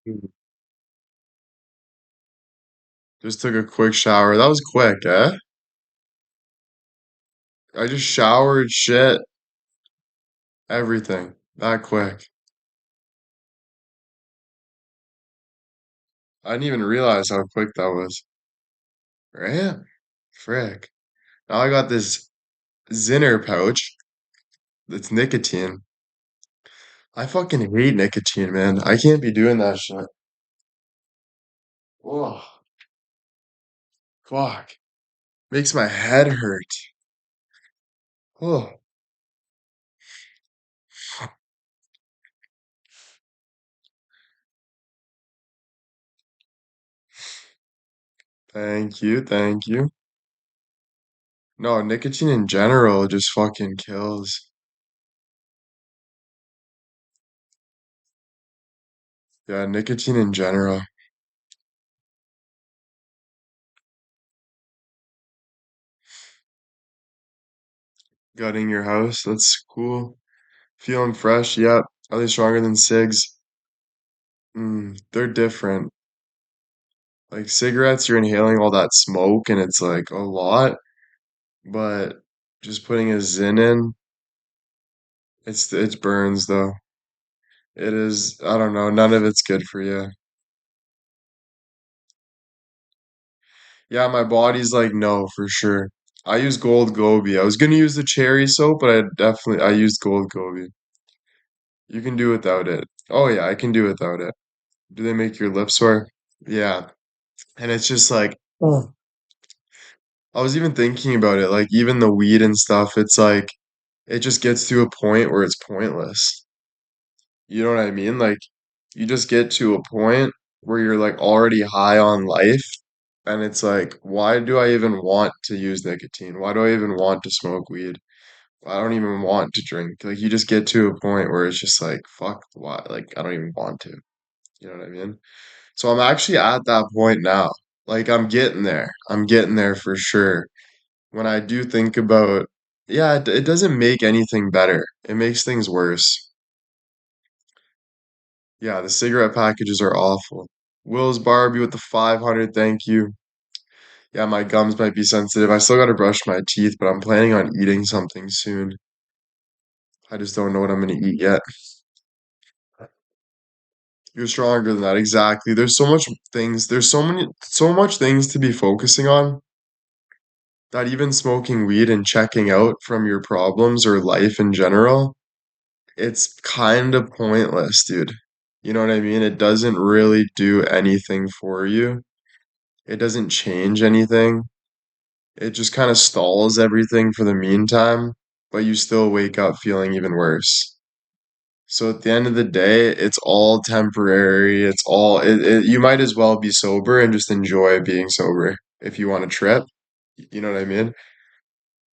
Mm. Just took a quick shower. That was quick, eh? I just showered, shit, everything. That quick. I didn't even realize how quick that was. Right? Frick. Now I got this Zinner pouch that's nicotine. I fucking hate nicotine, man. I can't be doing that shit. Oh, fuck. Makes my head hurt. Oh, thank you, thank you. No, nicotine in general just fucking kills. Yeah, nicotine in general. Gutting your house, that's cool. Feeling fresh, yep. Are they stronger than cigs? They're different. Like cigarettes, you're inhaling all that smoke and it's like a lot, but just putting a Zin in, it burns though. It is, I don't know, none of it's good for you. Yeah, my body's like, no, for sure. I use Gold Gobi. I was gonna use the cherry soap, but I used Gold Gobi. You can do without it. Oh yeah, I can do without it. Do they make your lips sore? Yeah. And it's just like, oh. I was even thinking about it, like even the weed and stuff, it's like it just gets to a point where it's pointless. You know what I mean? Like you just get to a point where you're like already high on life and it's like, why do I even want to use nicotine? Why do I even want to smoke weed? I don't even want to drink. Like you just get to a point where it's just like, fuck, why? Like I don't even want to. You know what I mean? So I'm actually at that point now. Like I'm getting there. I'm getting there for sure. When I do think about, yeah, it doesn't make anything better. It makes things worse. Yeah, the cigarette packages are awful. Will's Barbie with the 500, thank you. Yeah, my gums might be sensitive. I still gotta brush my teeth, but I'm planning on eating something soon. I just don't know what I'm gonna eat yet. You're stronger than that, exactly. There's so much things to be focusing on that even smoking weed and checking out from your problems or life in general, it's kind of pointless, dude. You know what I mean? It doesn't really do anything for you. It doesn't change anything. It just kind of stalls everything for the meantime, but you still wake up feeling even worse. So at the end of the day, it's all temporary. You might as well be sober and just enjoy being sober if you want to trip. You know what I mean?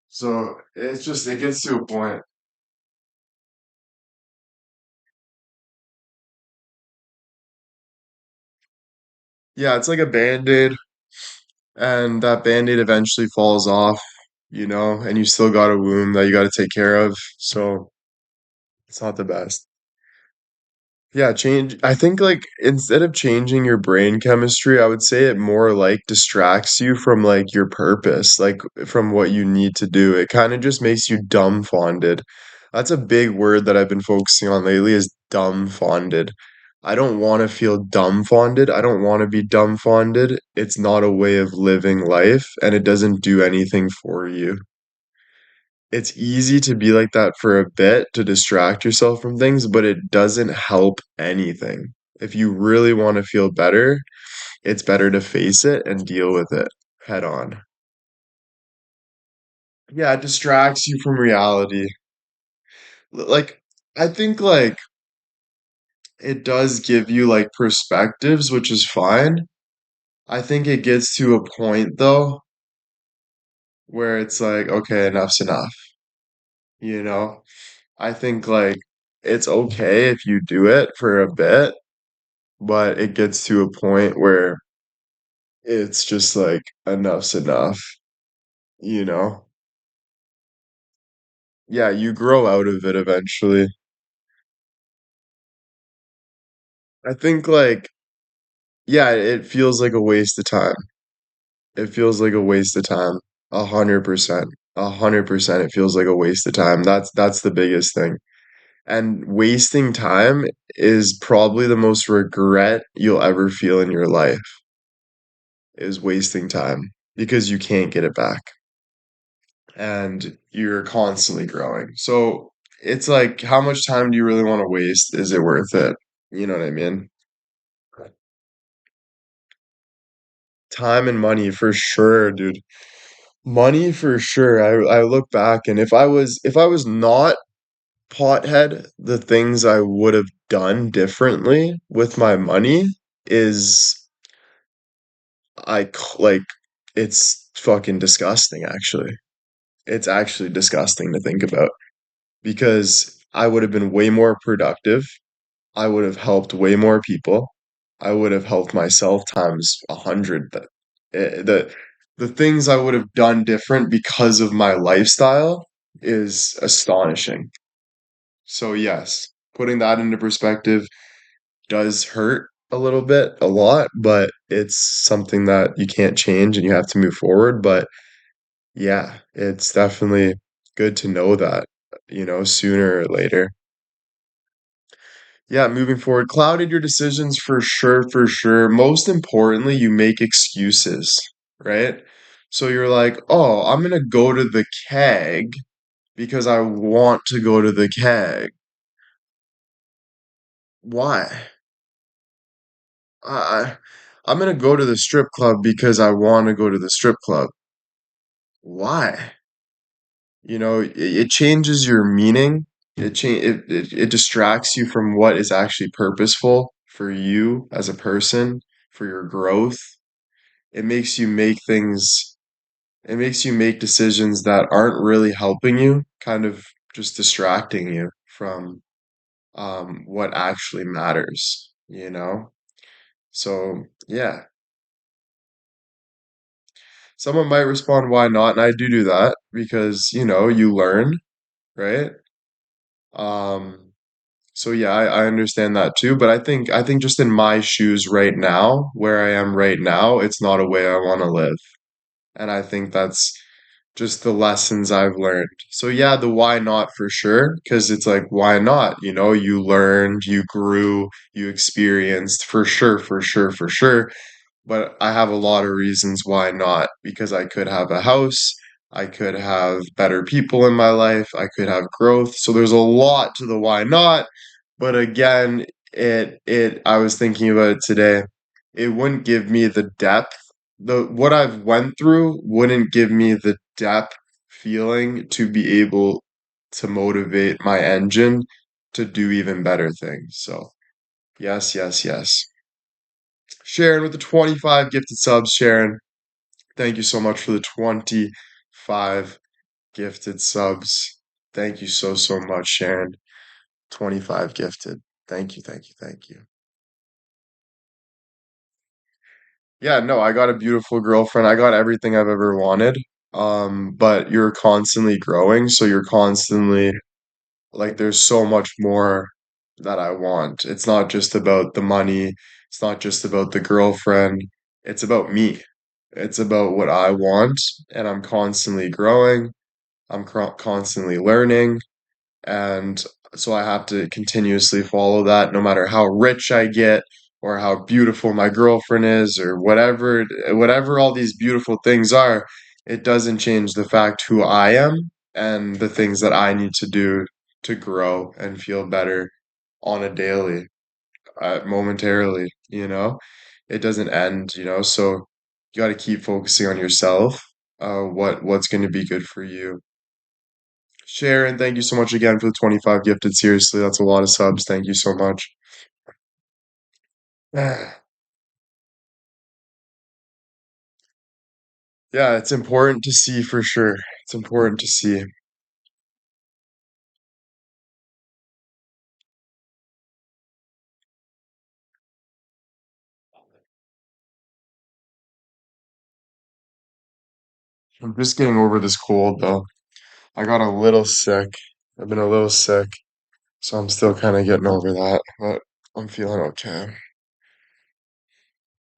So it gets to a point. Yeah, it's like a band-aid, and that band-aid eventually falls off, and you still got a wound that you got to take care of. So it's not the best. Yeah, I think like instead of changing your brain chemistry, I would say it more like distracts you from like your purpose, like from what you need to do. It kind of just makes you dumbfounded. That's a big word that I've been focusing on lately is dumbfounded. I don't want to feel dumbfounded. I don't want to be dumbfounded. It's not a way of living life and it doesn't do anything for you. It's easy to be like that for a bit to distract yourself from things, but it doesn't help anything. If you really want to feel better, it's better to face it and deal with it head on. Yeah, it distracts you from reality. Like, I think like it does give you like perspectives, which is fine. I think it gets to a point though where it's like, okay, enough's enough, you know? I think like it's okay if you do it for a bit, but it gets to a point where it's just like enough's enough, you know? Yeah, you grow out of it eventually. I think like Yeah, it feels like a waste of time. It feels like a waste of time. 100%. 100% it feels like a waste of time. That's the biggest thing. And wasting time is probably the most regret you'll ever feel in your life is wasting time because you can't get it back and you're constantly growing. So it's like, how much time do you really want to waste? Is it worth it? You know what I mean? Time and money for sure, dude. Money for sure. I look back and if I was not pothead, the things I would have done differently with my money is like it's fucking disgusting actually. It's actually disgusting to think about because I would have been way more productive. I would have helped way more people. I would have helped myself times 100. The things I would have done different because of my lifestyle is astonishing. So yes, putting that into perspective does hurt a little bit, a lot, but it's something that you can't change and you have to move forward. But yeah, it's definitely good to know that, sooner or later. Yeah, moving forward, clouded your decisions for sure, for sure. Most importantly, you make excuses, right? So you're like, oh, I'm gonna go to the keg because I want to go to the keg. Why? I, I'm gonna go to the strip club because I want to go to the strip club. Why? It changes your meaning. It distracts you from what is actually purposeful for you as a person, for your growth. It makes you make things, it makes you make decisions that aren't really helping you, kind of just distracting you from what actually matters. So, yeah, someone might respond, why not? And I do that because, you learn, right? Um, so yeah, I understand that too, but I think just in my shoes right now, where I am right now, it's not a way I want to live. And I think that's just the lessons I've learned. So yeah, the why not for sure, because it's like, why not? You learned, you grew, you experienced for sure, for sure, for sure. But I have a lot of reasons why not, because I could have a house, I could have better people in my life, I could have growth. So there's a lot to the why not. But again, I was thinking about it today. It wouldn't give me the depth. The what I've went through wouldn't give me the depth feeling to be able to motivate my engine to do even better things. So yes, yes, yes. Sharon with the 25 gifted subs, Sharon. Thank you so much for the 25 gifted subs. Thank you so, so much, Sharon. 25 gifted. Thank you, thank you, thank you. Yeah, no, I got a beautiful girlfriend. I got everything I've ever wanted. But you're constantly growing, so you're constantly like there's so much more that I want. It's not just about the money, it's not just about the girlfriend, it's about me. It's about what I want, and I'm constantly growing. I'm constantly learning, and so I have to continuously follow that no matter how rich I get or how beautiful my girlfriend is or whatever all these beautiful things are, it doesn't change the fact who I am and the things that I need to do to grow and feel better on a daily, momentarily. It doesn't end, so you got to keep focusing on yourself, what's going to be good for you. Sharon, thank you so much again for the 25 gifted. Seriously, that's a lot of subs. Thank you so much. Yeah, it's important to see for sure. It's important to see. I'm just getting over this cold though. I got a little sick. I've been a little sick, so I'm still kind of getting over that, but I'm feeling okay.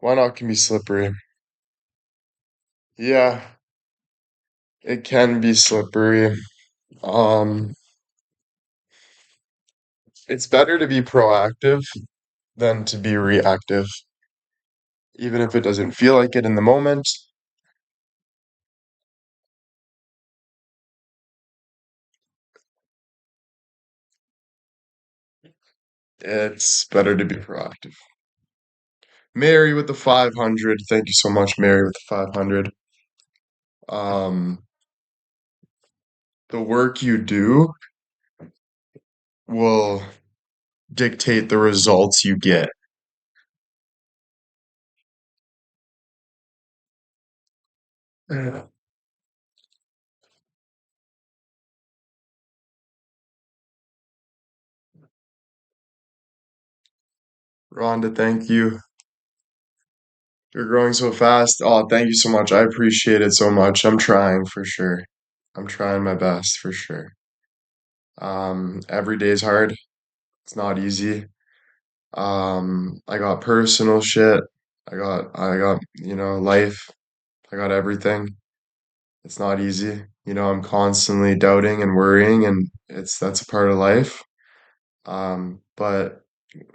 Why not can be slippery? Yeah, it can be slippery. Um, it's better to be proactive than to be reactive, even if it doesn't feel like it in the moment. It's better to be proactive. Mary with the 500. Thank you so much, Mary with the 500. Um, the work you do will dictate the results you get. Yeah. Rhonda, thank you. You're growing so fast. Oh, thank you so much. I appreciate it so much. I'm trying for sure. I'm trying my best for sure. Every day's hard. It's not easy. I got personal shit. I got life. I got everything. It's not easy. I'm constantly doubting and worrying, and that's a part of life. But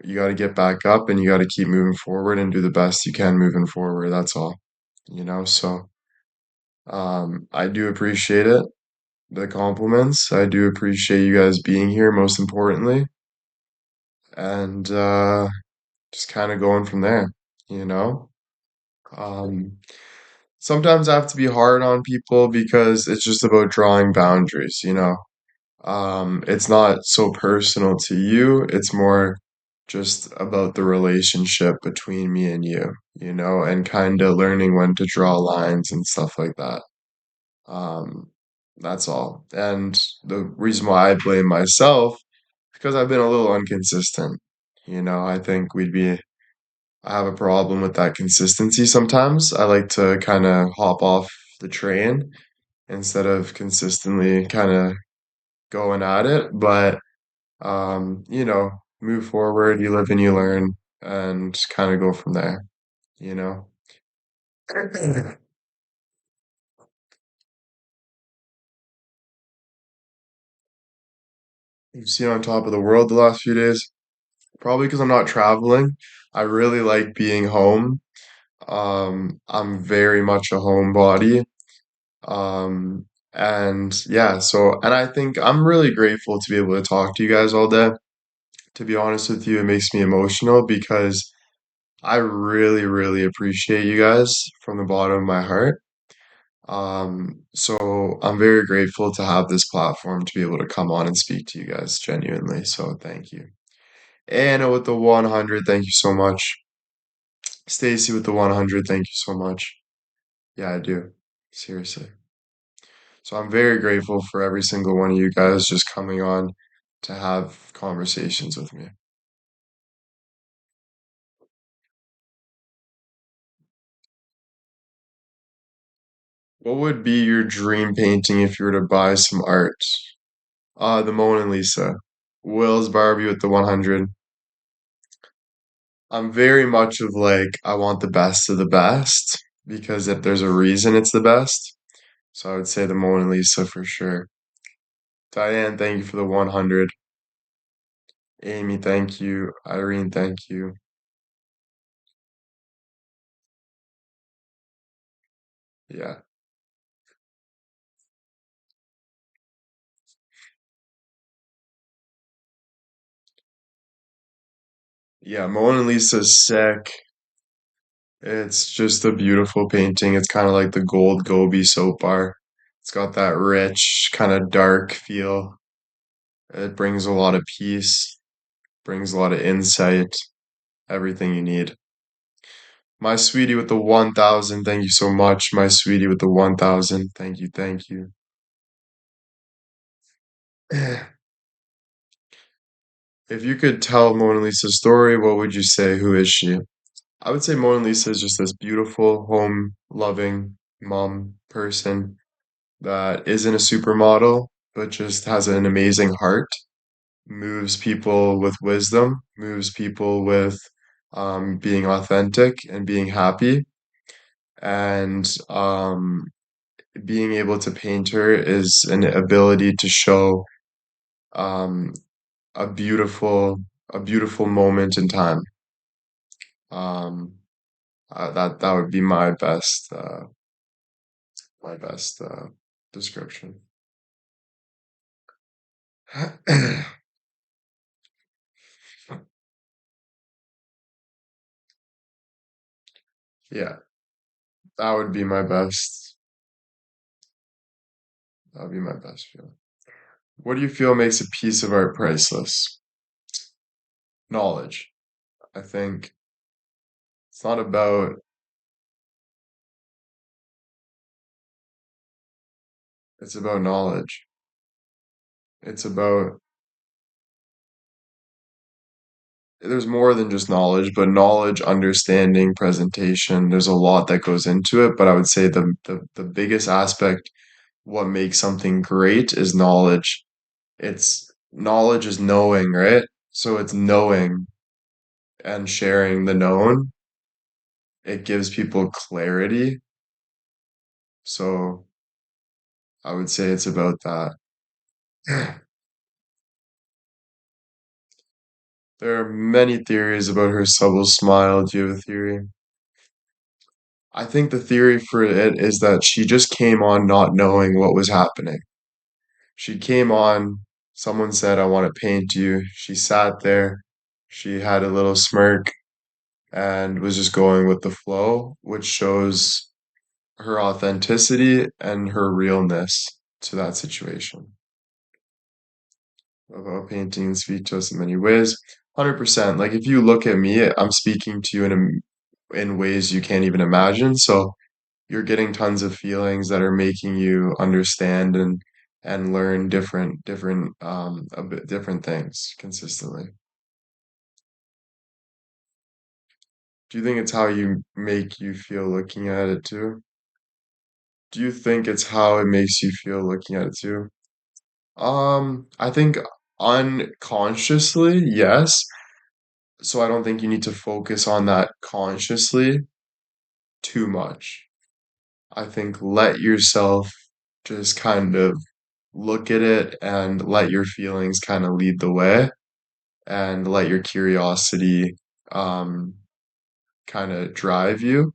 you got to get back up and you got to keep moving forward and do the best you can moving forward. That's all. So I do appreciate it, the compliments. I do appreciate you guys being here, most importantly, and just kind of going from there, you know? Um, Sometimes I have to be hard on people because it's just about drawing boundaries. It's not so personal to you, it's more just about the relationship between me and you, and kind of learning when to draw lines and stuff like that. Um, that's all. And the reason why I blame myself, because I've been a little inconsistent. I think I have a problem with that consistency sometimes. I like to kind of hop off the train instead of consistently kind of going at it. But, move forward, you live and you learn, and kind of go from there, you know? You've seen on top of the world the last few days. Probably because I'm not traveling. I really like being home. I'm very much a homebody. And yeah, and I think I'm really grateful to be able to talk to you guys all day. To be honest with you, it makes me emotional because I really, really appreciate you guys from the bottom of my heart. So I'm very grateful to have this platform to be able to come on and speak to you guys genuinely. So thank you. Anna with the 100, thank you so much. Stacy with the 100, thank you so much. Yeah, I do. Seriously. So I'm very grateful for every single one of you guys just coming on to have conversations with me. What would be your dream painting if you were to buy some art? The Mona Lisa. Will's Barbie with the 100. I'm very much of like, I want the best of the best because if there's a reason it's the best. So I would say the Mona Lisa for sure. Diane, thank you for the 100. Amy, thank you. Irene, thank you. Yeah. Yeah, Mona Lisa's sick. It's just a beautiful painting. It's kind of like the Gold Gobi soap bar. It's got that rich, kind of dark feel. It brings a lot of peace, brings a lot of insight, everything you need. My sweetie with the 1,000, thank you so much. My sweetie with the 1,000, thank you, thank you. If you could tell Mona Lisa's story, what would you say? Who is she? I would say Mona Lisa is just this beautiful, home loving mom person that isn't a supermodel, but just has an amazing heart, moves people with wisdom, moves people with being authentic and being happy. And being able to paint her is an ability to show um, a beautiful a beautiful moment in time. Um, that would be my best description. Yeah, that would be my best. That would be my best feeling. What do you feel makes a piece of art priceless? Knowledge. I think it's not about it's about knowledge. It's about there's more than just knowledge, but knowledge, understanding, presentation, there's a lot that goes into it. But I would say the biggest aspect, what makes something great is knowledge. It's knowledge is knowing, right? So it's knowing and sharing the known. It gives people clarity. So I would say it's about that. There are many theories about her subtle smile. Do you have a theory? I think the theory for it is that she just came on not knowing what was happening. She came on, someone said, I want to paint you. She sat there, she had a little smirk and was just going with the flow, which shows her authenticity and her realness to that situation. About painting speak to us in many ways. 100%. Like if you look at me, I'm speaking to you in ways you can't even imagine. So you're getting tons of feelings that are making you understand and learn a bit different things consistently. Do you think it's how you make you feel looking at it too? Do you think it's how it makes you feel looking at it too? I think unconsciously, yes. So I don't think you need to focus on that consciously too much. I think let yourself just kind of look at it and let your feelings kind of lead the way and let your curiosity um, kind of drive you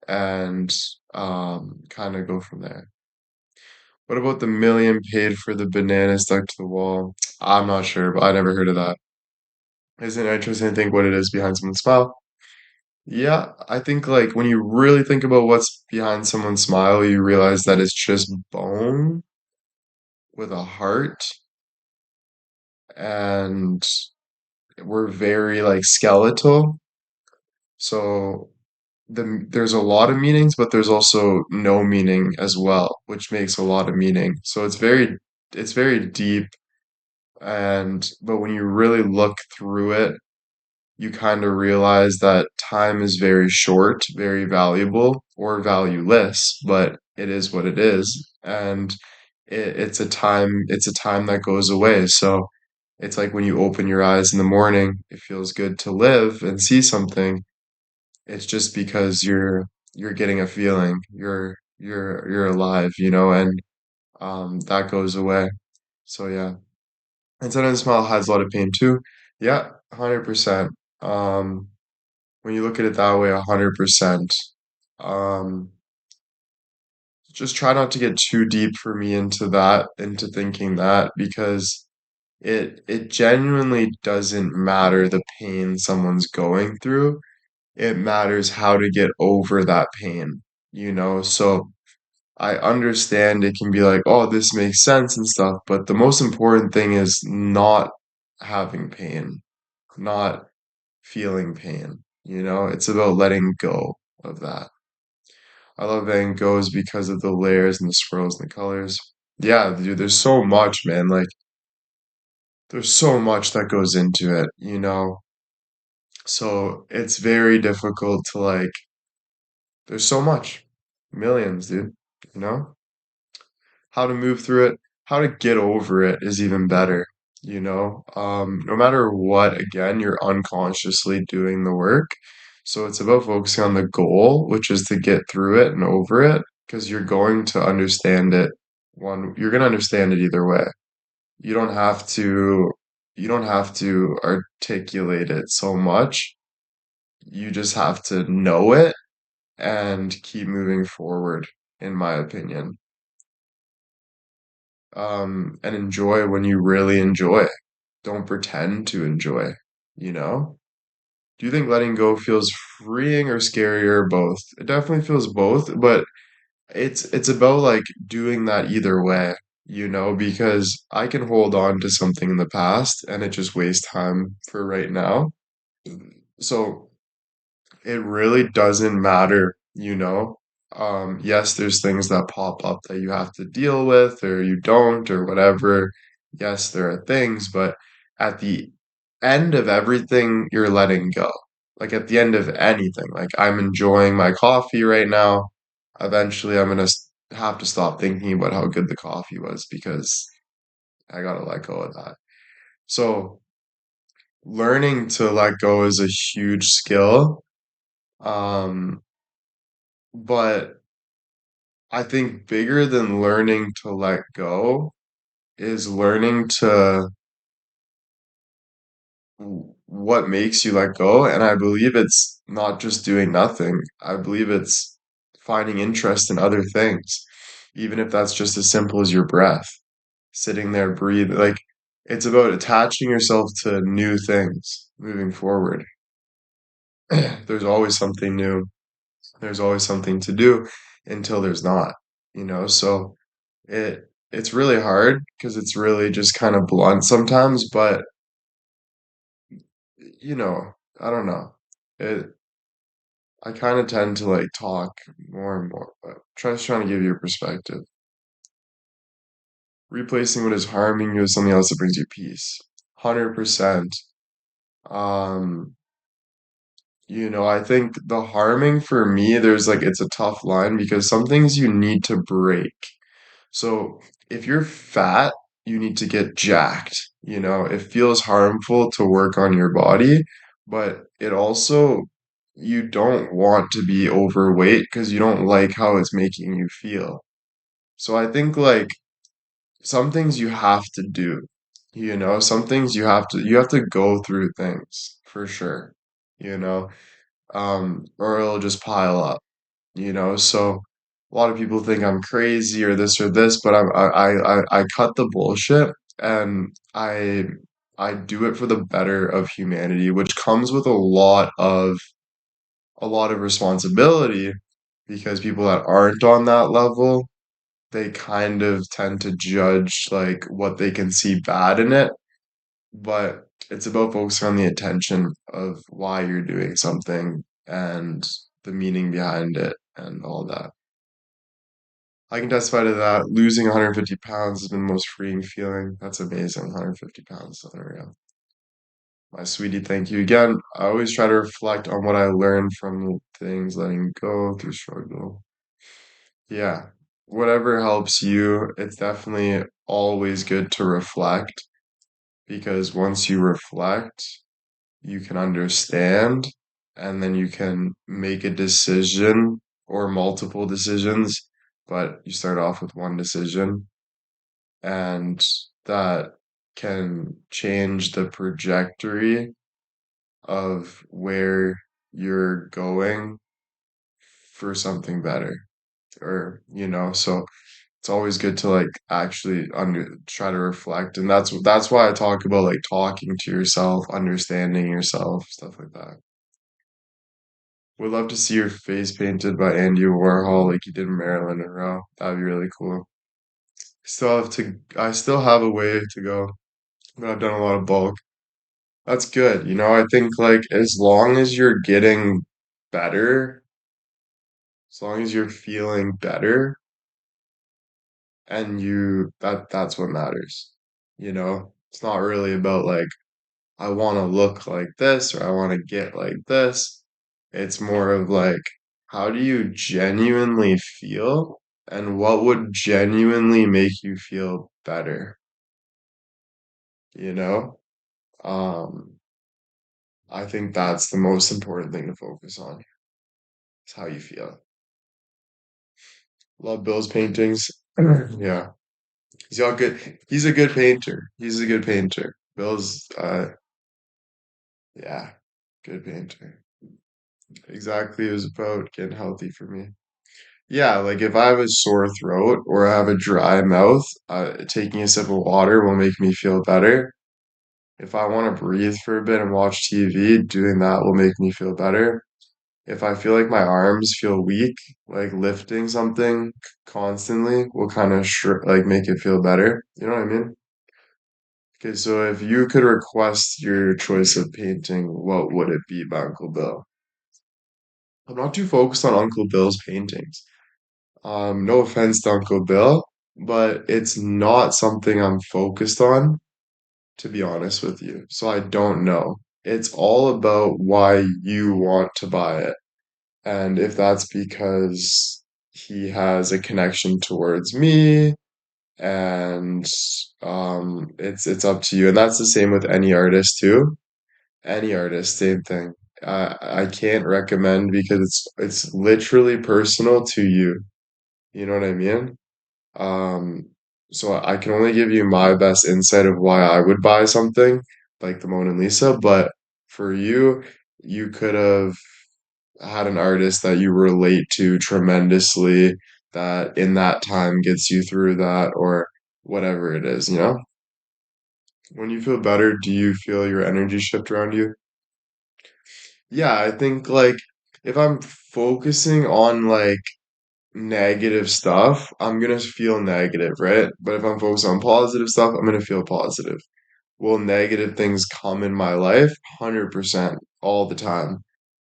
and kind of go from there. What about the million paid for the banana stuck to the wall? I'm not sure, but I never heard of that. Isn't it interesting to think what it is behind someone's smile? Yeah, I think like when you really think about what's behind someone's smile, you realize that it's just bone with a heart and we're very like skeletal. So there's a lot of meanings, but there's also no meaning as well, which makes a lot of meaning. So it's very deep and but when you really look through it, you kind of realize that time is very short, very valuable or valueless, but it is what it is. And it's a time that goes away. So it's like when you open your eyes in the morning, it feels good to live and see something. It's just because you're getting a feeling. You're alive, you know, and that goes away. So yeah. And sometimes smile has a lot of pain too. Yeah, 100%. Um, when you look at it that way, 100%. Um, just try not to get too deep for me into thinking that, because it genuinely doesn't matter the pain someone's going through. It matters how to get over that pain, you know? So I understand it can be like, oh, this makes sense and stuff, but the most important thing is not having pain, not feeling pain, you know? It's about letting go of that. I love Van Gogh's because of the layers and the swirls and the colors. Yeah, dude, there's so much, man. Like, there's so much that goes into it, you know? So it's very difficult to like, there's so much. Millions, dude, you know? How to move through it, how to get over it is even better. No matter what, again, you're unconsciously doing the work. So it's about focusing on the goal, which is to get through it and over it, because you're going to understand it you're going to understand it either way. You don't have to, you don't have to articulate it so much. You just have to know it and keep moving forward, in my opinion. And enjoy when you really enjoy. Don't pretend to enjoy, you know? Do you think letting go feels freeing or scary or both? It definitely feels both, but it's about like doing that either way, because I can hold on to something in the past and it just wastes time for right now. So it really doesn't matter. Yes, there's things that pop up that you have to deal with or you don't or whatever. Yes, there are things, but at the end of everything, you're letting go. Like at the end of anything, like I'm enjoying my coffee right now. Eventually, I'm gonna have to stop thinking about how good the coffee was because I gotta let go of that. So, learning to let go is a huge skill. Um, but I think bigger than learning to let go is learning to what makes you let go. And I believe it's not just doing nothing. I believe it's finding interest in other things, even if that's just as simple as your breath, sitting there, breathe. Like it's about attaching yourself to new things moving forward. There's always something new. There's always something to do until there's not. So it's really hard because it's really just kind of blunt sometimes, but you know, I don't know. It I kind of tend to like talk more and more, but just trying to give you a perspective. Replacing what is harming you with something else that brings you peace. 100%. Um, I think the harming for me, it's a tough line because some things you need to break. So if you're fat, you need to get jacked. It feels harmful to work on your body, but it also, you don't want to be overweight because you don't like how it's making you feel. So I think like some things you have to do. Some things you have to go through things for sure, you know, or it'll just pile up. So a lot of people think I'm crazy or this, but I cut the bullshit and I do it for the better of humanity, which comes with a lot of responsibility because people that aren't on that level, they kind of tend to judge like what they can see bad in it, but it's about focusing on the intention of why you're doing something and the meaning behind it and all that. I can testify to that. Losing 150 pounds has been the most freeing feeling. That's amazing. 150 pounds. Unreal. My sweetie, thank you again. I always try to reflect on what I learned from things, letting go through struggle. Yeah. Whatever helps you, it's definitely always good to reflect because once you reflect, you can understand and then you can make a decision or multiple decisions, but you start off with one decision and that can change the trajectory of where you're going for something better so it's always good to like actually try to reflect and that's why I talk about like talking to yourself, understanding yourself, stuff like that. Would love to see your face painted by Andy Warhol like you did Marilyn Monroe. That'd be really cool. I still have a way to go, but I've done a lot of bulk. That's good. I think like as long as you're getting better, as long as you're feeling better and that's what matters. It's not really about like I want to look like this or I want to get like this. It's more of like how do you genuinely feel and what would genuinely make you feel better? you know? Um, I think that's the most important thing to focus on, is how you feel. Love Bill's paintings. Yeah. He's a good painter. He's a good painter. Bill's yeah, good painter. Exactly, it was about getting healthy for me. Yeah, like if I have a sore throat or I have a dry mouth, taking a sip of water will make me feel better. If I want to breathe for a bit and watch TV, doing that will make me feel better. If I feel like my arms feel weak, like lifting something constantly will kind of like make it feel better. You know what I mean? Okay, so if you could request your choice of painting, what would it be by Uncle Bill? I'm not too focused on Uncle Bill's paintings. No offense to Uncle Bill, but it's not something I'm focused on, to be honest with you. So I don't know. It's all about why you want to buy it. And if that's because he has a connection towards me, and it's up to you. And that's the same with any artist too. Any artist, same thing. I can't recommend because it's literally personal to you. You know what I mean? Um, so I can only give you my best insight of why I would buy something like the Mona Lisa, but for you, you could have had an artist that you relate to tremendously that in that time gets you through that or whatever it is, you know? When you feel better, do you feel your energy shift around you? Yeah, I think like if I'm focusing on like negative stuff, I'm gonna feel negative, right? But if I'm focused on positive stuff, I'm gonna feel positive. Will negative things come in my life? 100% all the time.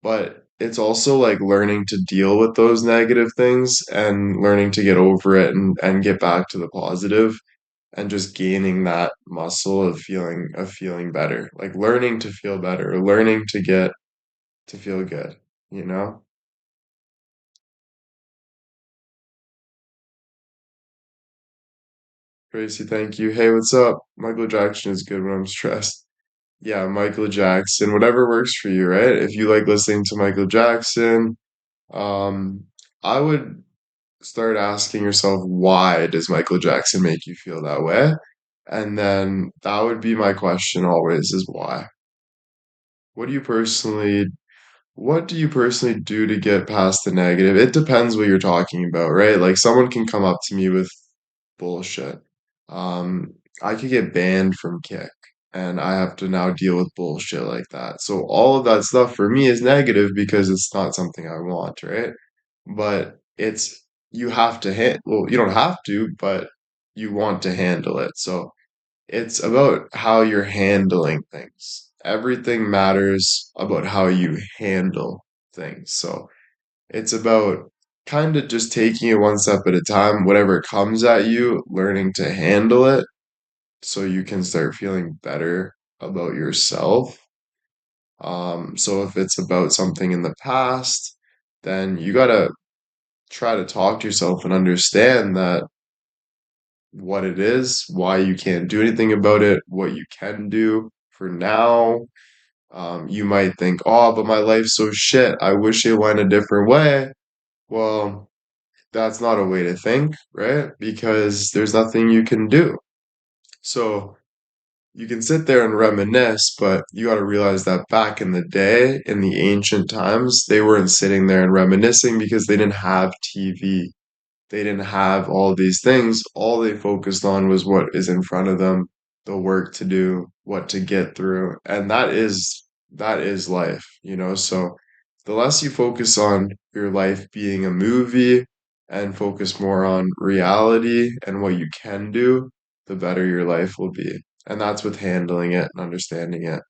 But it's also like learning to deal with those negative things and learning to get over it and get back to the positive and just gaining that muscle of feeling better. Like learning to feel better, learning to get to feel good, you know? Tracy, thank you. Hey, what's up? Michael Jackson is good when I'm stressed. Yeah, Michael Jackson, whatever works for you, right? If you like listening to Michael Jackson, um, I would start asking yourself, why does Michael Jackson make you feel that way? And then that would be my question always is why? What do you personally What do you personally do to get past the negative? It depends what you're talking about, right? Like someone can come up to me with bullshit. Um, I could get banned from Kick and I have to now deal with bullshit like that. So all of that stuff for me is negative because it's not something I want, right? But it's you have to hit well, you don't have to, but you want to handle it. So it's about how you're handling things. Everything matters about how you handle things. So it's about kind of just taking it one step at a time, whatever comes at you, learning to handle it so you can start feeling better about yourself. So if it's about something in the past, then you gotta try to talk to yourself and understand that what it is, why you can't do anything about it, what you can do for now. You might think, oh, but my life's so shit. I wish it went a different way. Well, that's not a way to think, right? Because there's nothing you can do. So you can sit there and reminisce, but you got to realize that back in the day, in the ancient times, they weren't sitting there and reminiscing because they didn't have TV. They didn't have all these things. All they focused on was what is in front of them, the work to do, what to get through. And that is life, you know? So the less you focus on your life being a movie and focus more on reality and what you can do, the better your life will be. And that's with handling it and understanding it.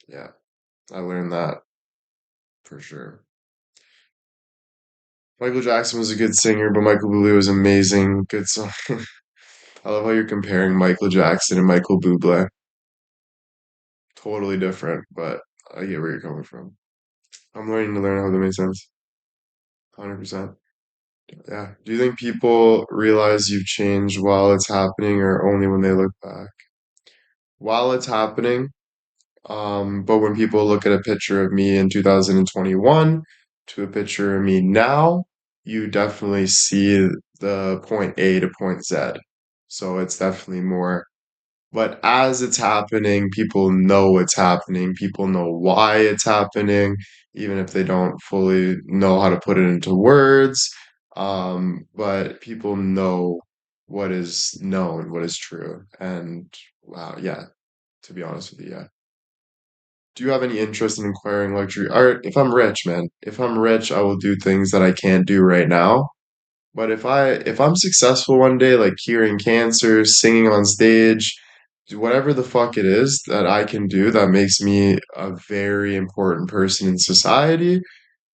Yeah, I learned that for sure. Michael Jackson was a good singer, but Michael Bublé was amazing. Good song. I love how you're comparing Michael Jackson and Michael Bublé. Totally different, but I get where you're coming from. I'm learning to learn how that makes sense. 100%. Yeah. Do you think people realize you've changed while it's happening or only when they look back? While it's happening, but when people look at a picture of me in 2021 to a picture of me now, you definitely see the point A to point Z. So it's definitely more. But as it's happening, people know it's happening. People know why it's happening, even if they don't fully know how to put it into words. But people know what is known, what is true. And wow, yeah, to be honest with you, yeah. Do you have any interest in acquiring luxury art? If I'm rich, man, if I'm rich, I will do things that I can't do right now. But if I'm successful one day, like curing cancer, singing on stage, whatever the fuck it is that I can do that makes me a very important person in society,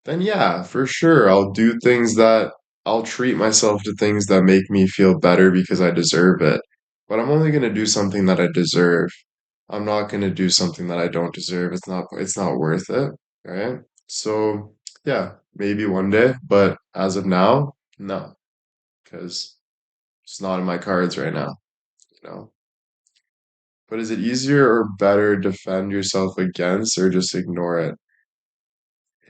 then yeah, for sure, I'll do things that I'll treat myself to things that make me feel better because I deserve it. But I'm only gonna do something that I deserve. I'm not gonna do something that I don't deserve. It's not worth it, right? So yeah, maybe one day, but as of now, no, because it's not in my cards right now, you know. But is it easier or better to defend yourself against or just ignore it?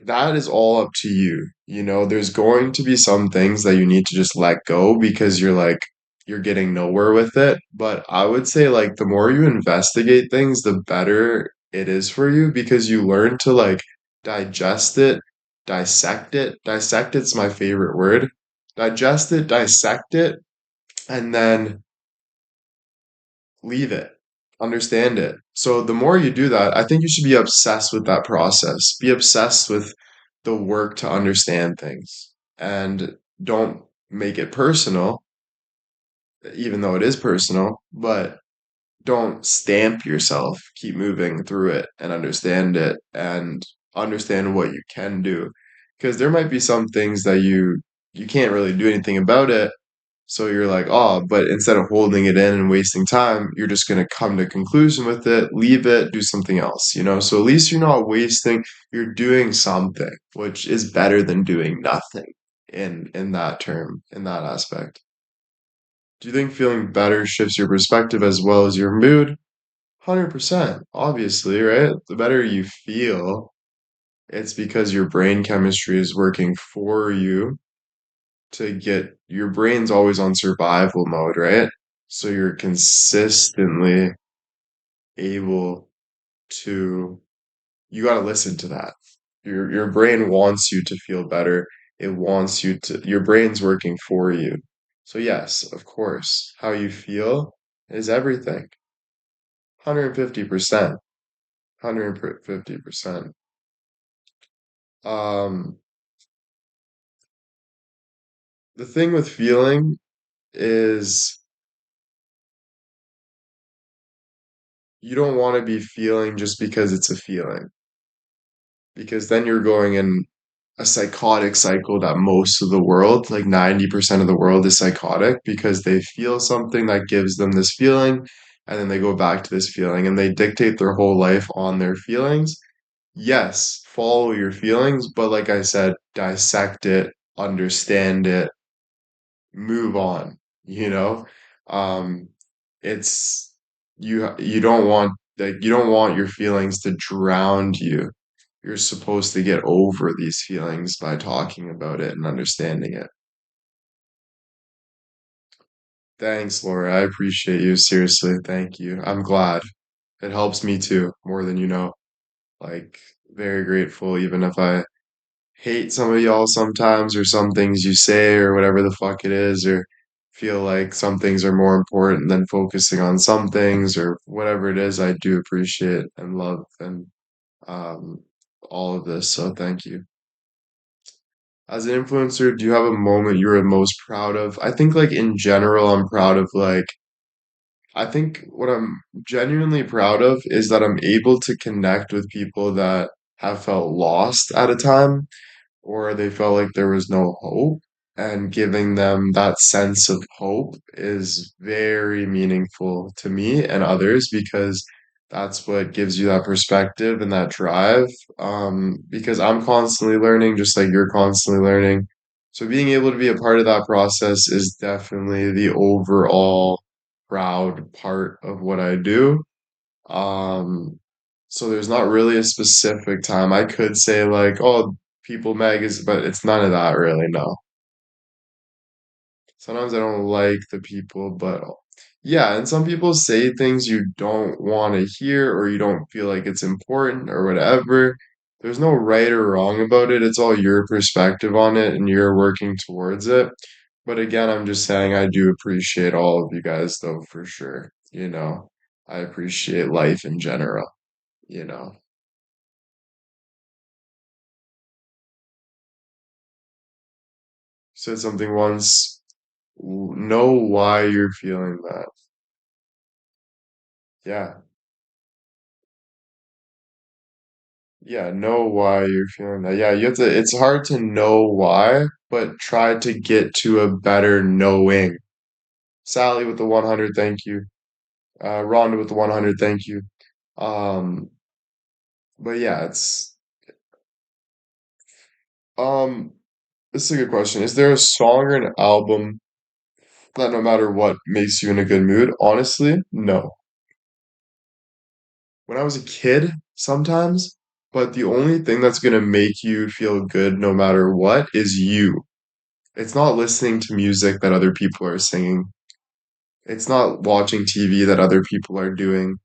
That is all up to you. You know, there's going to be some things that you need to just let go because you're getting nowhere with it. But I would say like the more you investigate things, the better it is for you because you learn to like digest it, dissect it. Dissect it's my favorite word. Digest it, dissect it, and then leave it, understand it. So the more you do that, I think you should be obsessed with that process. Be obsessed with the work to understand things and don't make it personal, even though it is personal, but don't stamp yourself. Keep moving through it and understand it and understand what you can do. Because there might be some things that you can't really do anything about it, so you're like, oh, but instead of holding it in and wasting time, you're just going to come to conclusion with it, leave it, do something else, you know? So at least you're not wasting, you're doing something, which is better than doing nothing in that term, in that aspect. Do you think feeling better shifts your perspective as well as your mood? 100%, obviously, right? The better you feel, it's because your brain chemistry is working for you to get your brain's always on survival mode, right? So you're consistently able to you got to listen to that. Your brain wants you to feel better. It wants you to your brain's working for you. So yes, of course, how you feel is everything. 150%. 150%. Um the thing with feeling is you don't want to be feeling just because it's a feeling because then you're going in a psychotic cycle that most of the world, like 90% of the world, is psychotic because they feel something that gives them this feeling, and then they go back to this feeling and they dictate their whole life on their feelings. Yes, follow your feelings, but like I said, dissect it, understand it, move on, you know? Um, it's you don't want you don't want your feelings to drown you. You're supposed to get over these feelings by talking about it and understanding it. Thanks, Laura. I appreciate you. Seriously, thank you. I'm glad. It helps me too, more than you know. Like, very grateful, even if I hate some of y'all sometimes, or some things you say, or whatever the fuck it is, or feel like some things are more important than focusing on some things, or whatever it is. I do appreciate and love and um, all of this. So, thank you. As an influencer, do you have a moment you're most proud of? I think like in general, I'm proud of like I think what I'm genuinely proud of is that I'm able to connect with people that have felt lost at a time or they felt like there was no hope. And giving them that sense of hope is very meaningful to me and others because that's what gives you that perspective and that drive. Because I'm constantly learning, just like you're constantly learning. So being able to be a part of that process is definitely the overall proud part of what I do. Um, so there's not really a specific time. I could say like, oh, People magazine, but it's none of that really, no. Sometimes I don't like the people, but yeah, and some people say things you don't want to hear or you don't feel like it's important or whatever. There's no right or wrong about it. It's all your perspective on it and you're working towards it. But again, I'm just saying I do appreciate all of you guys though, for sure. I appreciate life in general, you know. Said something once, know why you're feeling that. Yeah. Yeah, know why you're feeling that. Yeah, you have to, it's hard to know why, but try to get to a better knowing. Sally with the 100, thank you. Rhonda with the 100, thank you. Um, but yeah, um, this is a good question. Is there a song or an album that no matter what makes you in a good mood? Honestly, no. When I was a kid, sometimes, but the only thing that's gonna make you feel good no matter what is you. It's not listening to music that other people are singing. It's not watching TV that other people are doing.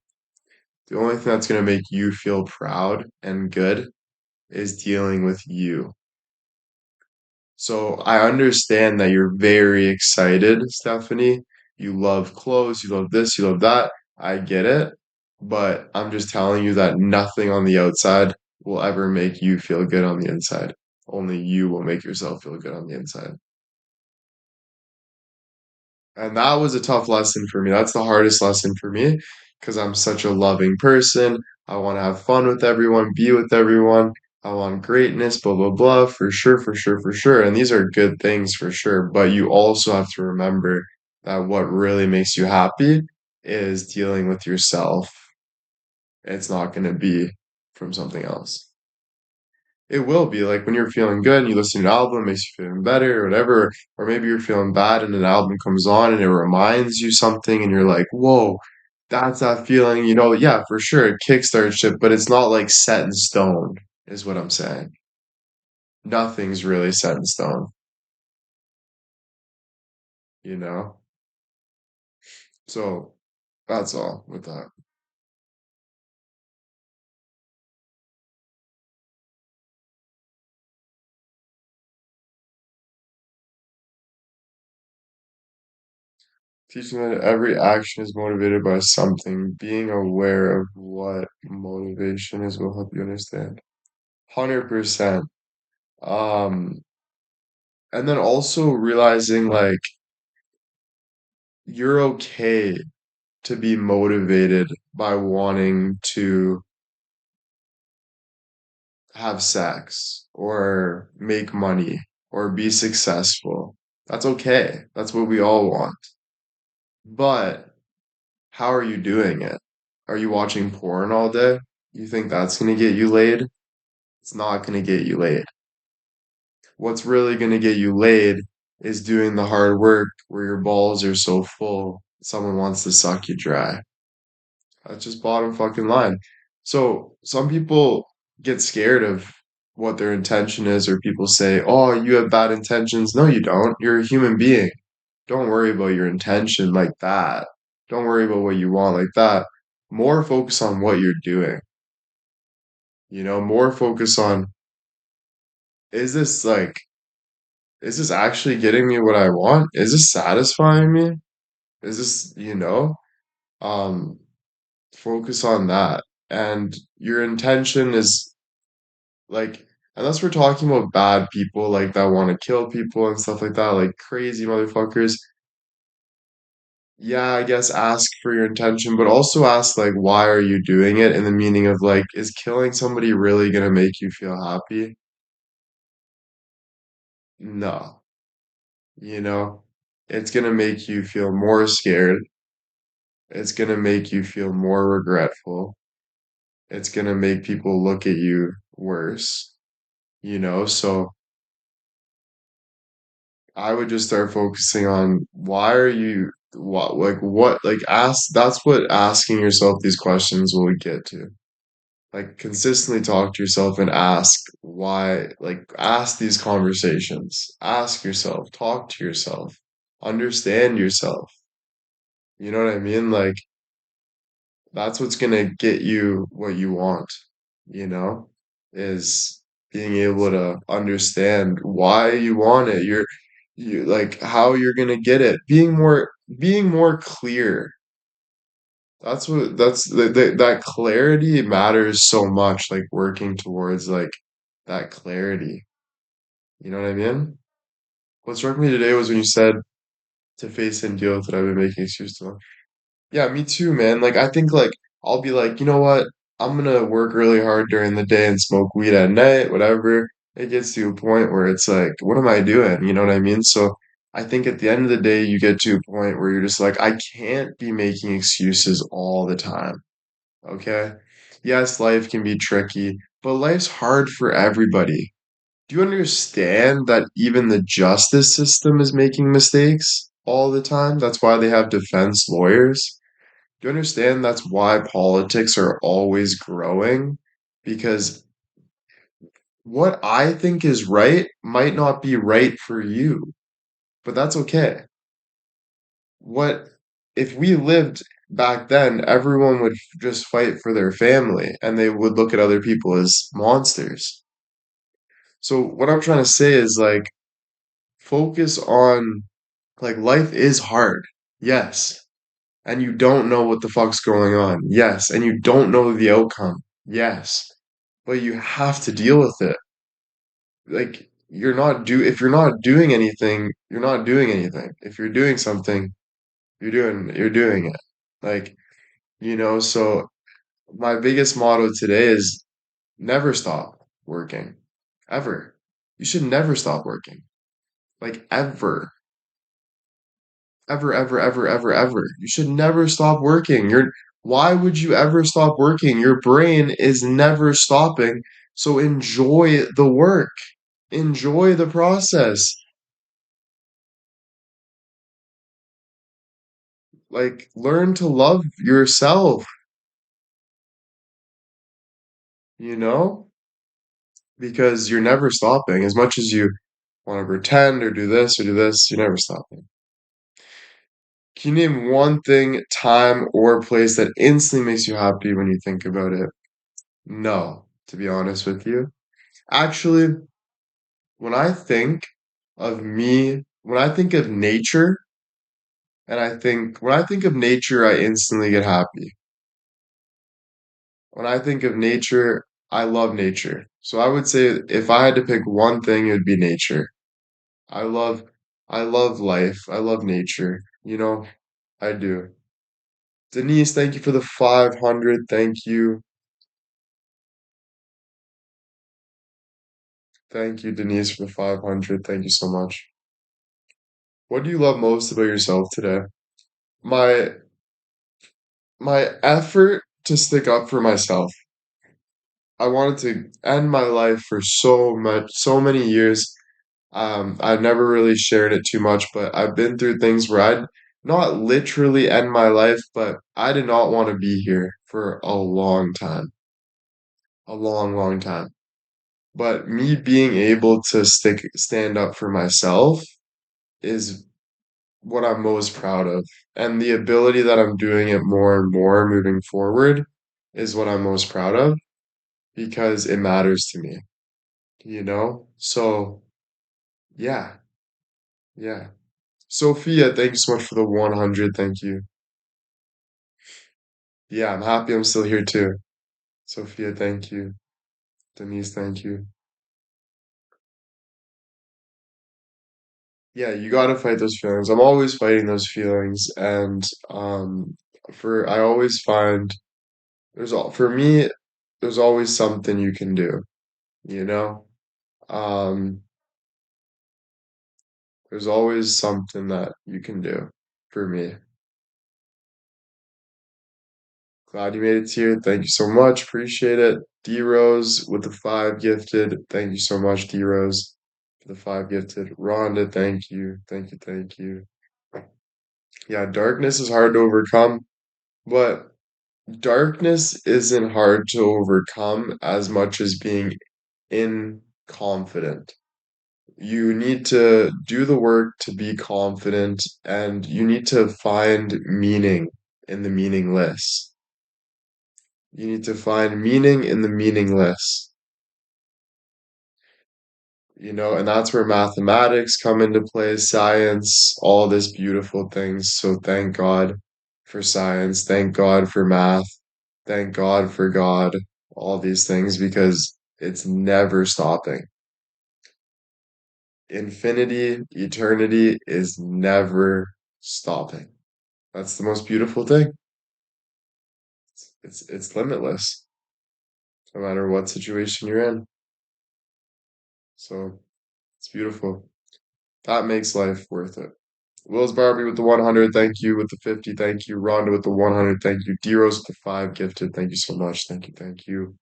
The only thing that's going to make you feel proud and good is dealing with you. So I understand that you're very excited, Stephanie. You love clothes, you love this, you love that. I get it. But I'm just telling you that nothing on the outside will ever make you feel good on the inside. Only you will make yourself feel good on the inside. And that was a tough lesson for me. That's the hardest lesson for me because I'm such a loving person. I want to have fun with everyone, be with everyone. I want greatness, blah, blah, blah, for sure, for sure, for sure. And these are good things for sure. But you also have to remember that what really makes you happy is dealing with yourself. It's not going to be from something else. It will be like when you're feeling good and you listen to an album, it makes you feel better or whatever. Or maybe you're feeling bad and an album comes on and it reminds you something and you're like, whoa, that's that feeling. Yeah, for sure. It kickstarts shit, but it's not like set in stone, is what I'm saying. Nothing's really set in stone, you know? So that's all with that. Teaching that every action is motivated by something. Being aware of what motivation is will help you understand. 100%. Um, And then also realizing like you're okay to be motivated by wanting to have sex or make money or be successful. That's okay. That's what we all want. But how are you doing it? Are you watching porn all day? You think that's going to get you laid? It's not going to get you laid. What's really going to get you laid is doing the hard work where your balls are so full, someone wants to suck you dry. That's just bottom fucking line. So some people get scared of what their intention is, or people say, oh, you have bad intentions. No, you don't. You're a human being. Don't worry about your intention like that. Don't worry about what you want like that. More focus on what you're doing. More focus on is this like, is this actually getting me what I want? Is this satisfying me? Is this, um, focus on that. And your intention is like, unless we're talking about bad people like that want to kill people and stuff like that, like crazy motherfuckers, yeah, I guess ask for your intention, but also ask like why are you doing it in the meaning of like, is killing somebody really gonna make you feel happy? No, you know, it's gonna make you feel more scared. It's gonna make you feel more regretful. It's gonna make people look at you worse, so I would just start focusing on why are you what like ask that's what asking yourself these questions will get to. Like consistently talk to yourself and ask why, like ask these conversations. Ask yourself, talk to yourself, understand yourself. You know what I mean? Like that's what's gonna get you what you want, you know, is being able to understand why you want it. You like how you're gonna get it. Being more clear. That's that clarity matters so much, like working towards like that clarity. You know what I mean? What struck me today was when you said to face and deal with it, I've been making excuses to. Yeah, me too, man. Like I think like I'll be like, you know what? I'm gonna work really hard during the day and smoke weed at night, whatever. It gets to a point where it's like, what am I doing? You know what I mean? So I think at the end of the day, you get to a point where you're just like, I can't be making excuses all the time. Okay? Yes, life can be tricky, but life's hard for everybody. Do you understand that even the justice system is making mistakes all the time? That's why they have defense lawyers. Do you understand that's why politics are always growing? Because what I think is right might not be right for you, but that's okay. What if we lived back then, everyone would just fight for their family and they would look at other people as monsters. So what I'm trying to say is like focus on like life is hard. Yes. And you don't know what the fuck's going on. Yes. And you don't know the outcome. Yes. But you have to deal with it. Like if you're not doing anything, you're not doing anything. If you're doing something, you're doing it. Like, so my biggest motto today is never stop working. Ever. You should never stop working. Like ever. Ever, ever, ever, ever, ever. You should never stop working. Why would you ever stop working? Your brain is never stopping. So enjoy the work. Enjoy the process. Like learn to love yourself, you know? Because you're never stopping. As much as you want to pretend or do this, you're never stopping. Can you name one thing, time, or place that instantly makes you happy when you think about it? No, to be honest with you. Actually, when I think of nature, when I think of nature, I instantly get happy. When I think of nature, I love nature. So I would say if I had to pick one thing, it would be nature. I love, I love life. I love nature. I do. Denise, thank you for the 500. Thank you. Thank you, Denise, for the 500. Thank you so much. What do you love most about yourself today? My my effort to stick up for myself. I wanted to end my life for so many years. I've never really shared it too much, but I've been through things where I'd not literally end my life, but I did not want to be here for a long time, a long, long time. But me being able to stand up for myself is what I'm most proud of. And the ability that I'm doing it more and more moving forward is what I'm most proud of because it matters to me, you know? So, yeah, yeah. Sophia, thank you so much for the 100. Thank you. Yeah, I'm happy I'm still here too. Sophia, thank you. Denise, thank you. Yeah, you gotta fight those feelings. I'm always fighting those feelings, and for I always find for me, there's always something you can do, you know? Um, there's always something that you can do for me. Glad you made it here. Thank you so much. Appreciate it. D Rose with the 5 gifted. Thank you so much, D Rose. The five gifted. Rhonda, thank you. Thank you, thank you. Yeah, darkness is hard to overcome, but darkness isn't hard to overcome as much as being inconfident. You need to do the work to be confident, and you need to find meaning in the meaningless. You need to find meaning in the meaningless, and that's where mathematics come into play, science, all this beautiful things. So thank God for science, thank God for math, thank God for God, all these things because it's never stopping. Infinity, eternity is never stopping. That's the most beautiful thing. It's limitless, no matter what situation you're in. So it's beautiful. That makes life worth it. Will's Barbie with the 100, thank you. With the 50, thank you. Rhonda with the 100, thank you. D-Rose with the 5 gifted, thank you so much. Thank you, thank you.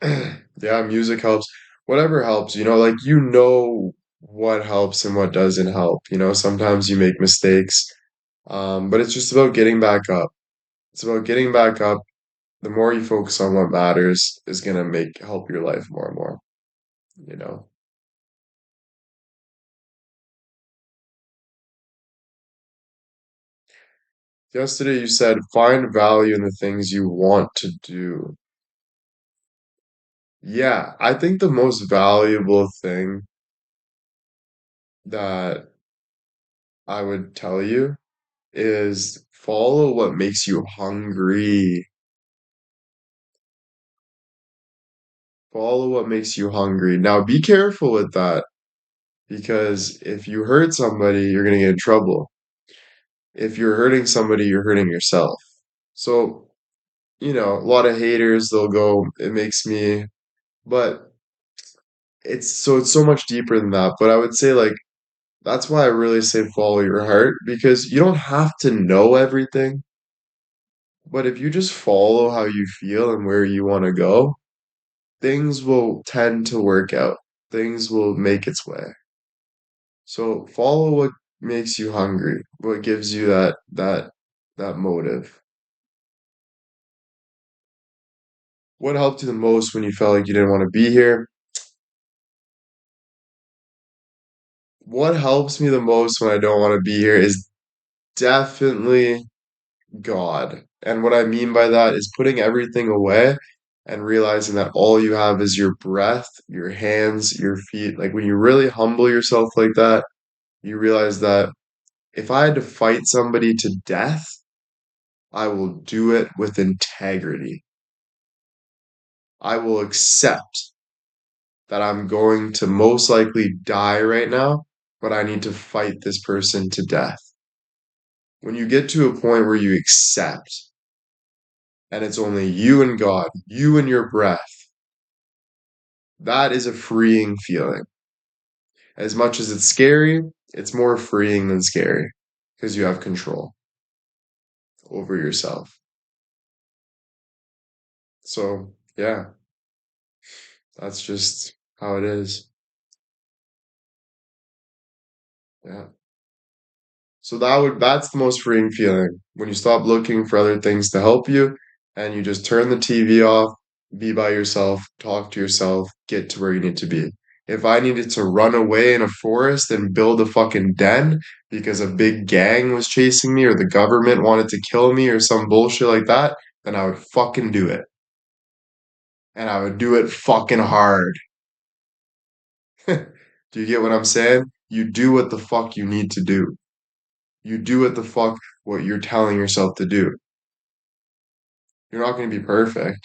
Yeah, music helps. Whatever helps, like what helps and what doesn't help. Sometimes you make mistakes, but it's just about getting back up. It's about getting back up. The more you focus on what matters is gonna help your life more and more, you know. Yesterday you said find value in the things you want to do. Yeah, I think the most valuable thing that I would tell you is follow what makes you hungry. Follow what makes you hungry. Now be careful with that because if you hurt somebody, you're gonna get in trouble. If you're hurting somebody, you're hurting yourself. So, a lot of haters, they'll go, it makes me, but it's so much deeper than that. But I would say like that's why I really say follow your heart because you don't have to know everything, but if you just follow how you feel and where you want to go, things will tend to work out. Things will make its way. So follow what makes you hungry, what gives you that motive. What helped you the most when you felt like you didn't want to be here? What helps me the most when I don't want to be here is definitely God. And what I mean by that is putting everything away and realizing that all you have is your breath, your hands, your feet. Like when you really humble yourself like that, you realize that if I had to fight somebody to death, I will do it with integrity. I will accept that I'm going to most likely die right now, but I need to fight this person to death. When you get to a point where you accept, and it's only you and God, you and your breath, that is a freeing feeling. As much as it's scary, it's more freeing than scary because you have control over yourself. So, yeah, that's just how it is. Yeah. So that's the most freeing feeling when you stop looking for other things to help you and you just turn the TV off, be by yourself, talk to yourself, get to where you need to be. If I needed to run away in a forest and build a fucking den because a big gang was chasing me or the government wanted to kill me or some bullshit like that, then I would fucking do it. And I would do it fucking hard. Do you get what I'm saying? You do what the fuck you need to do. You do what you're telling yourself to do. You're not going to be perfect,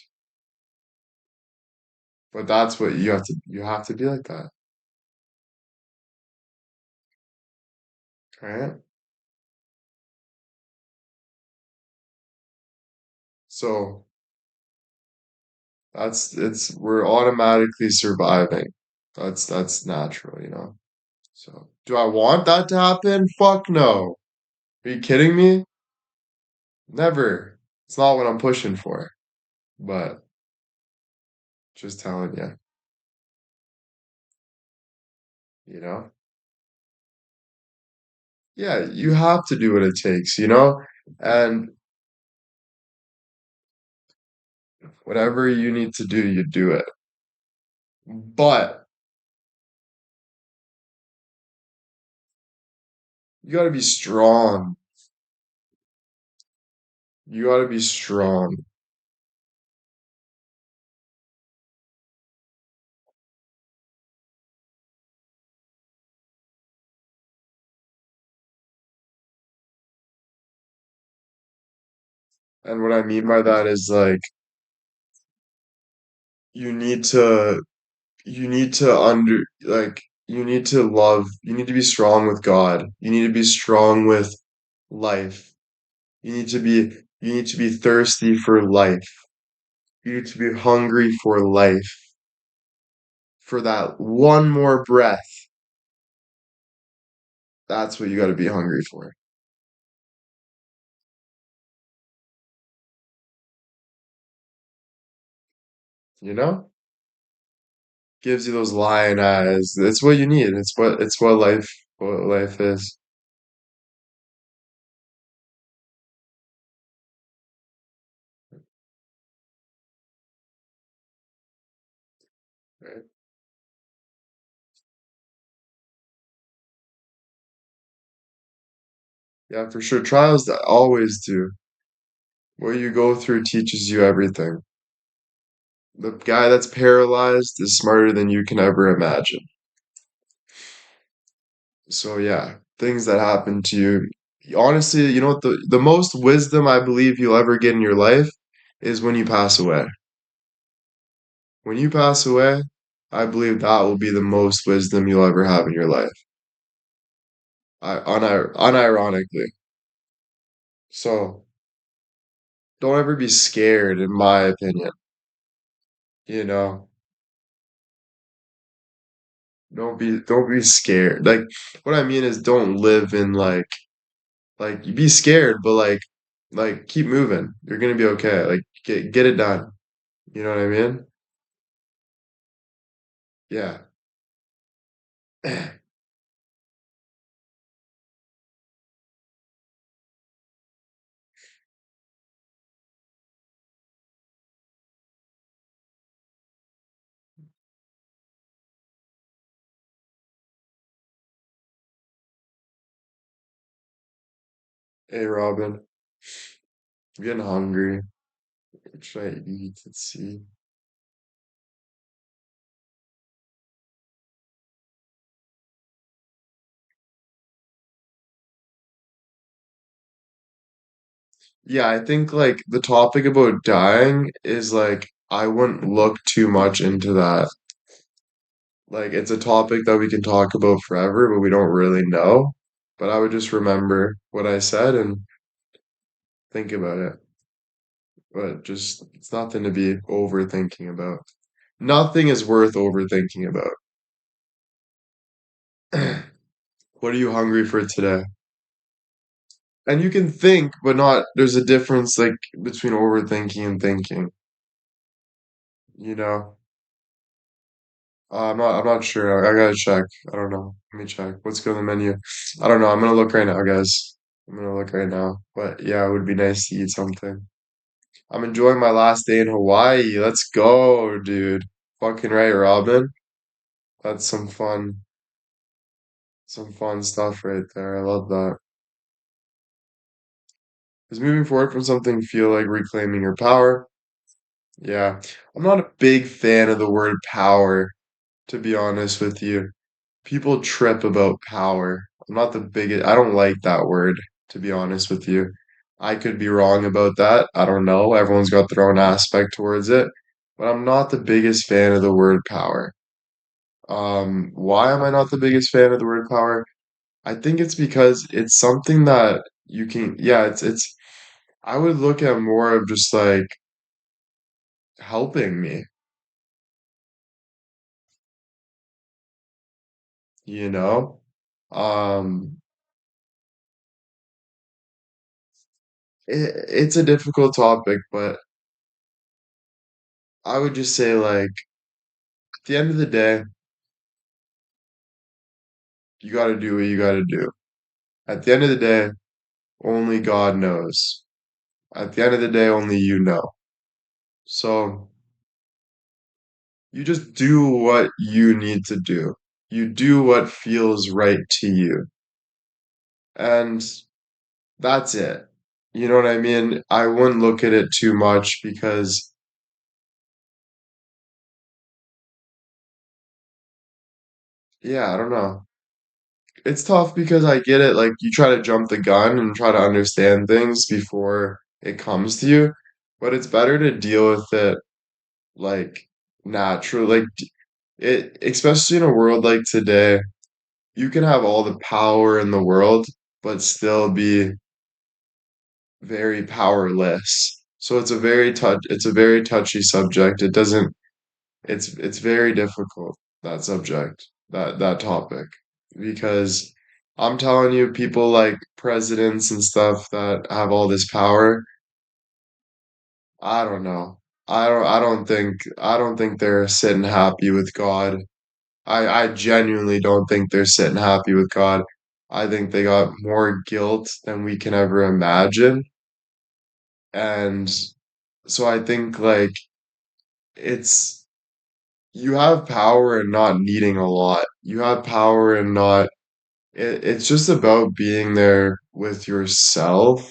but that's what you have to be like that. All right? So we're automatically surviving. That's natural. So do I want that to happen? Fuck no. Are you kidding me? Never. It's not what I'm pushing for. But just telling you. you know? Yeah, you have to do what it takes, you know? And whatever you need to do, you do it. But you gotta be strong. You gotta be strong. And what I mean by that is like you need to you need to under like you need to love, you need to be strong with God. You need to be strong with life. You need to be you need to be thirsty for life. You need to be hungry for life, for that one more breath. That's what you got to be hungry for. You know? Gives you those lion eyes. It's what you need. It's what life is. Right? Yeah, for sure. Trials that always do. What you go through teaches you everything. The guy that's paralyzed is smarter than you can ever imagine. So yeah, things that happen to you. Honestly, you know what the most wisdom I believe you'll ever get in your life is when you pass away. When you pass away, I believe that will be the most wisdom you'll ever have in your life. Unironically. So don't ever be scared, in my opinion. You know, don't be scared. Like what I mean is don't live in like you be scared, but like keep moving. You're gonna be okay. Like get it done. You know what I mean? Yeah. Hey Robin, I'm getting hungry. What should I eat? Let's see. Yeah, I think like the topic about dying is like I wouldn't look too much into that. Like it's a topic that we can talk about forever, but we don't really know. But I would just remember what I said and think about it. But just it's nothing to be overthinking about. Nothing is worth overthinking about. What are you hungry for today? And you can think, but not, there's a difference like between overthinking and thinking, you know? I'm not sure. I gotta check. I don't know. Let me check. What's good on the menu? I don't know. I'm gonna look right now, guys. I'm gonna look right now. But yeah, it would be nice to eat something. I'm enjoying my last day in Hawaii. Let's go, dude. Fucking right, Robin. That's some fun stuff right there. I love that. Is moving forward from something feel like reclaiming your power? Yeah. I'm not a big fan of the word power, to be honest with you. People trip about power. I'm not the biggest, I don't like that word, to be honest with you. I could be wrong about that. I don't know. Everyone's got their own aspect towards it, but I'm not the biggest fan of the word power. Why am I not the biggest fan of the word power? I think it's because it's something that you can, yeah, I would look at more of just like helping me, you know? Um, it's a difficult topic, but I would just say like at the end of the day, You gotta do what you gotta do. At the end of the day, only God knows. At the end of the day, only you know. So you just do what you need to do. You do what feels right to you. And that's it. You know what I mean? I wouldn't look at it too much because, yeah, I don't know. It's tough because I get it. Like, you try to jump the gun and try to understand things before it comes to you, but it's better to deal with it like natural. Like, it, especially in a world like today, you can have all the power in the world, but still be very powerless. So it's a very touchy subject. It doesn't it's very difficult, that subject, that topic. Because I'm telling you, people like presidents and stuff that have all this power, I don't know. I don't think they're sitting happy with God. I genuinely don't think they're sitting happy with God. I think they got more guilt than we can ever imagine. And so I think like it's you have power in not needing a lot. You have power in not it's just about being there with yourself,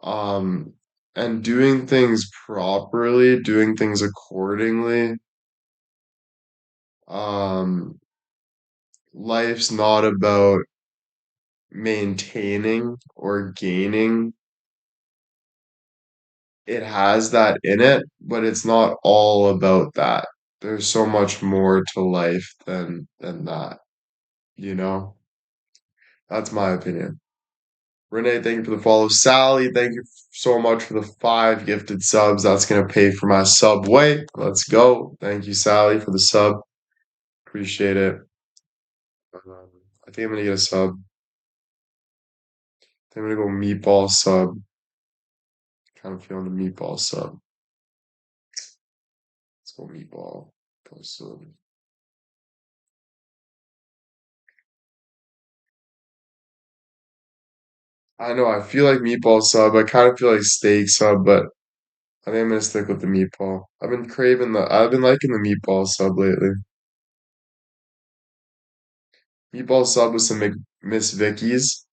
um, and doing things properly, doing things accordingly. Um, life's not about maintaining or gaining. It has that in it, but it's not all about that. There's so much more to life than that, you know? That's my opinion. Renee, thank you for the follow. Sally, thank you so much for the 5 gifted subs. That's gonna pay for my Subway. Let's go. Thank you, Sally, for the sub. Appreciate it. I think I'm gonna get a sub. I think I'm gonna go meatball sub. Kind of feeling the meatball sub. Let's go meatball. Go sub. I know, I feel like meatball sub. I kind of feel like steak sub, but I think I'm gonna stick with the meatball. I've been liking the meatball sub lately. Meatball sub with some Miss Vicky's,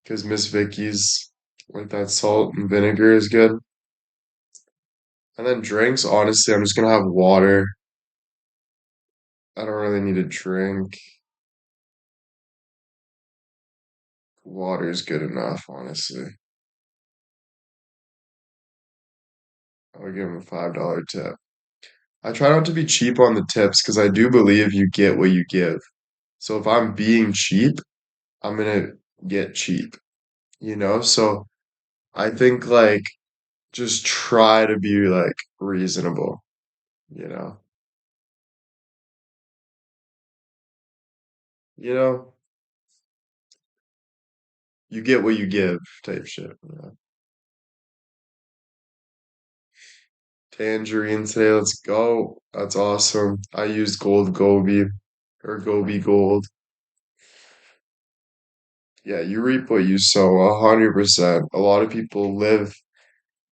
because Miss Vicky's with that salt and vinegar is good. And then drinks, honestly, I'm just gonna have water. I don't really need a drink. Water is good enough, honestly. I would give him a $5 tip. I try not to be cheap on the tips because I do believe you get what you give. So if I'm being cheap, I'm gonna get cheap, you know? So I think like just try to be like reasonable, you know? You know, you get what you give type shit. You know? Tangerine today, let's go. That's awesome. I used gold goby or goby gold. Yeah, you reap what you sow, 100%. A lot of people live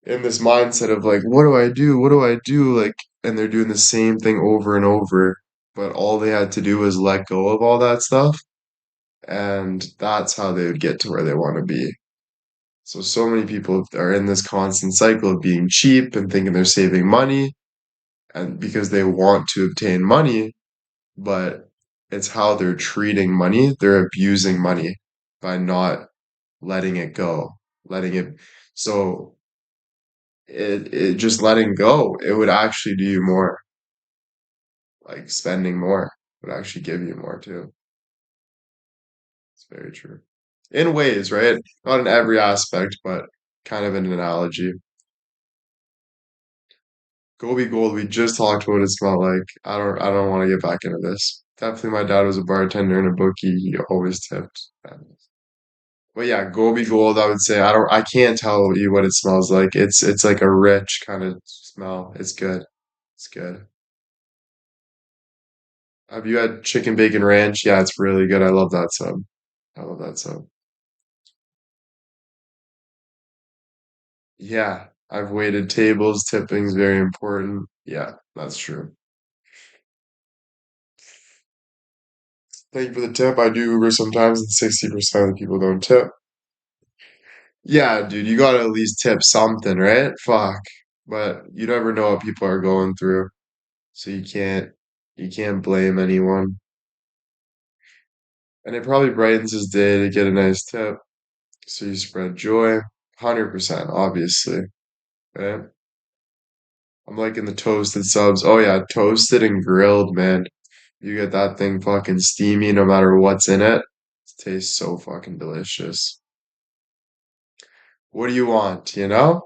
in this mindset of like, what do I do? What do I do? Like, and they're doing the same thing over and over. But all they had to do was let go of all that stuff, and that's how they would get to where they want to be. So, so many people are in this constant cycle of being cheap and thinking they're saving money, and because they want to obtain money, but it's how they're treating money. They're abusing money by not letting it go, letting it. So it just letting go, it would actually do you more. Like spending more would actually give you more too. It's very true. In ways, right? Not in every aspect, but kind of an analogy. Gobi Gold, we just talked about what it smelled like. I don't want to get back into this. Definitely my dad was a bartender and a bookie. He always tipped. But yeah, Gobi Gold, I would say I can't tell you what it smells like. It's like a rich kind of smell. It's good. It's good. Have you had chicken bacon ranch? Yeah, it's really good. I love that sub. I love that sub. Yeah, I've waited tables. Tipping's very important. Yeah, that's true. Thank you for the tip. I do Uber sometimes, and 60% of the people don't tip. Yeah, dude, you gotta at least tip something, right? Fuck. But you never know what people are going through, so you can't blame anyone. And it probably brightens his day to get a nice tip. So you spread joy. 100%, obviously, right? I'm liking the toasted subs. Oh yeah, toasted and grilled, man. You get that thing fucking steamy no matter what's in it. It tastes so fucking delicious. What do you want, you know?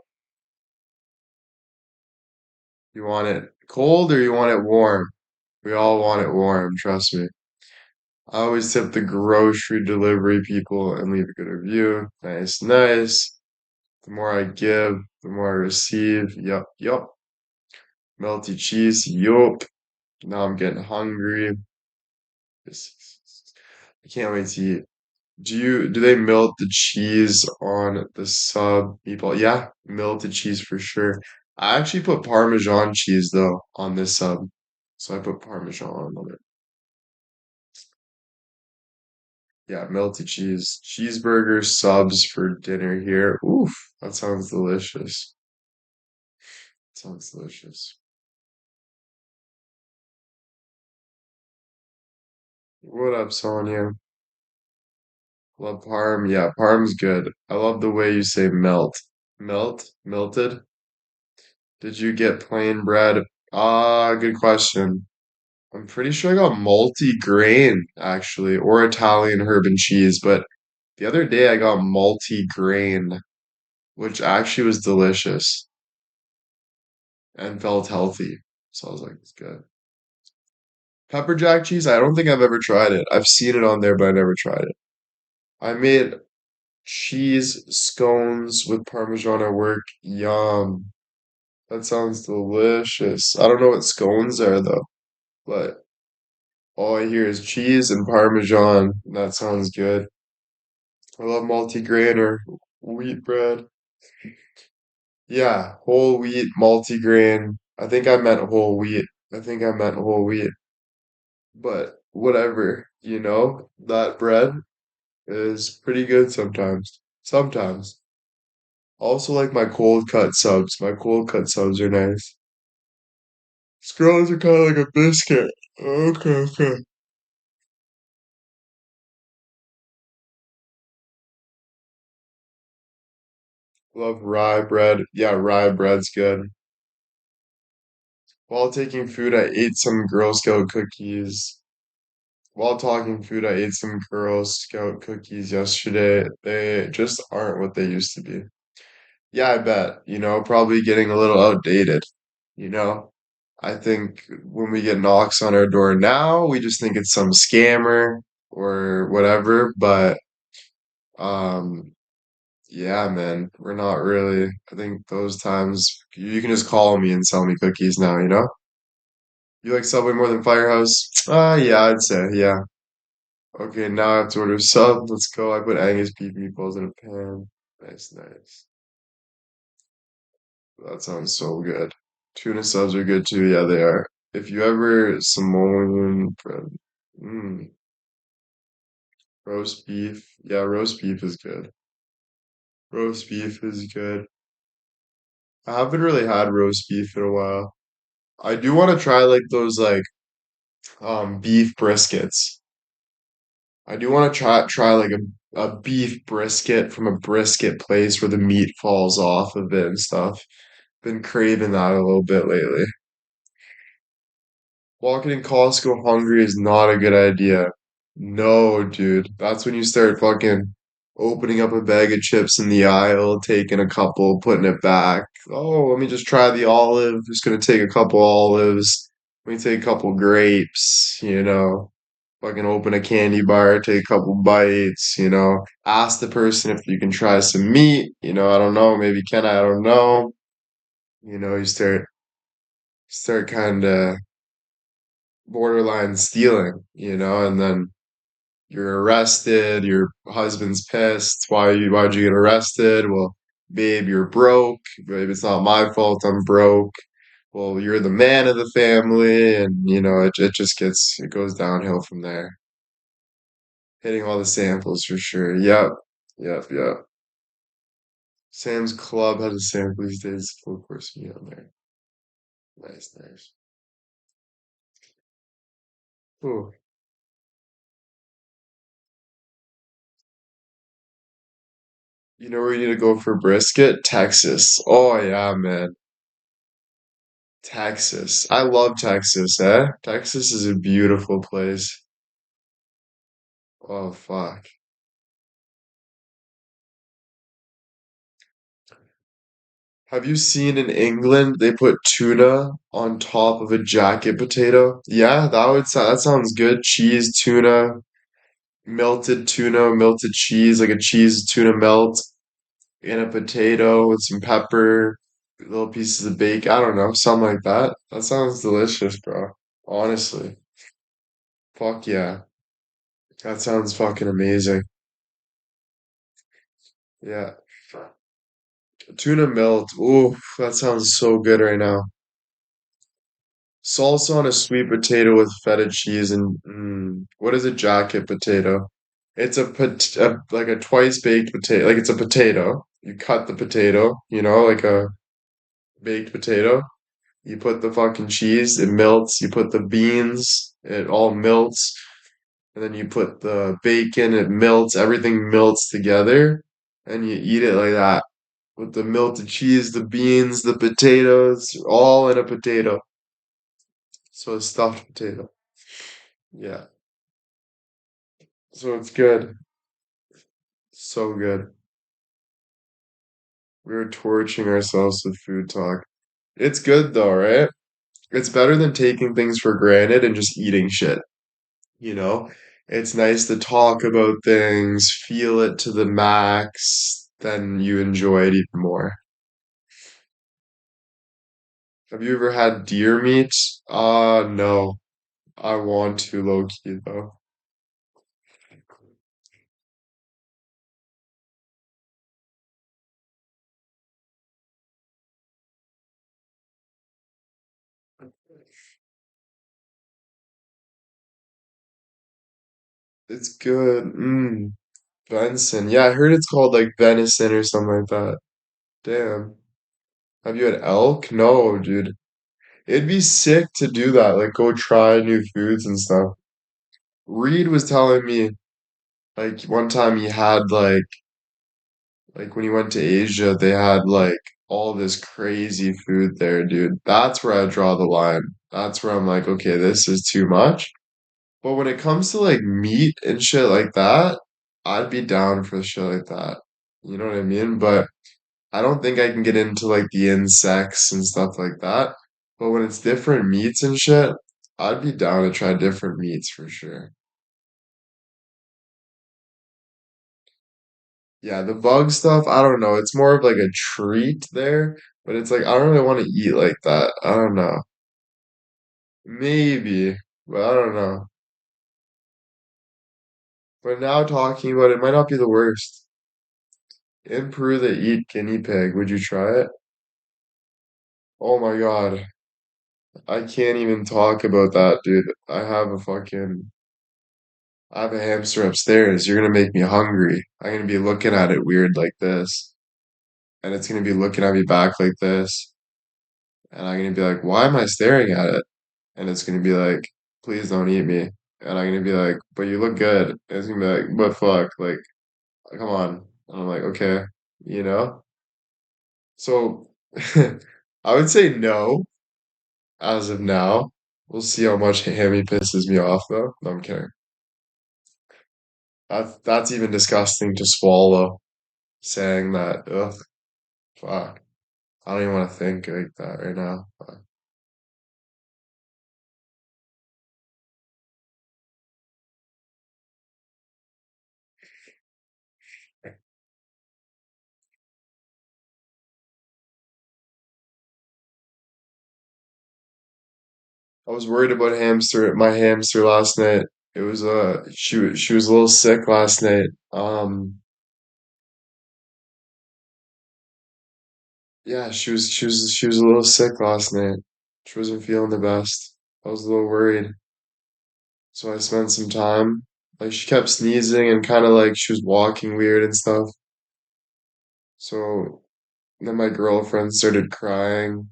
You want it cold or you want it warm? We all want it warm, trust me. I always tip the grocery delivery people and leave a good review. Nice, nice. The more I give, the more I receive. Yup, yup. Melty cheese, yup. Now I'm getting hungry. I can't wait to eat. Do they melt the cheese on the sub meatball? Yeah, melted cheese for sure. I actually put Parmesan cheese though on this sub. So I put Parmesan on it. Yeah, melted cheese. Cheeseburger subs for dinner here. Oof, that sounds delicious. Sounds delicious. What up, Sonia? Love parm. Yeah, parm's good. I love the way you say melt. Melt? Melted? Did you get plain bread? Ah, good question. I'm pretty sure I got multi-grain actually, or Italian herb and cheese, but the other day I got multi-grain, which actually was delicious and felt healthy. So I was like, it's good. Pepper jack cheese, I don't think I've ever tried it. I've seen it on there, but I never tried it. I made cheese scones with Parmesan at work. Yum. That sounds delicious. I don't know what scones are though, but all I hear is cheese and Parmesan. That sounds good. I love multigrain or wheat bread. Yeah, whole wheat, multigrain. I think I meant whole wheat. I think I meant whole wheat. But whatever, that bread is pretty good sometimes. Sometimes. Also like my cold cut subs. My cold cut subs are nice. Scones are kind of like a biscuit. Okay, okay. Love rye bread. Yeah, rye bread's good. While taking food, I ate some Girl Scout cookies. While talking food, I ate some Girl Scout cookies yesterday. They just aren't what they used to be. Yeah, I bet. Probably getting a little outdated. You know, I think when we get knocks on our door now, we just think it's some scammer or whatever. But um, yeah, man, we're not really. I think those times you can just call me and sell me cookies now, you know? You like Subway more than Firehouse? Yeah, I'd say, yeah. Okay, now I have to order sub. Let's go. I put Angus beef meatballs in a pan. Nice, nice. That sounds so good. Tuna subs are good too. Yeah, they are. If you ever Samoan bread, mm, roast beef. Yeah, roast beef is good. Roast beef is good. I haven't really had roast beef in a while. I do want to try like those like beef briskets. I do want to try like a beef brisket from a brisket place where the meat falls off of it and stuff. Been craving that a little bit lately. Walking in Costco hungry is not a good idea. No, dude. That's when you start fucking opening up a bag of chips in the aisle, taking a couple, putting it back. Oh, let me just try the olive. Just gonna take a couple olives. Let me take a couple grapes. Fucking open a candy bar, take a couple bites. Ask the person if you can try some meat. I don't know, maybe can I don't know. You start kind of borderline stealing, and then you're arrested, your husband's pissed. Why'd you get arrested? Well, babe, you're broke. Babe, it's not my fault I'm broke. Well, you're the man of the family, and it goes downhill from there. Hitting all the samples for sure. Yep. Yep, yep. Sam's Club has a sample these days, full course meal on there. Nice, nice. Ooh. You know where you need to go for brisket? Texas. Oh yeah, man. Texas. I love Texas, eh? Texas is a beautiful place. Oh fuck. Have you seen in England they put tuna on top of a jacket potato? Yeah, that sounds good. Cheese, tuna, melted cheese, like a cheese tuna melt in a potato with some pepper, little pieces of bacon. I don't know, something like that. That sounds delicious, bro. Honestly. Fuck yeah. That sounds fucking amazing. Yeah. Tuna melt. Ooh, that sounds so good right now. Salsa on a sweet potato with feta cheese and what is a jacket potato? It's like a twice baked potato. Like it's a potato. You cut the potato, like a baked potato. You put the fucking cheese, it melts. You put the beans, it all melts. And then you put the bacon, it melts. Everything melts together, and you eat it like that with the melted cheese, the beans, the potatoes, all in a potato. So a stuffed potato. Yeah. So it's good. So good. We were torching ourselves with food talk. It's good though, right? It's better than taking things for granted and just eating shit, you know? It's nice to talk about things, feel it to the max, then you enjoy it even more. Have you ever had deer meat? No. I want to low key though. It's good. Venison. Yeah, I heard it's called like venison or something like that. Damn. Have you had elk? No, dude. It'd be sick to do that, like go try new foods and stuff. Reed was telling me like one time he had like when he went to Asia, they had like all this crazy food there, dude. That's where I draw the line. That's where I'm like, okay, this is too much. But when it comes to like meat and shit like that, I'd be down for shit like that. You know what I mean? But I don't think I can get into like the insects and stuff like that. But when it's different meats and shit, I'd be down to try different meats for sure. Yeah, the bug stuff, I don't know. It's more of like a treat there, but it's like I don't really want to eat like that. I don't know. Maybe, but I don't know. But now talking about it might not be the worst. In Peru, they eat guinea pig. Would you try it? Oh my God. I can't even talk about that, dude. I have a hamster upstairs. You're gonna make me hungry. I'm gonna be looking at it weird like this, and it's gonna be looking at me back like this, and I'm gonna be like, why am I staring at it? And it's gonna be like, please don't eat me. And I'm gonna be like, but you look good. And it's gonna be like, but fuck, like, come on. And I'm like, okay, you know? So I would say no as of now. We'll see how much Hammy pisses me off though. No, I'm kidding. That's even disgusting to swallow, saying that. Ugh, fuck. I don't even want to think like that right now. Fuck. I was worried about my hamster last night. It was she was a little sick last night. Yeah, she was a little sick last night. She wasn't feeling the best. I was a little worried. So I spent some time. Like she kept sneezing and kind of like she was walking weird and stuff. So then my girlfriend started crying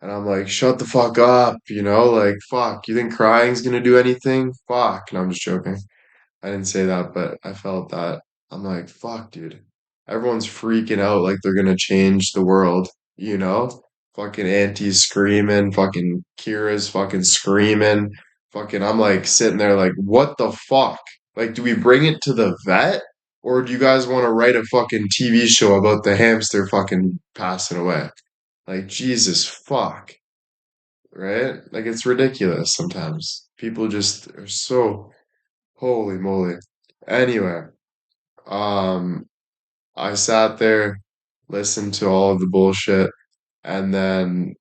and I'm like, shut the fuck up, like fuck, you think crying's gonna do anything? Fuck. No, I'm just joking. I didn't say that, but I felt that. I'm like, fuck, dude. Everyone's freaking out like they're gonna change the world, you know? Fucking Auntie's screaming, fucking Kira's fucking screaming. Fucking, I'm like sitting there like, what the fuck? Like, do we bring it to the vet? Or do you guys want to write a fucking TV show about the hamster fucking passing away? Like, Jesus fuck, right? Like, it's ridiculous sometimes. People just are so, holy moly. Anyway, um, I sat there, listened to all of the bullshit, and then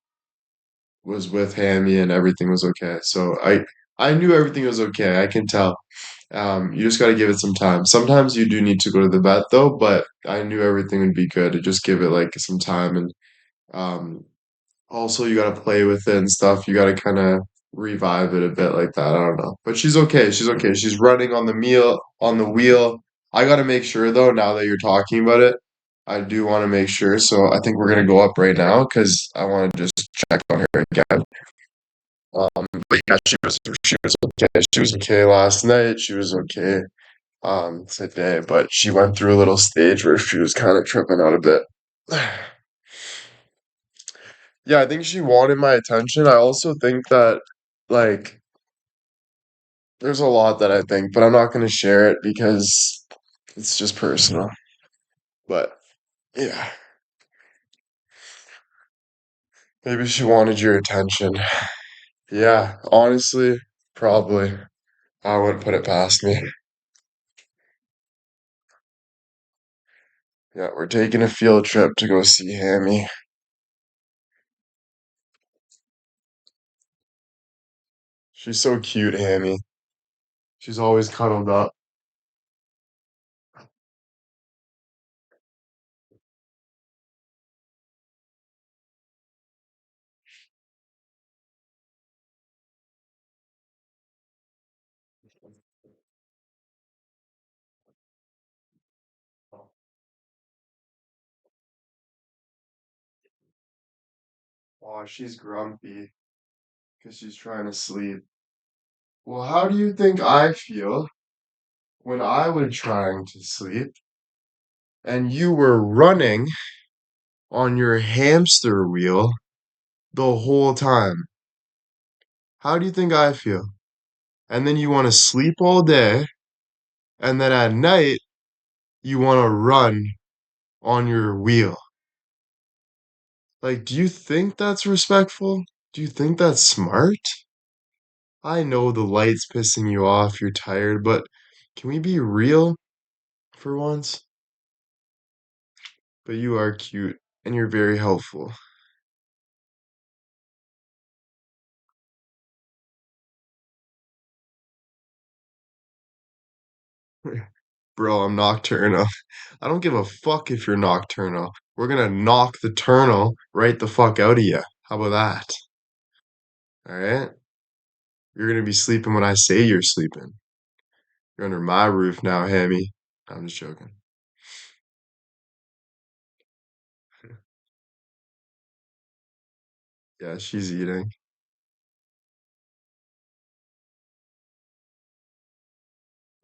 was with Hammy and everything was okay. So I knew everything was okay. I can tell. You just got to give it some time. Sometimes you do need to go to the vet though, but I knew everything would be good. Just give it like some time and um also you got to play with it and stuff. You got to kind of revive it a bit like that. I don't know. But she's okay. She's okay. She's running on the wheel. I got to make sure though now that you're talking about it. I do want to make sure. So I think we're going to go up right now cuz I want to just check on her again. But yeah, she was okay. She was okay last night. She was okay today, but she went through a little stage where she was kind of tripping out a bit. Yeah, I think she wanted my attention. I also think that like there's a lot that I think, but I'm not going to share it because it's just personal. But yeah, maybe she wanted your attention. Yeah, honestly, probably. I wouldn't put it past me. Yeah, we're taking a field trip to go see Hammy. She's so cute, Hammy. She's always cuddled up. Oh, she's grumpy because she's trying to sleep. Well, how do you think I feel when I was trying to sleep and you were running on your hamster wheel the whole time? How do you think I feel? And then you want to sleep all day, and then at night, you want to run on your wheel. Like, do you think that's respectful? Do you think that's smart? I know the light's pissing you off, you're tired, but can we be real for once? But you are cute and you're very helpful. Bro, I'm nocturnal. I don't give a fuck if you're nocturnal. We're gonna knock the turnal right the fuck out of you. How about that? Alright? You're gonna be sleeping when I say you're sleeping. You're under my roof now, Hammy. I'm just joking. Yeah, she's eating.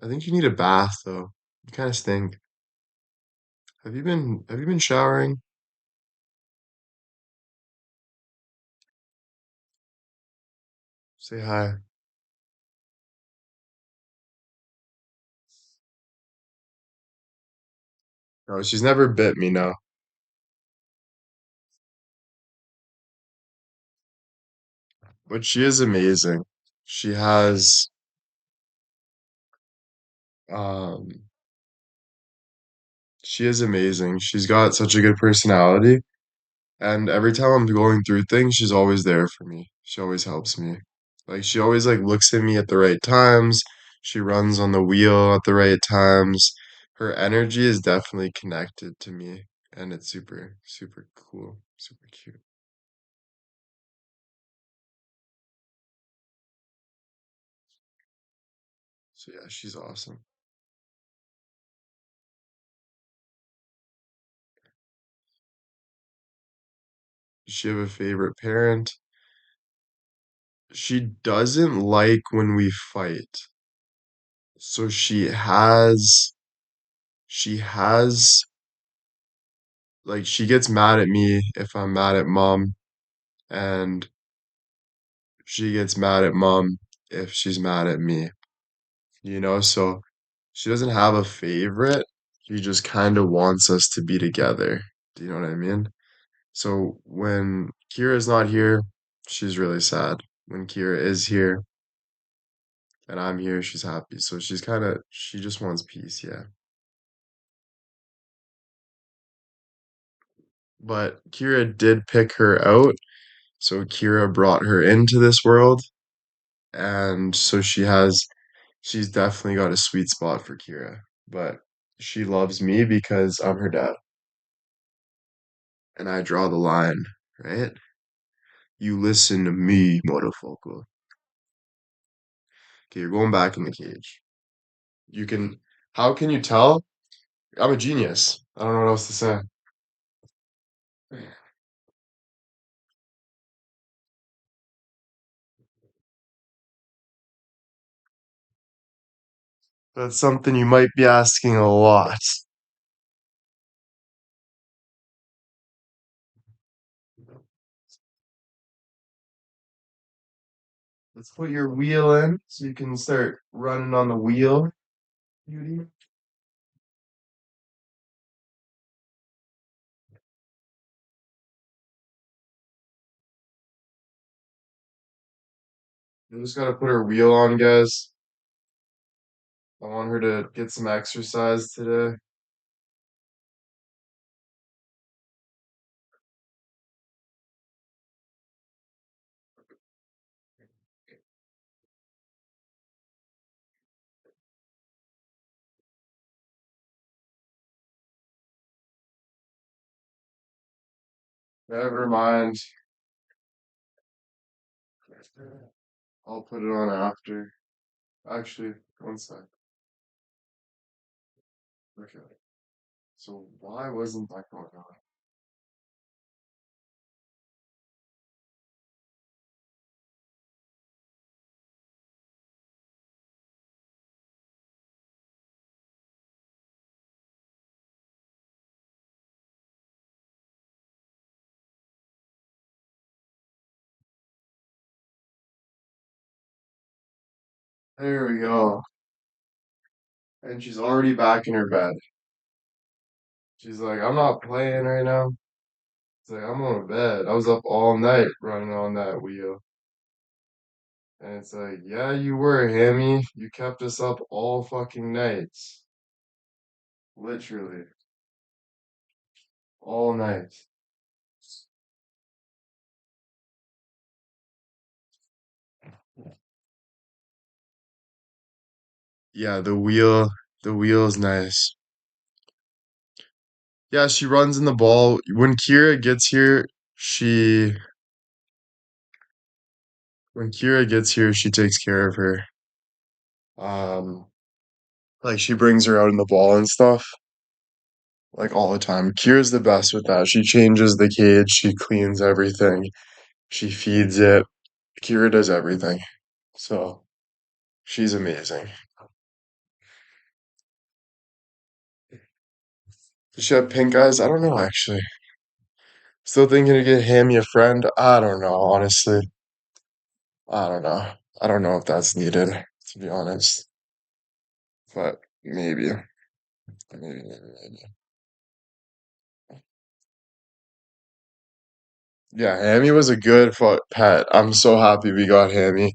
I think you need a bath though. You kinda stink. Have you been showering? Say hi. No, she's never bit me, no. But she is amazing. She has um she is amazing. She's got such a good personality And every time I'm going through things, she's always there for me. She always helps me. Like she always like looks at me at the right times. She runs on the wheel at the right times. Her energy is definitely connected to me, and it's super, super cool, super cute. So yeah, she's awesome. Does she have a favorite parent? She doesn't like when we fight. So she has like she gets mad at me if I'm mad at mom, and she gets mad at mom if she's mad at me, so she doesn't have a favorite. She just kind of wants us to be together. Do you know what I mean? So when Kira's not here, she's really sad. When Kira is here and I'm here, she's happy. So she just wants peace, yeah. But Kira did pick her out. So Kira brought her into this world, and so she's definitely got a sweet spot for Kira. But she loves me because I'm her dad, and I draw the line, right? You listen to me, motherfucker. Okay, you're going back in the cage. You can, how can you tell? I'm a genius. I don't know what else to say. That's something you might be asking a lot. Let's put your wheel in so you can start running on the wheel, beauty. You just gotta put her wheel on, guys. I want her to get some exercise today. Never mind. I'll put it on after. Actually, one sec. Okay. So why wasn't that going on? There we go. And she's already back in her bed. She's like, I'm not playing right now. It's like, I'm on bed. I was up all night running on that wheel. And it's like, yeah, you were, Hammy. You kept us up all fucking nights. Literally. All night. Yeah, the wheel is nice. Yeah, she runs in the ball. When Kira gets here, she she takes care of her. Um, like she brings her out in the ball and stuff, like all the time. Kira's the best with that. She changes the cage, she cleans everything, she feeds it. Kira does everything. So she's amazing. Does she have pink eyes? I don't know actually. Still thinking to get Hammy a friend? I don't know, honestly. I don't know. I don't know if that's needed, to be honest. But maybe. Maybe. Yeah, Hammy was a good pet. I'm so happy we got Hammy.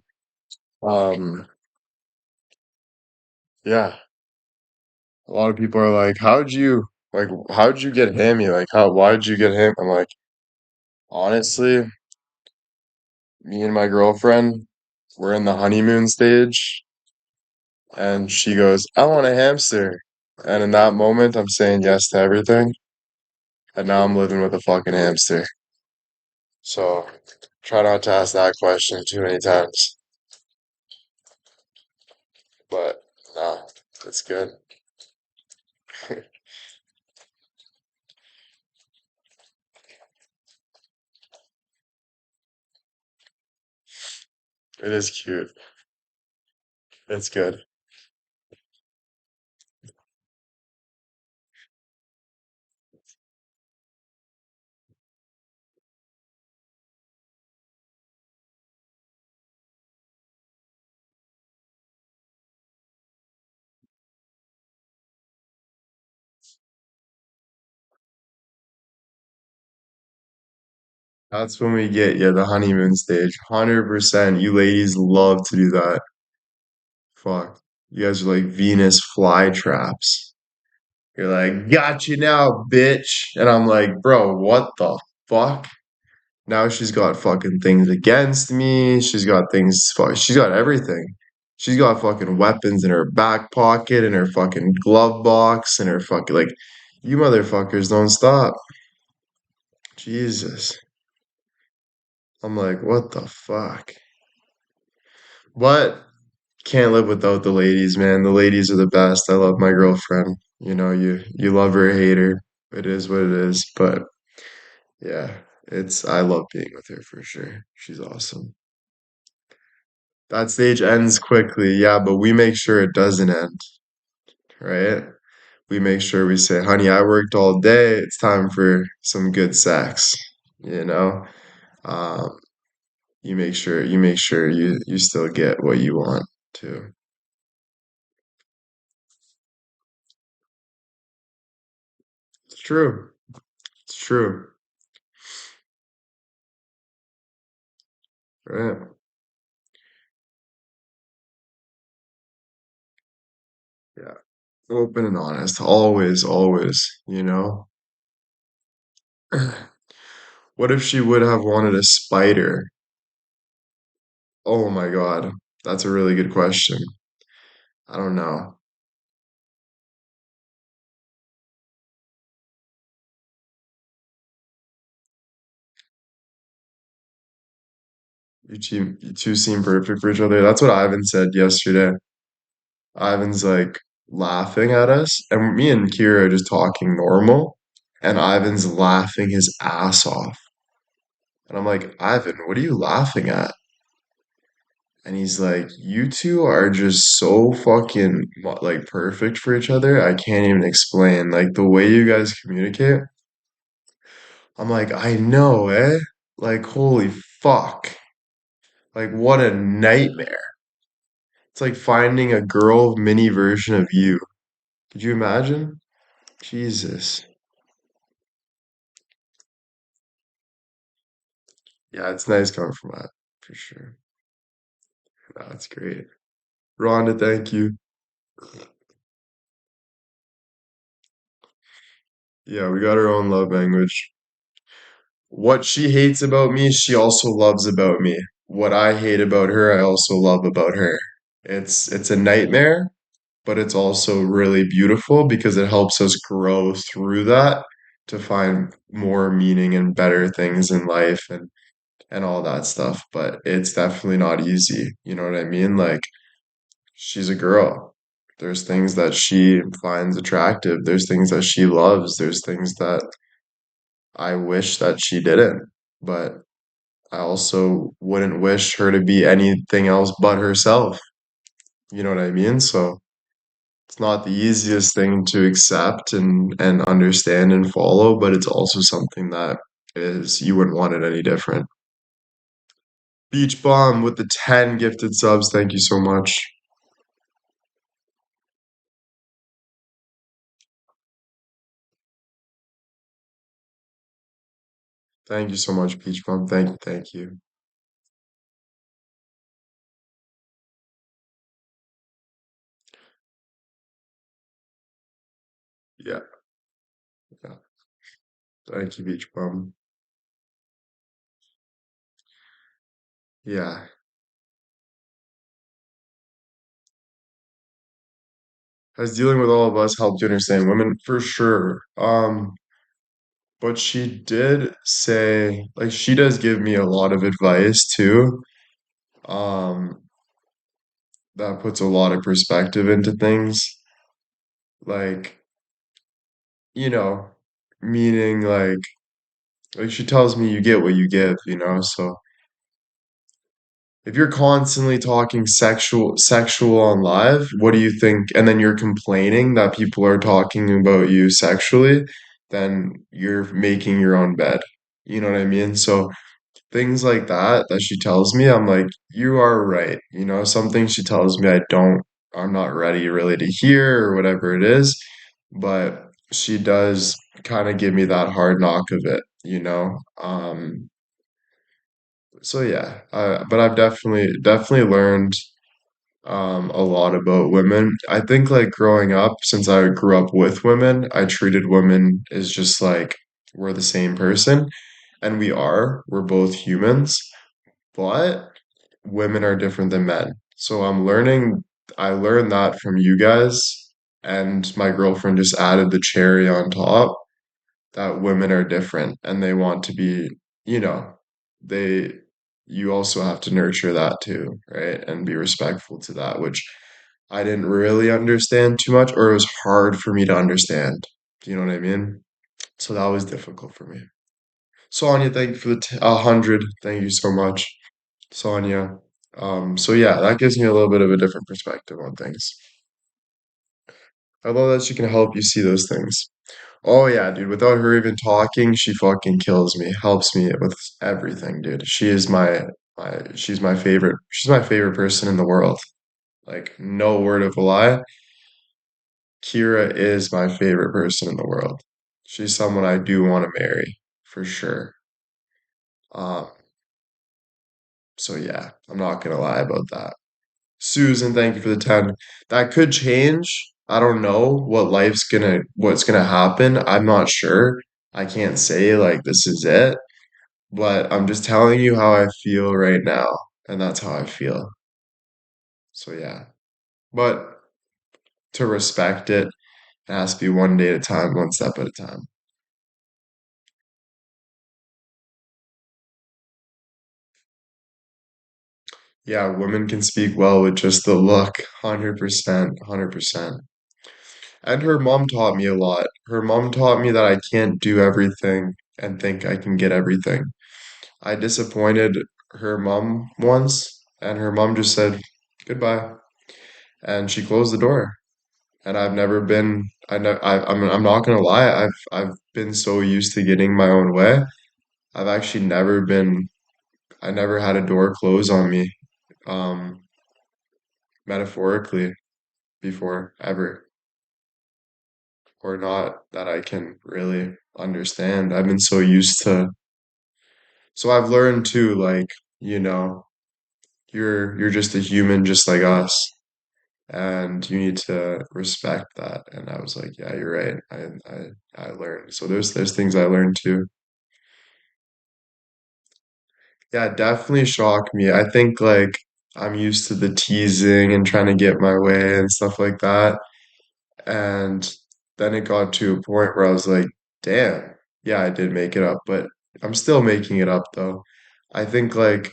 Um, yeah, a lot of people are like, how'd you get Hammy? Like, why'd you get him? I'm like, Honestly, me and my girlfriend, we're in the honeymoon stage, and she goes, I want a hamster. And in that moment, I'm saying yes to everything, and now I'm living with a fucking hamster. So try not to ask that question too many times. But nah, it's good. It is cute. It's good. That's when we get you the honeymoon stage. 100%. You ladies love to do that. Fuck. You guys are like Venus flytraps. You're like, got you now, bitch. And I'm like, bro, what the fuck? Now she's got fucking things against me. She's got things, she's got everything. She's got fucking weapons in her back pocket, in her fucking glove box, in her fucking, like, you motherfuckers don't stop. Jesus. I'm like, what the fuck? But can't live without the ladies, man. The ladies are the best. I love my girlfriend. You love her or hate her. It is what it is. But yeah, I love being with her for sure. She's awesome. That stage ends quickly, yeah, but we make sure it doesn't end, right? We make sure we say, honey, I worked all day. It's time for some good sex, you know? Um, you still get what you want too. It's true. It's true. Right. Yeah. Open and honest. Always, always. What if she would have wanted a spider? Oh my God. That's a really good question. I don't know. You two seem perfect for each other. That's what Ivan said yesterday. Ivan's like laughing at us, and me and Kira are just talking normal, and Ivan's laughing his ass off. And I'm like, Ivan, what are you laughing at? And he's like, you two are just so fucking like perfect for each other. I can't even explain. Like the way you guys communicate. I'm like, I know, eh? Like, holy fuck. Like, what a nightmare. It's like finding a girl mini version of you. Could you imagine? Jesus. Yeah, it's nice coming from that, for sure. That's great. Rhonda, thank you. Yeah, we got our own love language. What she hates about me, she also loves about me. What I hate about her, I also love about her. It's a nightmare, but it's also really beautiful because it helps us grow through that to find more meaning and better things in life and all that stuff. But it's definitely not easy. You know what I mean? Like she's a girl. There's things that she finds attractive. There's things that she loves. There's things that I wish that she didn't. But I also wouldn't wish her to be anything else but herself. You know what I mean? So it's not the easiest thing to accept and understand and follow, but it's also something that is you wouldn't want it any different. Beach Bomb with the 10 gifted subs. Thank you so much. Thank you so much, Beach Bomb. Thank you, thank you. Yeah, yeah. Thank you, Beach Bum. Yeah. Has dealing with all of us helped you understand women? For sure. But she did say, like, she does give me a lot of advice too. Um, that puts a lot of perspective into things. Like, you know, meaning like she tells me you get what you give, you know? So if you're constantly talking sexual on live, what do you think? And then you're complaining that people are talking about you sexually, then you're making your own bed. You know what I mean? So things like that she tells me, I'm like, you are right. You know, some things she tells me I'm not ready really to hear or whatever it is, but she does kind of give me that hard knock of it, you know? So yeah, but I've definitely learned a lot about women. I think like growing up, since I grew up with women, I treated women as just like we're the same person, and we are. We're both humans, but women are different than men. So I learned that from you guys, and my girlfriend just added the cherry on top that women are different and they want to be, you know, they, you also have to nurture that too, right? And be respectful to that, which I didn't really understand too much, or it was hard for me to understand. Do you know what I mean? So that was difficult for me. Sonia, thank you for the 100. Thank you so much, Sonia. So yeah, that gives me a little bit of a different perspective on things. I love that she can help you see those things. Oh yeah, dude. Without her even talking, she fucking kills me. Helps me with everything, dude. She's my favorite. She's my favorite person in the world. Like no word of a lie. Kira is my favorite person in the world. She's someone I do want to marry for sure. Um, so yeah, I'm not gonna lie about that. Susan, thank you for the 10. That could change. I don't know what's gonna happen. I'm not sure. I can't say like this is it. But I'm just telling you how I feel right now, and that's how I feel. So yeah. But to respect it, it has to be one day at a time, one step at a time. Yeah, women can speak well with just the look, 100%, 100%. And her mom taught me a lot. Her mom taught me that I can't do everything and think I can get everything. I disappointed her mom once, and her mom just said goodbye, and she closed the door. And I've never been I'm not gonna lie, I've been so used to getting my own way. I've actually never been I never had a door close on me, um, metaphorically before, ever, or not that I can really understand. I've been so used to so I've learned too, like, you know, you're just a human just like us. And you need to respect that. And I was like, yeah, you're right. I learned. So there's things I learned too. Yeah, it definitely shocked me. I think like I'm used to the teasing and trying to get my way and stuff like that. And then it got to a point where I was like, damn, yeah, I did make it up, but I'm still making it up though. I think like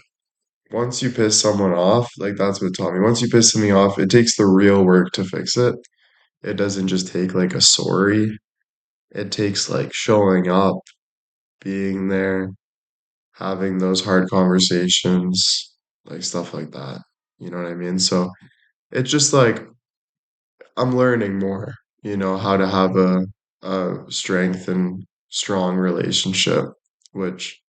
once you piss someone off, like that's what it taught me. Once you piss something off, it takes the real work to fix it. It doesn't just take like a sorry. It takes like showing up, being there, having those hard conversations, like stuff like that. You know what I mean? So it's just like I'm learning more, you know, how to have a strength and strong relationship, which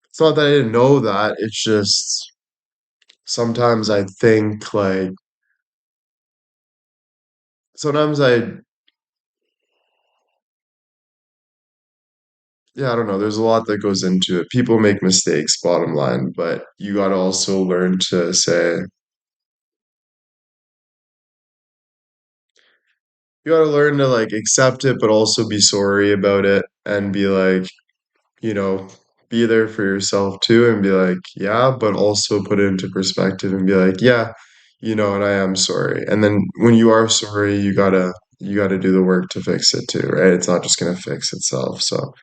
it's not that I didn't know that. It's just sometimes I think like sometimes yeah, I don't know. There's a lot that goes into it. People make mistakes, bottom line, but you got to also learn to say, you got to learn to like accept it, but also be sorry about it and be like, you know, be there for yourself too and be like, yeah, but also put it into perspective and be like, yeah, and I am sorry. And then when you are sorry, you gotta do the work to fix it too, right? It's not just gonna fix itself. So,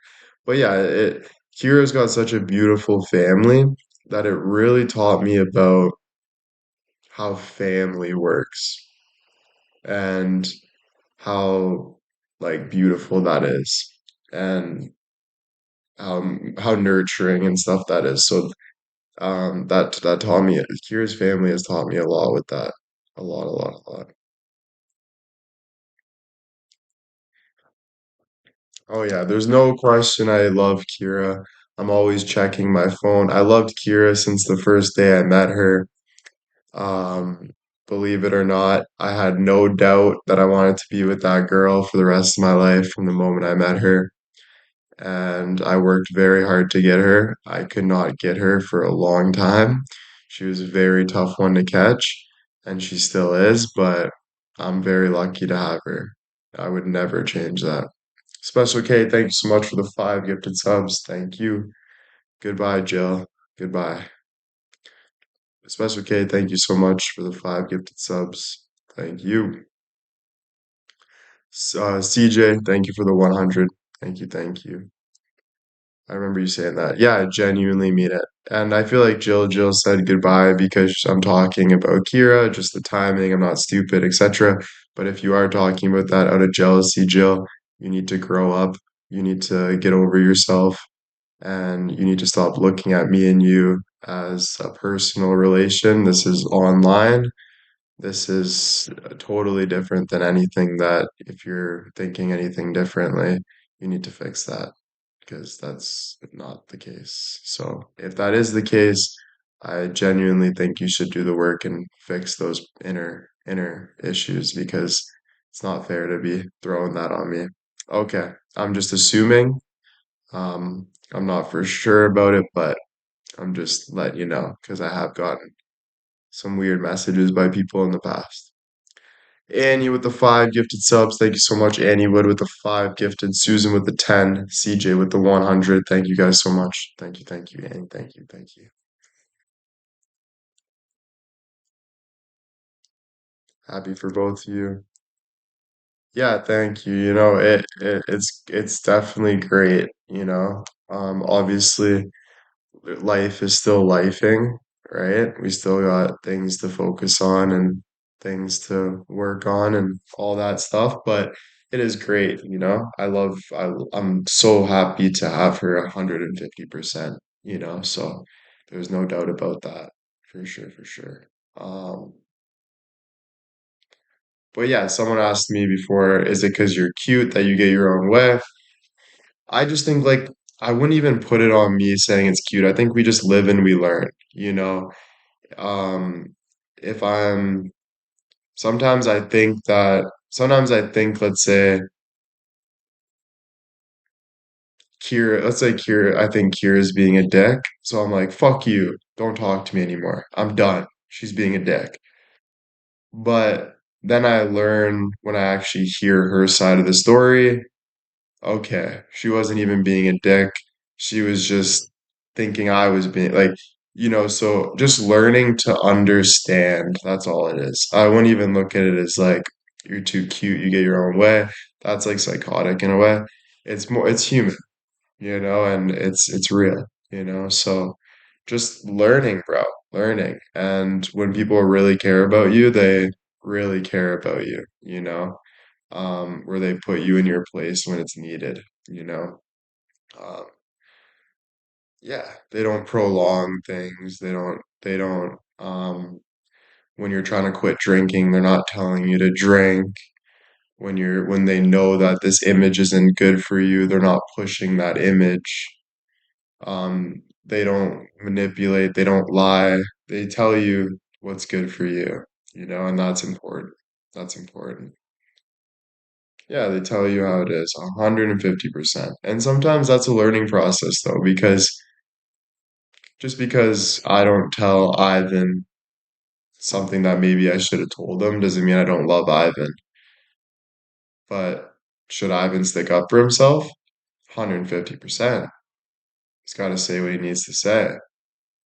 but yeah, Kira's got such a beautiful family that it really taught me about how family works and how like beautiful that is and how nurturing and stuff that is. So that taught me Kira's family has taught me a lot with that. A lot. Oh yeah, there's no question I love Kira. I'm always checking my phone. I loved Kira since the first day I met her. Um, Believe it or not, I had no doubt that I wanted to be with that girl for the rest of my life from the moment I met her. And I worked very hard to get her. I could not get her for a long time. She was a very tough one to catch, and she still is, but I'm very lucky to have her. I would never change that. Special K, thank you so much for the 5 gifted subs. Thank you. Goodbye, Jill. Goodbye. Special K, thank you so much for the 5 gifted subs. Thank you. CJ, thank you for the 100. Thank you. I remember you saying that. Yeah, I genuinely mean it. And I feel like Jill said goodbye because I'm talking about Kira, just the timing, I'm not stupid, etc. But if you are talking about that out of jealousy, Jill, you need to grow up. You need to get over yourself and you need to stop looking at me and you as a personal relation. This is online. This is totally different than anything that if you're thinking anything differently, you need to fix that because that's not the case. So if that is the case, I genuinely think you should do the work and fix those inner issues because it's not fair to be throwing that on me. Okay, I'm just assuming. I'm not for sure about it, but I'm just letting you know because I have gotten some weird messages by people in the past. Annie with the 5 gifted subs. Thank you so much. Annie Wood with the 5 gifted. Susan with the 10. CJ with the 100. Thank you guys so much. Thank you, Annie. Thank you. Happy for both of you. Yeah, thank you. It's definitely great, Obviously life is still lifing, right? We still got things to focus on and things to work on and all that stuff, but it is great, I'm so happy to have her 150%, so there's no doubt about that, for sure. Um, but yeah, someone asked me before, is it because you're cute that you get your own way? I just think like I wouldn't even put it on me saying it's cute. I think we just live and we learn. Um, if I'm sometimes I think, let's say Kira, I think Kira's being a dick. So I'm like, fuck you. Don't talk to me anymore. I'm done. She's being a dick. But then I learn when I actually hear her side of the story. Okay, she wasn't even being a dick. She was just thinking I was being like, so just learning to understand, that's all it is. I wouldn't even look at it as like you're too cute, you get your own way. That's like psychotic in a way. It's human, and it's real, So just learning, bro, learning. And when people really care about you, they really care about you, where they put you in your place when it's needed, you know. Um, yeah, they don't prolong things. They don't when you're trying to quit drinking, they're not telling you to drink. When they know that this image isn't good for you, they're not pushing that image. They don't manipulate, they don't lie. They tell you what's good for you, and that's important. That's important. Yeah, they tell you how it is, 150%. And sometimes that's a learning process though, because just because I don't tell Ivan something that maybe I should have told him doesn't mean I don't love Ivan. But should Ivan stick up for himself? 150%. He's got to say what he needs to say.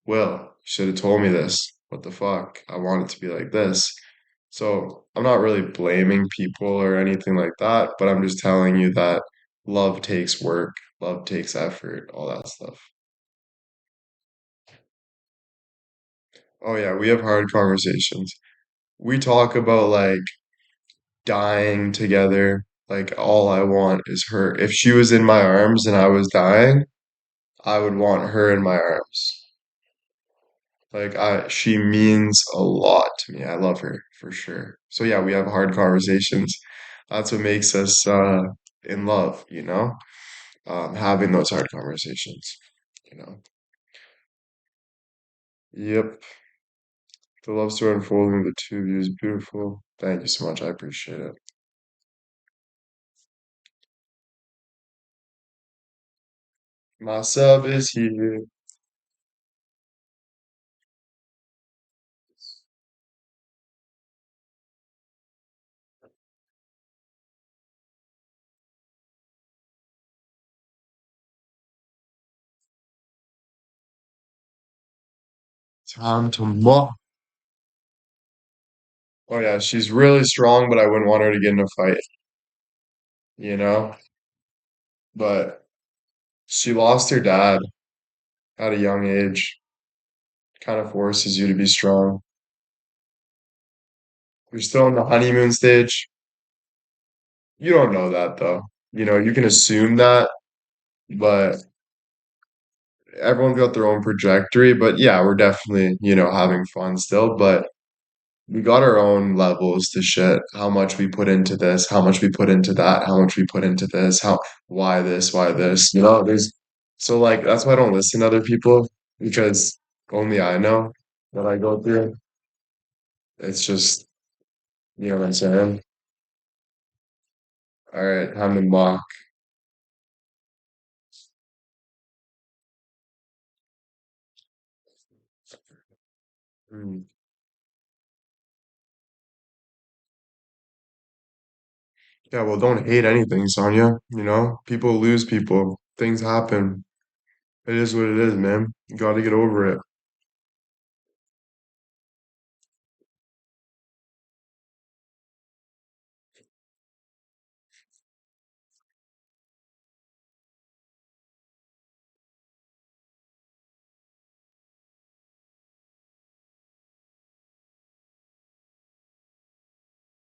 Will, you should have told me this. What the fuck? I want it to be like this. So I'm not really blaming people or anything like that, but I'm just telling you that love takes work, love takes effort, all that stuff. Oh yeah, we have hard conversations. We talk about like dying together. Like all I want is her. If she was in my arms and I was dying, I would want her in my arms. She means a lot to me. I love her for sure. So yeah, we have hard conversations. That's what makes us in love, you know? Having those hard conversations, you know? Yep. The love story unfolding of the two of you is beautiful. Thank you so much. I appreciate it. My sub is here. Time to mo. Oh yeah, she's really strong, but I wouldn't want her to get in a fight, you know? But she lost her dad at a young age. Kind of forces you to be strong. You're still in the honeymoon stage. You don't know that though. You know, you can assume that, but everyone's got their own trajectory. But yeah, we're definitely, having fun still, but we got our own levels to shit. How much we put into this, how much we put into that, how much we put into this, why this, there's so like that's why I don't listen to other people because only I know what I go through. It's just, you know what I'm saying? All right, time to mock. Hmm. Yeah, well, don't hate anything, Sonia. People lose people. Things happen. It is what it is, man. You got to get over it.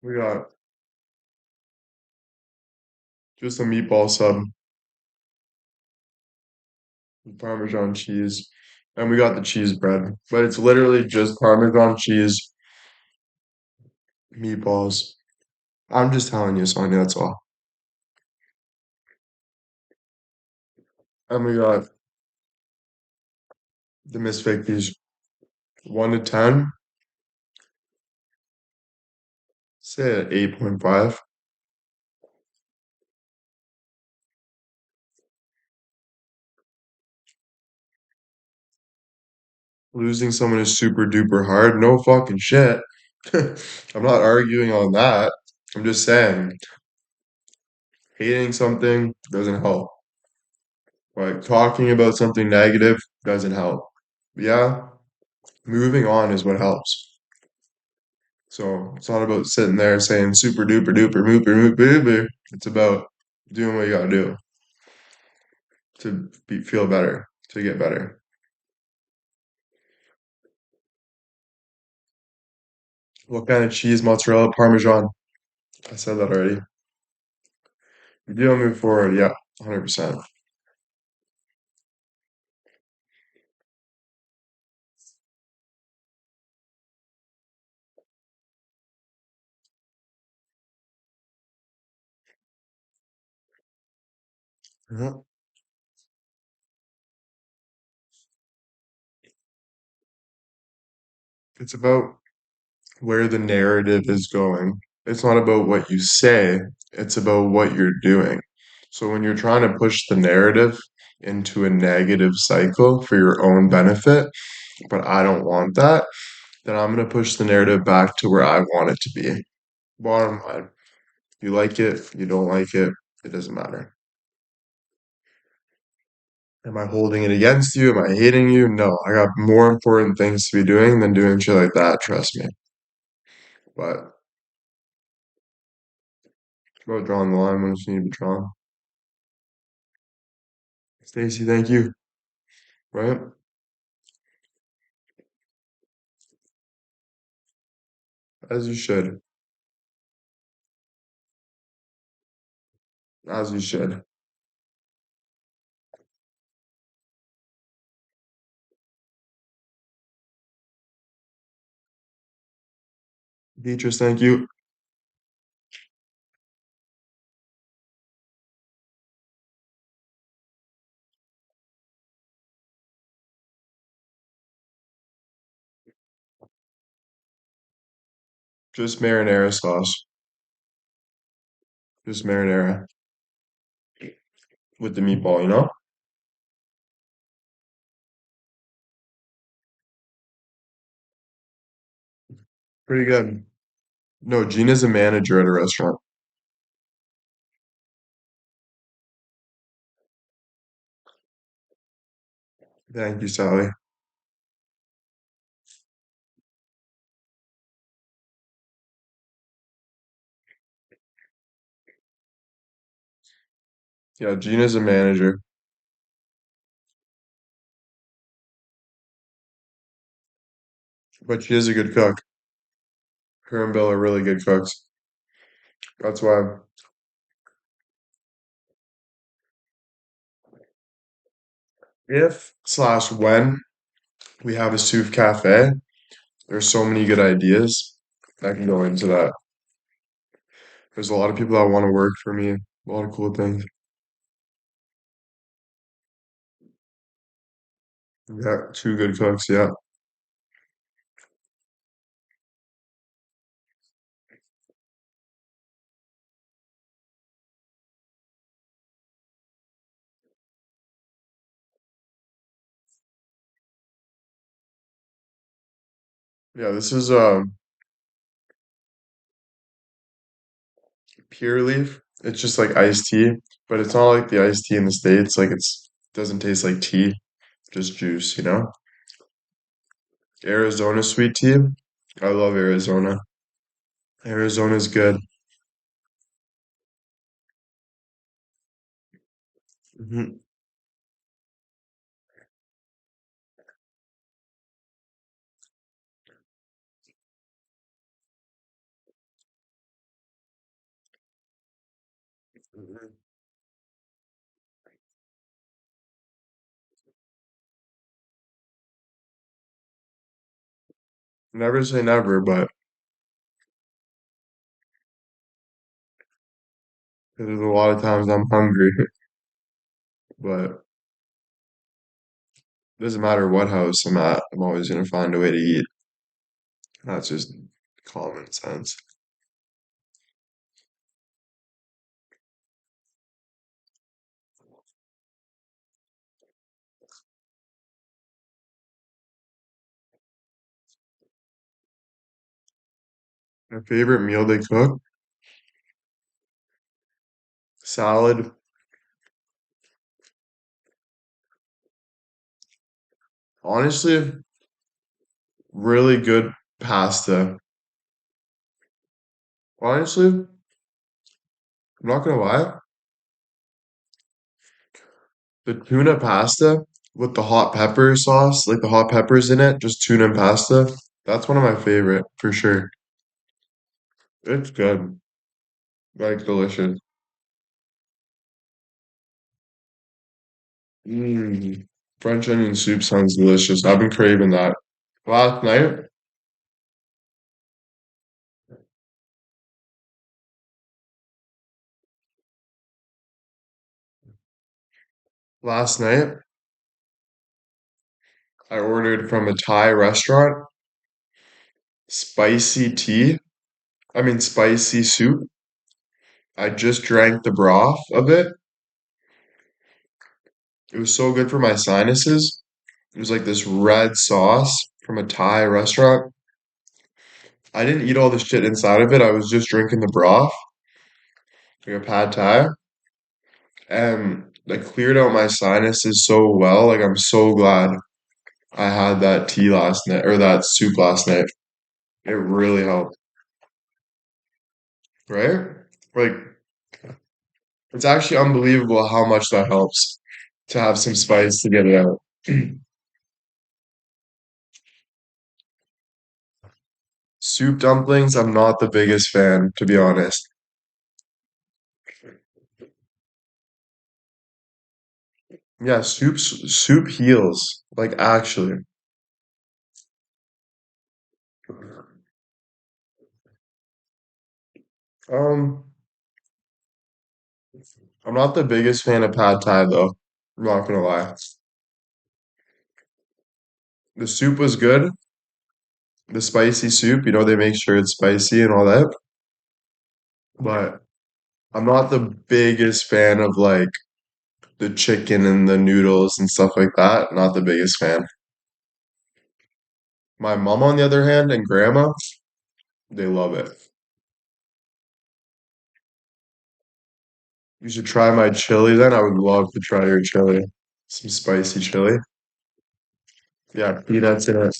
We got just a meatball sub, with Parmesan cheese, and we got the cheese bread. But it's literally just Parmesan cheese, meatballs. I'm just telling you, Sonia, that's all. And we got the Miss 1 to 10, say at 8.5. Losing someone is super duper hard. No fucking shit. I'm not arguing on that. I'm just saying, hating something doesn't help. Like talking about something negative doesn't help. Yeah, moving on is what helps. So it's not about sitting there saying super duper duper mooper mooper mooper. It's about doing what you gotta do to feel better, to get better. What kind of cheese? Mozzarella, Parmesan. I said that already. If you don't move forward, yeah, 100%. Yeah. It's about where the narrative is going. It's not about what you say, it's about what you're doing. So when you're trying to push the narrative into a negative cycle for your own benefit, but I don't want that, then I'm going to push the narrative back to where I want it to be. Bottom line, you like it, you don't like it, it doesn't matter. Am I holding it against you? Am I hating you? No, I got more important things to be doing than doing shit like that, trust me. But it's about drawing the line when it's need to be drawn. Stacy, thank you. Right? As you should. As you should. Beatrice, thank you. Just marinara sauce. Just marinara with the meatball, you know? Pretty good. No, Gina's a manager at a restaurant. Thank you, Sally. Yeah, Gina's a manager, but she is a good cook. Her and Bill are really good cooks. That's why if slash when we have a Souf Cafe, there's so many good ideas that can go into that. There's a lot of people that want to work for me, a lot of cool things. Yeah, two good cooks, yeah. Yeah, this is pure leaf. It's just like iced tea, but it's not like the iced tea in the States. Like it's doesn't taste like tea, just juice, you know? Arizona sweet tea. I love Arizona. Arizona's good. Hmm. Never say never, but there's a lot of times I'm hungry, but doesn't matter what house I'm at, I'm always gonna find a way to eat. That's just common sense. My favorite meal they cook, salad. Honestly, really good pasta. Honestly, I'm not gonna lie, the tuna pasta with the hot pepper sauce, like the hot peppers in it, just tuna and pasta. That's one of my favorite for sure. It's good, like delicious. Mm. French onion soup sounds delicious. I've been craving that. Last night, last night, I ordered from a Thai restaurant spicy tea. I mean, spicy soup. I just drank the broth of it. It was so good for my sinuses. It was like this red sauce from a Thai restaurant. I didn't eat all the shit inside of it. I was just drinking the broth, like a pad Thai. And Like cleared out my sinuses so well. Like I'm so glad I had that tea last night or that soup last night. It really helped, right? Like it's actually unbelievable how much that helps to have some spice to get it out. Soup dumplings, I'm not the biggest fan, to be honest. Yeah, soup heals, like actually. Um, I'm not the biggest fan of pad thai though. I'm not gonna lie. The soup was good, the spicy soup, they make sure it's spicy and all that. But I'm not the biggest fan of like the chicken and the noodles and stuff like that. Not the biggest fan. My mom, on the other hand, and grandma, they love it. You should try my chili then. I would love to try your chili. Some spicy chili. Yeah, peanuts in it.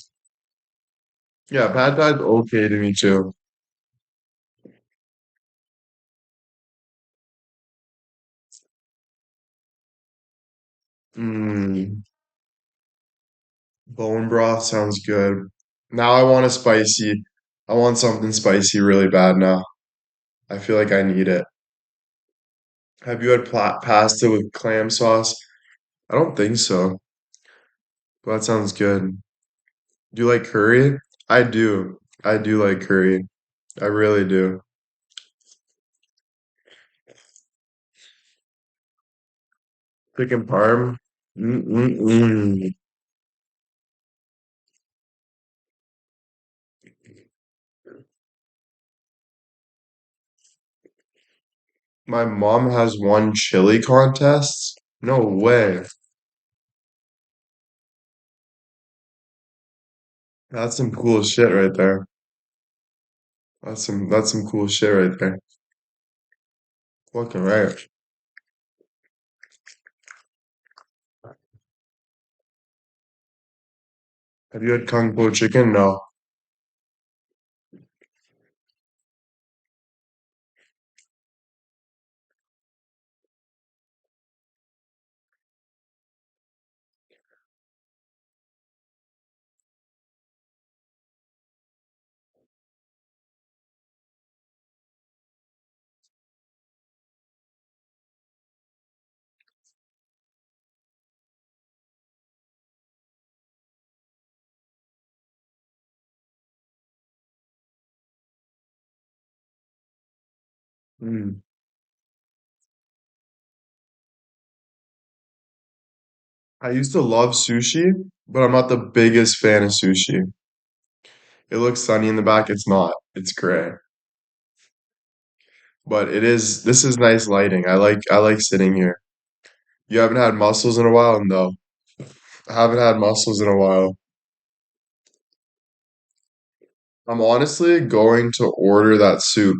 Yeah, pad thai's okay to me too. Mmm, bone broth sounds good. Now I want a spicy. I want something spicy really bad now. I feel like I need it. Have you had pasta with clam sauce? I don't think so. But that sounds good. Do you like curry? I do. I do like curry. I really do. Chicken parm. Mm-mm-mm. My mom has won chili contests. No way. That's some cool shit right there. That's some cool shit right there. Fucking right. Have you had Kung Po chicken? No. Mm. I used to love sushi, but I'm not the biggest fan of sushi. It looks sunny in the back. It's not. It's gray. But this is nice lighting. I like sitting here. You haven't had mussels in a while? No. I haven't had mussels in a while. I'm honestly going to order that soup.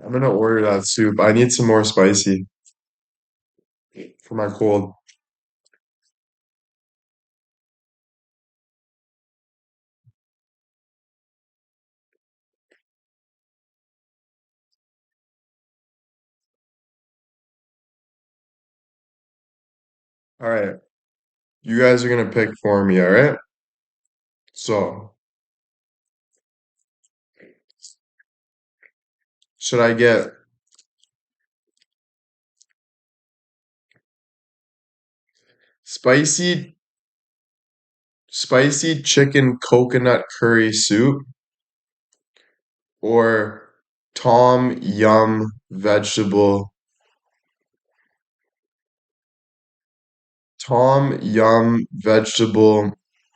I'm gonna order that soup. I need some more spicy for my cold. All right. You guys are gonna pick for me, all right? So, should I get spicy spicy chicken coconut curry soup or Tom Yum vegetable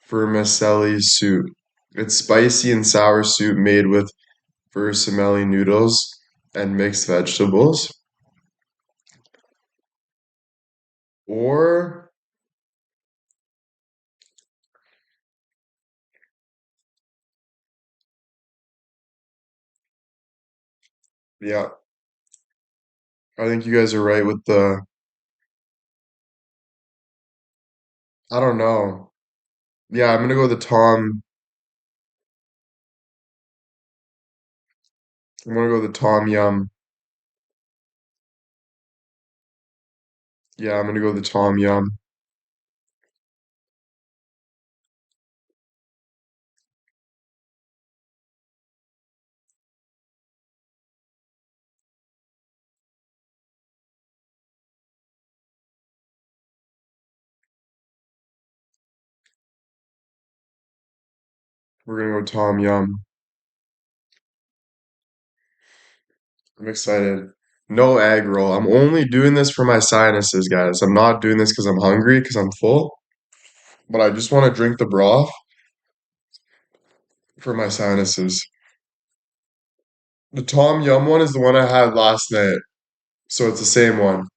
vermicelli soup? It's spicy and sour soup made with vermicelli noodles and mixed vegetables. Or Yeah, I think you guys are right with the, I don't know. Yeah, I'm gonna go with the Tom. I'm gonna go with the Tom Yum. Yeah, I'm gonna go with the Tom Yum. We're gonna go Tom Yum. I'm excited. No egg roll. I'm only doing this for my sinuses, guys. I'm not doing this because I'm hungry, because I'm full, but I just want to drink the broth for my sinuses. The Tom Yum one is the one I had last night, so it's the same one.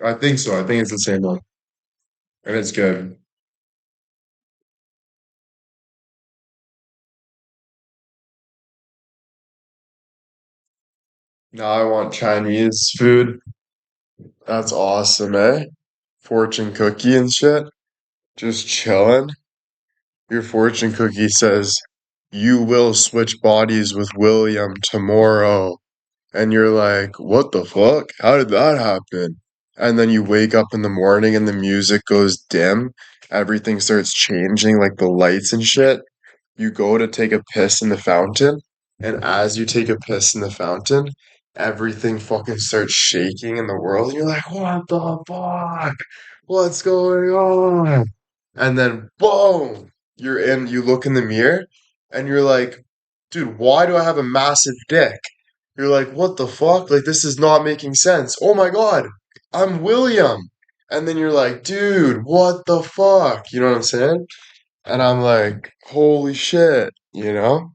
I think so. I think it's the same one, and it's good. Now I want Chinese food. That's awesome, eh? Fortune cookie and shit. Just chilling. Your fortune cookie says, "You will switch bodies with William tomorrow." And you're like, what the fuck? How did that happen? And then you wake up in the morning and the music goes dim. Everything starts changing, like the lights and shit. You go to take a piss in the fountain, and as you take a piss in the fountain, everything fucking starts shaking in the world. And you're like, what the fuck? What's going on? And then boom, you look in the mirror and you're like, dude, why do I have a massive dick? You're like, what the fuck? Like, this is not making sense. Oh my God, I'm William. And then you're like, dude, what the fuck? You know what I'm saying? And I'm like, holy shit, you know?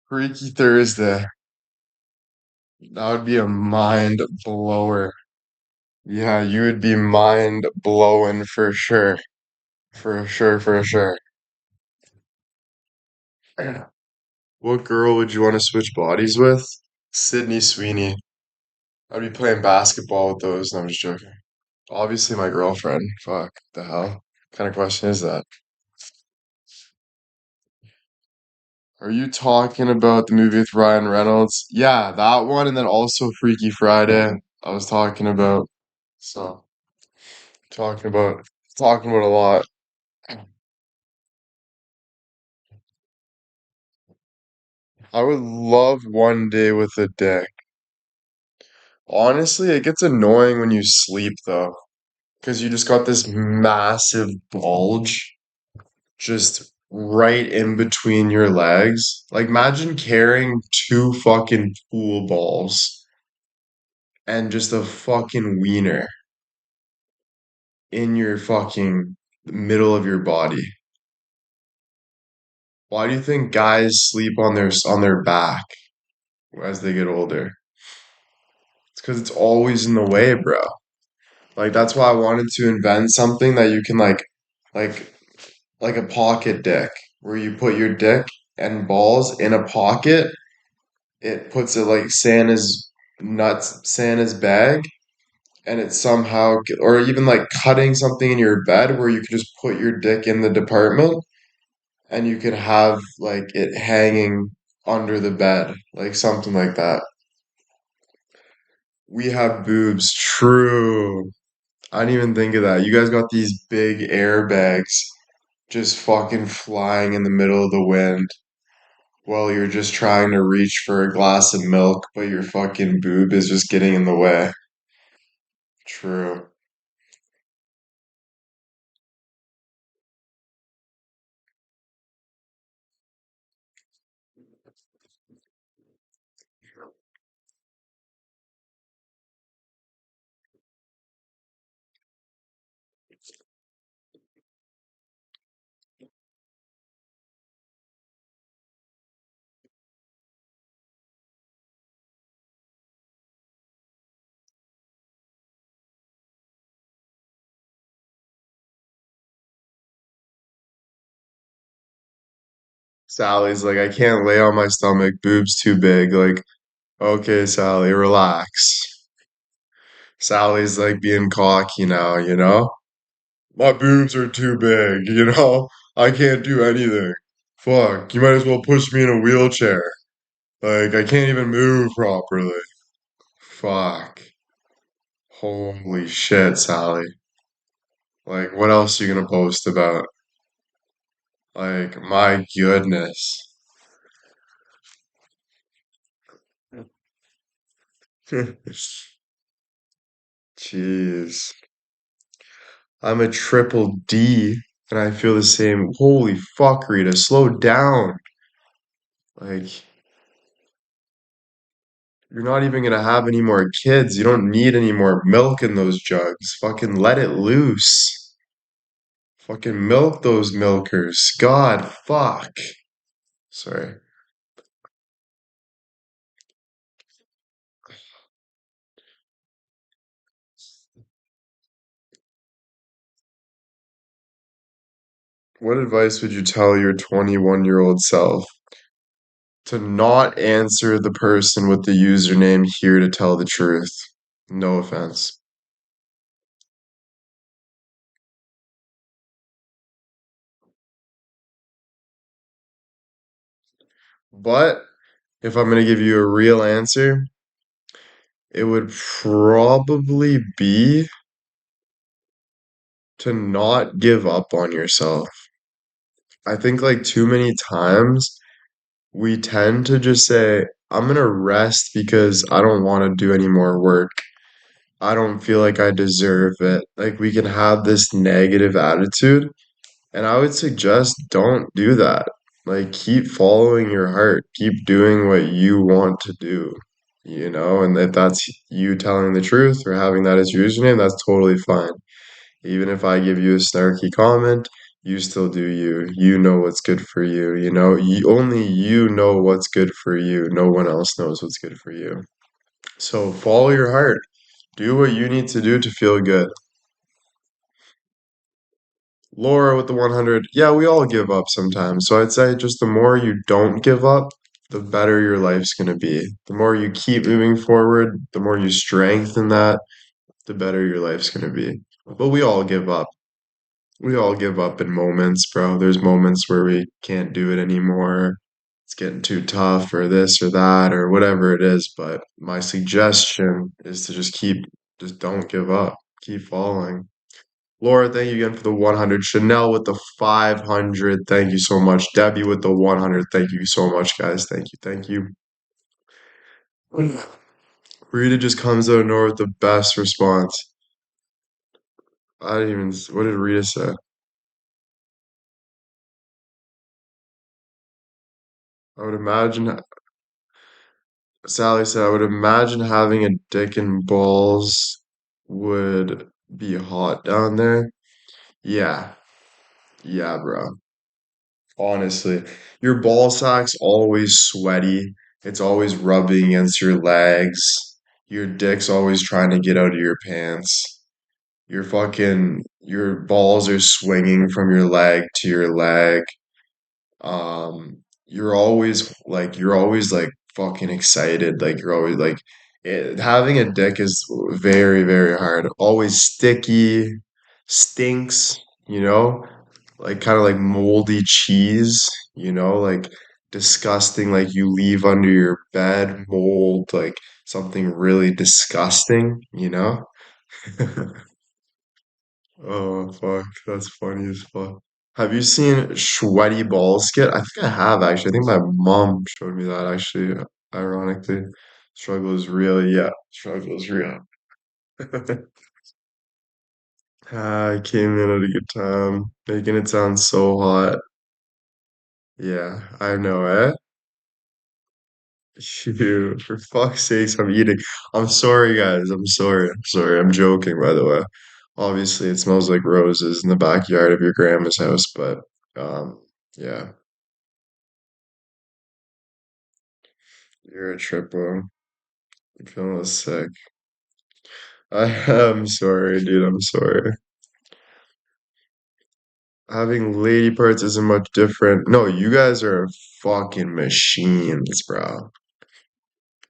Freaky Thursday. That would be a mind blower. Yeah, you would be mind blowing for sure. For sure, for sure. What girl would you want to switch bodies with? Sydney Sweeney. I'd be playing basketball with those. No, I'm just joking. Obviously, my girlfriend. Fuck, the hell? What kind of question is that? Are you talking about the movie with Ryan Reynolds? Yeah, that one, and then also Freaky Friday. I was talking about. So, talking about, talking about a lot. I would love one day with a dick. Honestly, it gets annoying when you sleep though, because you just got this massive bulge just right in between your legs. Like, imagine carrying two fucking pool balls and just a fucking wiener in your fucking middle of your body. Why do you think guys sleep on their back as they get older? It's because it's always in the way, bro. Like that's why I wanted to invent something that you can like like a pocket dick where you put your dick and balls in a pocket. It puts it like Santa's nuts, Santa's bag, and it somehow, or even like cutting something in your bed where you could just put your dick in the department and you could have like it hanging under the bed, like something like that. We have boobs, true. I didn't even think of that. You guys got these big airbags just fucking flying in the middle of the wind while you're just trying to reach for a glass of milk, but your fucking boob is just getting in the way. True. Sally's like, I can't lay on my stomach, boobs too big. Like, okay, Sally, relax. Sally's like being cocky now, you know? My boobs are too big, you know? I can't do anything. Fuck, you might as well push me in a wheelchair. Like, I can't even move properly. Fuck. Holy shit, Sally. Like, what else are you gonna post about? Like, my goodness. Jeez. I'm a triple D and I feel the same. Holy fuck, Rita, slow down. Like, you're not even gonna have any more kids. You don't need any more milk in those jugs. Fucking let it loose. Fucking milk those milkers. God, fuck. Sorry. What advice would you tell your 21-year-old self? To not answer the person with the username here to tell the truth. No offense. But if I'm gonna give you a real answer, it would probably be to not give up on yourself. I think like too many times we tend to just say, I'm gonna rest because I don't want to do any more work. I don't feel like I deserve it. Like we can have this negative attitude, and I would suggest don't do that. Like keep following your heart, keep doing what you want to do, you know, and if that's you telling the truth or having that as your username, that's totally fine. Even if I give you a snarky comment, you still do you. You know what's good for you, you know? Only you know what's good for you. No one else knows what's good for you. So follow your heart. Do what you need to do to feel good. Laura with the 100. Yeah, we all give up sometimes. So I'd say just the more you don't give up, the better your life's going to be. The more you keep moving forward, the more you strengthen that, the better your life's going to be. But we all give up. We all give up in moments, bro. There's moments where we can't do it anymore. It's getting too tough, or this or that, or whatever it is. But my suggestion is to just don't give up. Keep following. Laura, thank you again for the 100. Chanel with the 500. Thank you so much. Debbie with the 100. Thank you so much, guys. Thank you. Thank you. Rita just comes out of nowhere with the best response. I didn't even. What did Rita say? I would imagine Sally said, I would imagine having a dick and balls would be hot down there. Yeah, yeah, bro. Honestly, your ball sack's always sweaty. It's always rubbing against your legs. Your dick's always trying to get out of your pants. Your balls are swinging from your leg to your leg. You're always like fucking excited, like you're always like having a dick is very very hard, always sticky, stinks, you know, like kind of like moldy cheese, you know, like disgusting, like you leave under your bed mold, like something really disgusting, you know. Oh fuck, that's funny as fuck. Have you seen Sweaty Balls Skit? I think I have actually. I think my mom showed me that actually, ironically. Struggle is real, yeah. Struggle is real. I came in at a good time, making it sound so hot. Yeah, I know, eh? Shoot, for fuck's sakes, I'm eating. I'm sorry, guys. I'm sorry. I'm sorry. I'm joking, by the way. Obviously, it smells like roses in the backyard of your grandma's house, but yeah, you're a trip, bro. I'm feeling a little sick. I am sorry, dude. I'm sorry. Having lady parts isn't much different. No, you guys are fucking machines, bro.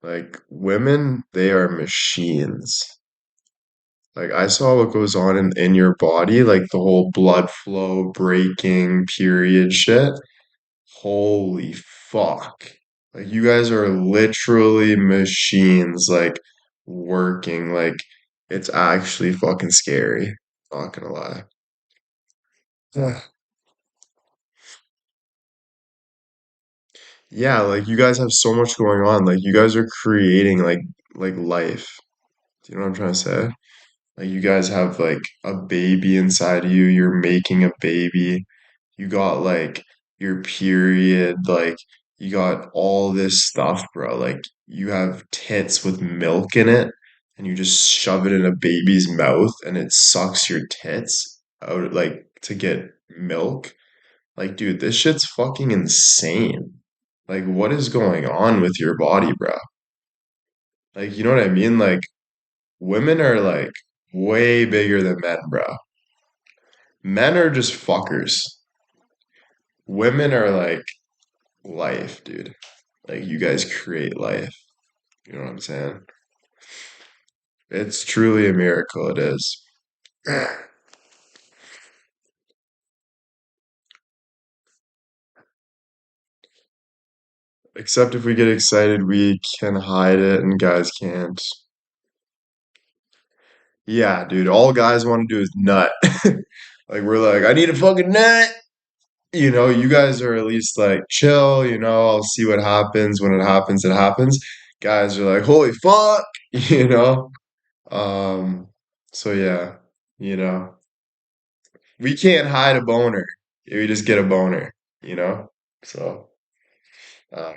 Like women, they are machines. Like I saw what goes on in your body, like the whole blood flow breaking period shit. Holy fuck. Like you guys are literally machines, like working. Like it's actually fucking scary. Not gonna lie. Yeah. Yeah, like you guys have so much going on. Like you guys are creating like life. Do you know what I'm trying to say? Like you guys have like a baby inside of you. You're making a baby. You got like your period. Like you got all this stuff, bro. Like you have tits with milk in it, and you just shove it in a baby's mouth, and it sucks your tits out like to get milk. Like, dude, this shit's fucking insane. Like, what is going on with your body, bro? Like, you know what I mean? Like, women are like way bigger than men, bro. Men are just fuckers. Women are like life, dude. Like, you guys create life. You know what I'm saying? It's truly a miracle, it is. Except if we get excited, we can hide it and guys can't. Yeah, dude, all guys want to do is nut. Like, we're like, I need a fucking nut. You know, you guys are at least like chill, you know, I'll see what happens. When it happens, it happens. Guys are like, holy fuck, you know? Um, so yeah, you know, we can't hide a boner. We just get a boner, you know? So, uh,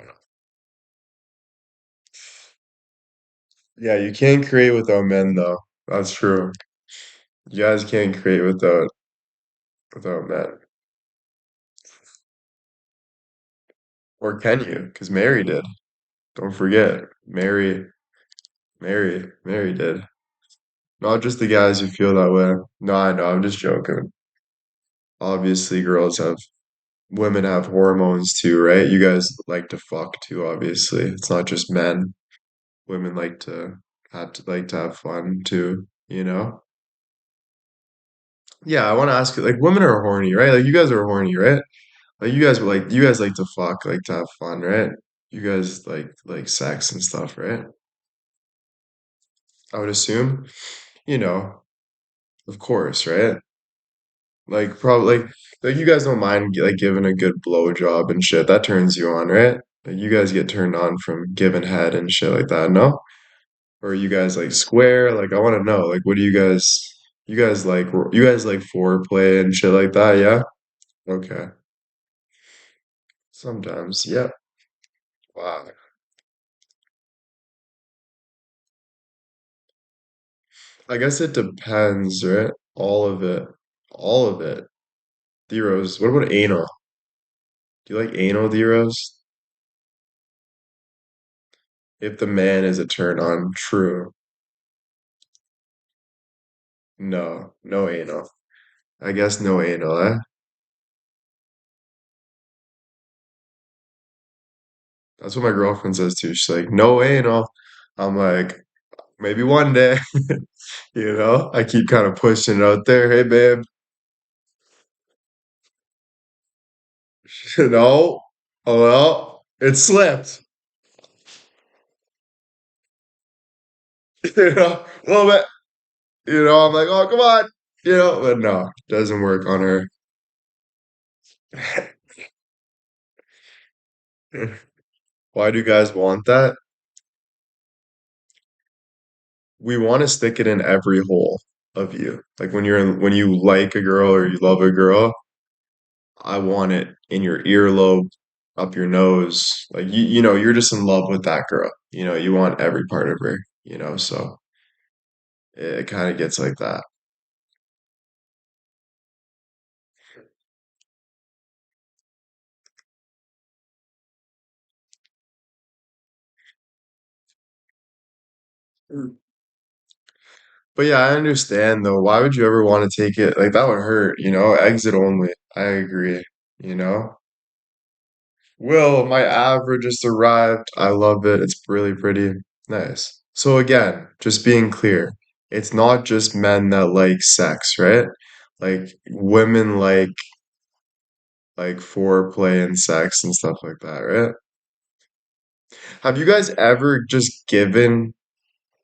yeah, you can't create without men though. That's true. You guys can't create without men. Or can you? Because Mary did. Don't forget. Mary did. Not just the guys who feel that way. No, I know, I'm just joking. Obviously, women have hormones too, right? You guys like to fuck too, obviously. It's not just men. Women like to have fun too, you know? Yeah, I want to ask you, like, women are horny, right? Like, you guys are horny, right? Like, you guys like to fuck, like to have fun, right? You guys like sex and stuff, right? I would assume, you know, of course, right? Like probably like you guys don't mind like giving a good blow job and shit. That turns you on, right? Like you guys get turned on from giving head and shit like that, no? Or you guys like square? Like I want to know, like what do you guys like foreplay and shit like that, yeah? Okay. Sometimes, yeah. Wow. I guess it depends, right? All of it. All of it. Theros. What about anal? Do you like anal Theros? If the man is a turn on, true. No, no anal. I guess no anal, eh? That's what my girlfriend says too. She's like, no anal. I'm like, maybe one day, you know? I keep kind of pushing it out there. Hey, babe, no. Oh, well, it slipped. You know, a little bit. You know, I'm like, oh, come on. You know, but no, doesn't work on her. Why do guys want that? We want to stick it in every hole of you. Like when you like a girl or you love a girl, I want it in your earlobe, up your nose. Like you know, you're just in love with that girl. You know, you want every part of her, you know, so it kind of gets like that. Mm. But yeah, I understand though. Why would you ever want to take it? Like that would hurt, Exit only. I agree, you know? Will, my average just arrived. I love it. It's really pretty. Nice. So again, just being clear, it's not just men that like sex, right? Like women like foreplay and sex and stuff like that, right? Have you guys ever just given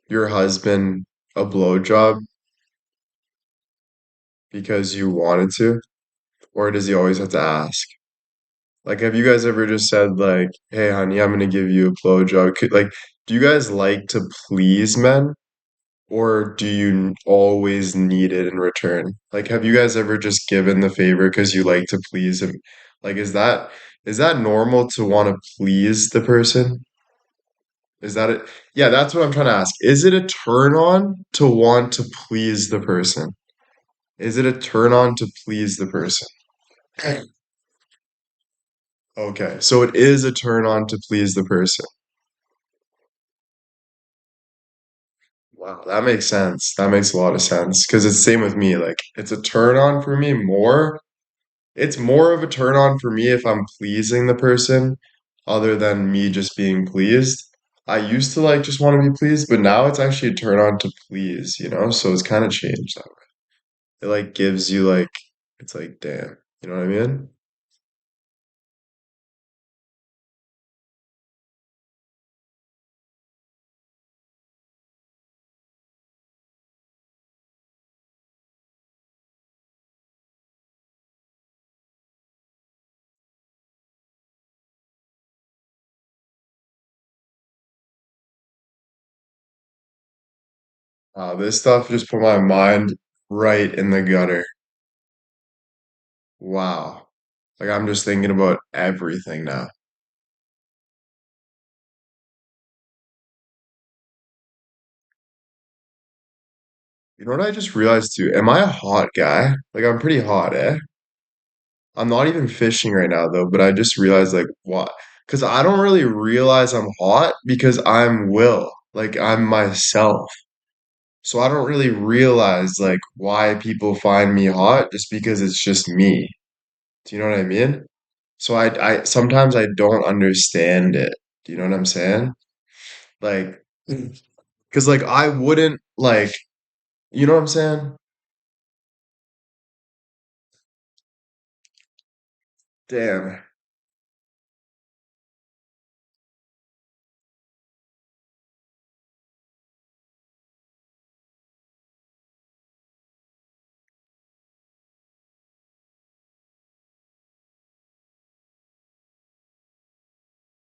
your husband a blowjob because you wanted to? Or does he always have to ask? Like, have you guys ever just said like, "Hey, honey, I'm gonna give you a blowjob"? Like, do you guys like to please men, or do you always need it in return? Like, have you guys ever just given the favor because you like to please him? Like, is that normal to want to please the person? Is that it? Yeah, that's what I'm trying to ask. Is it a turn on to want to please the person? Is it a turn on to please the person? Okay, so it is a turn on to please the person. Wow, that makes sense. That makes a lot of sense because it's same with me. Like it's a turn on for me more. It's more of a turn on for me if I'm pleasing the person other than me just being pleased. I used to like just want to be pleased, but now it's actually a turn on to please. So it's kind of changed that way. It like gives you like it's like damn, you know what I mean? This stuff just put my mind right in the gutter. Wow. Like I'm just thinking about everything now. You know what I just realized too? Am I a hot guy? Like I'm pretty hot, eh? I'm not even fishing right now though, but I just realized like what? Because I don't really realize I'm hot because I'm Will. Like I'm myself. So I don't really realize like why people find me hot just because it's just me. Do you know what I mean? So I sometimes I don't understand it. Do you know what I'm saying? Like, because like I wouldn't like, you know what I'm saying? Damn.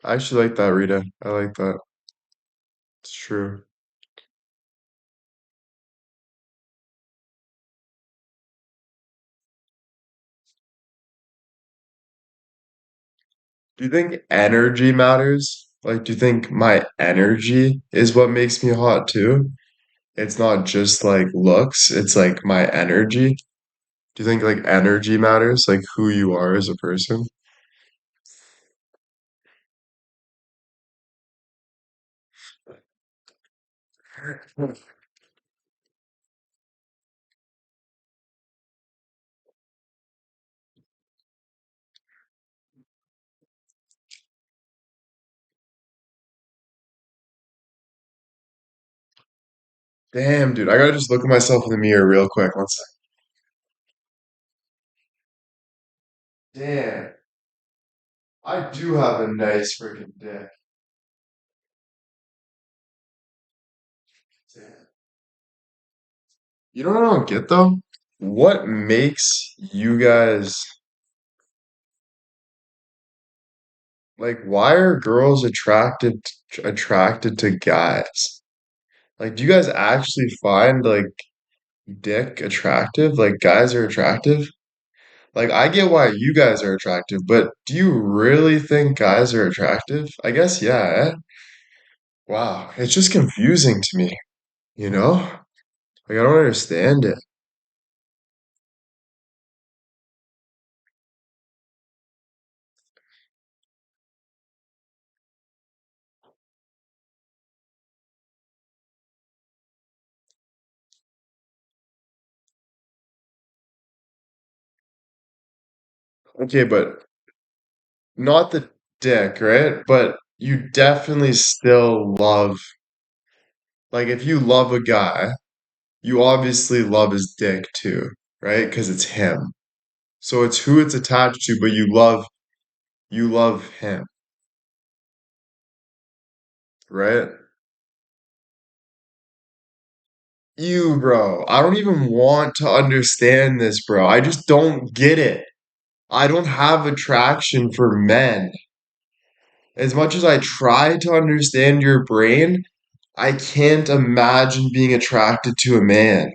I actually like that, Rita. I like that. It's true. Do you think energy matters? Like, do you think my energy is what makes me hot too? It's not just like looks, it's like my energy. Do you think like energy matters? Like who you are as a person? Damn, dude, I gotta just look at myself in the mirror real quick. One sec. Damn, I do have a nice freaking dick. Damn. You know what I don't get though? What makes you guys like why are girls attracted to guys? Like, do you guys actually find like dick attractive? Like, guys are attractive? Like, I get why you guys are attractive, but do you really think guys are attractive? I guess, yeah, eh? Wow, it's just confusing to me, you know? Like, I don't understand it. Okay, but not the dick, right? But you definitely still love, like, if you love a guy, you obviously love his dick too, right? Because it's him. So it's who it's attached to, but you love him, right? You, bro. I don't even want to understand this, bro. I just don't get it. I don't have attraction for men. As much as I try to understand your brain, I can't imagine being attracted to a man.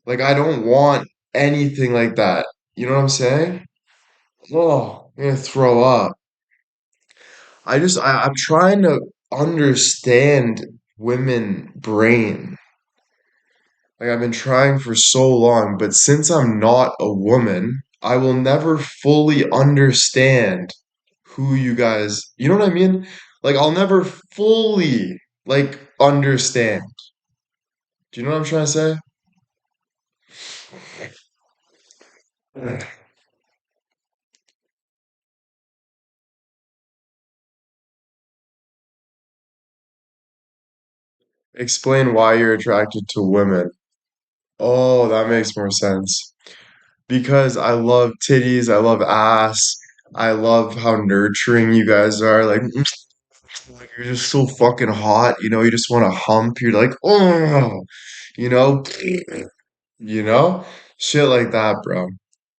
Like, I don't want anything like that. You know what I'm saying? Oh, I'm gonna throw up. I'm trying to understand women brain. Like I've been trying for so long, but since I'm not a woman, I will never fully understand who you guys, you know what I mean? Like I'll never fully like understand. Do you know what I'm trying to say? Explain why you're attracted to women. Oh, that makes more sense. Because I love titties, I love ass, I love how nurturing you guys are. Like you're just so fucking hot, you know, you just want to hump. You're like, oh, you know, you know, shit like that, bro.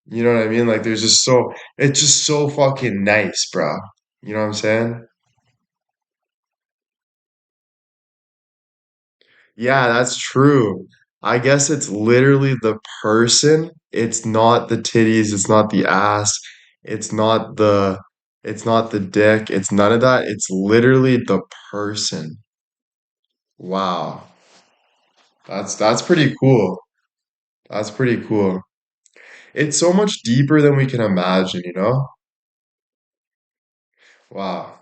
You know what I mean? Like there's just so it's just so fucking nice, bro. You know what I'm saying? Yeah, that's true. I guess it's literally the person. It's not the titties, it's not the ass, it's not the dick, it's none of that. It's literally the person. Wow. That's pretty cool. That's pretty cool. It's so much deeper than we can imagine, you know? Wow.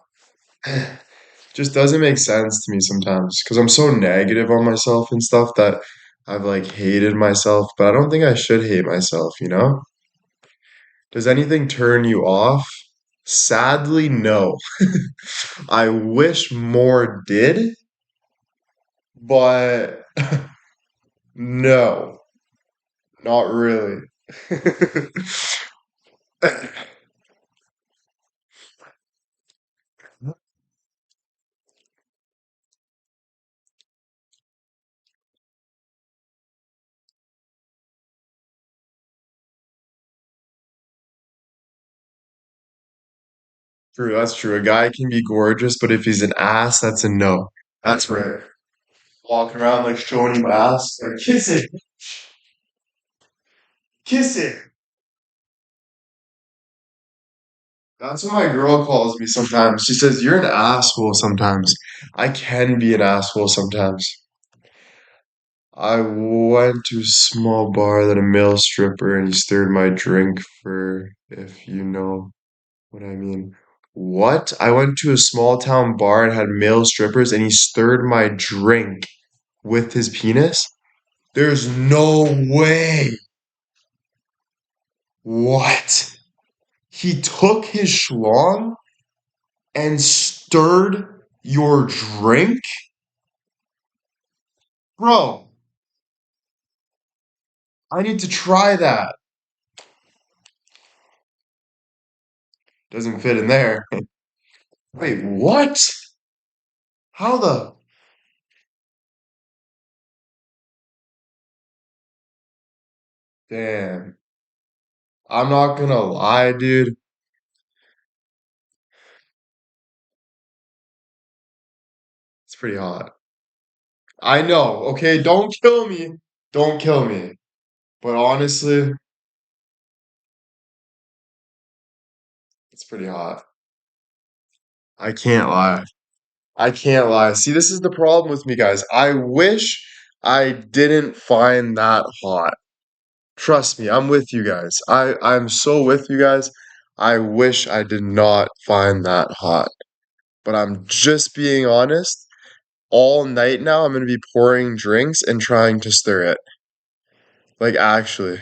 Just doesn't make sense to me sometimes because I'm so negative on myself and stuff that I've like hated myself, but I don't think I should hate myself, you know? Does anything turn you off? Sadly, no. I wish more did, but no, not really. True, that's true. A guy can be gorgeous, but if he's an ass, that's a no. That's right. Walking around like showing him ass, like kiss it, kiss it. That's what my girl calls me sometimes. She says, "You're an asshole sometimes." I can be an asshole sometimes. I went to a small bar that a male stripper and he stirred my drink for, if you know what I mean. What? I went to a small town bar and had male strippers and he stirred my drink with his penis? There's no way. What? He took his schlong and stirred your drink? Bro, I need to try that. Doesn't fit in there. Wait, what? How the? Damn. I'm not gonna lie, dude. It's pretty hot. I know, okay? Don't kill me. Don't kill me. But honestly, it's pretty hot. I can't lie. I can't lie. See, this is the problem with me, guys. I wish I didn't find that hot. Trust me, I'm with you guys. I'm so with you guys. I wish I did not find that hot. But I'm just being honest. All night now, I'm going to be pouring drinks and trying to stir it. Like, actually.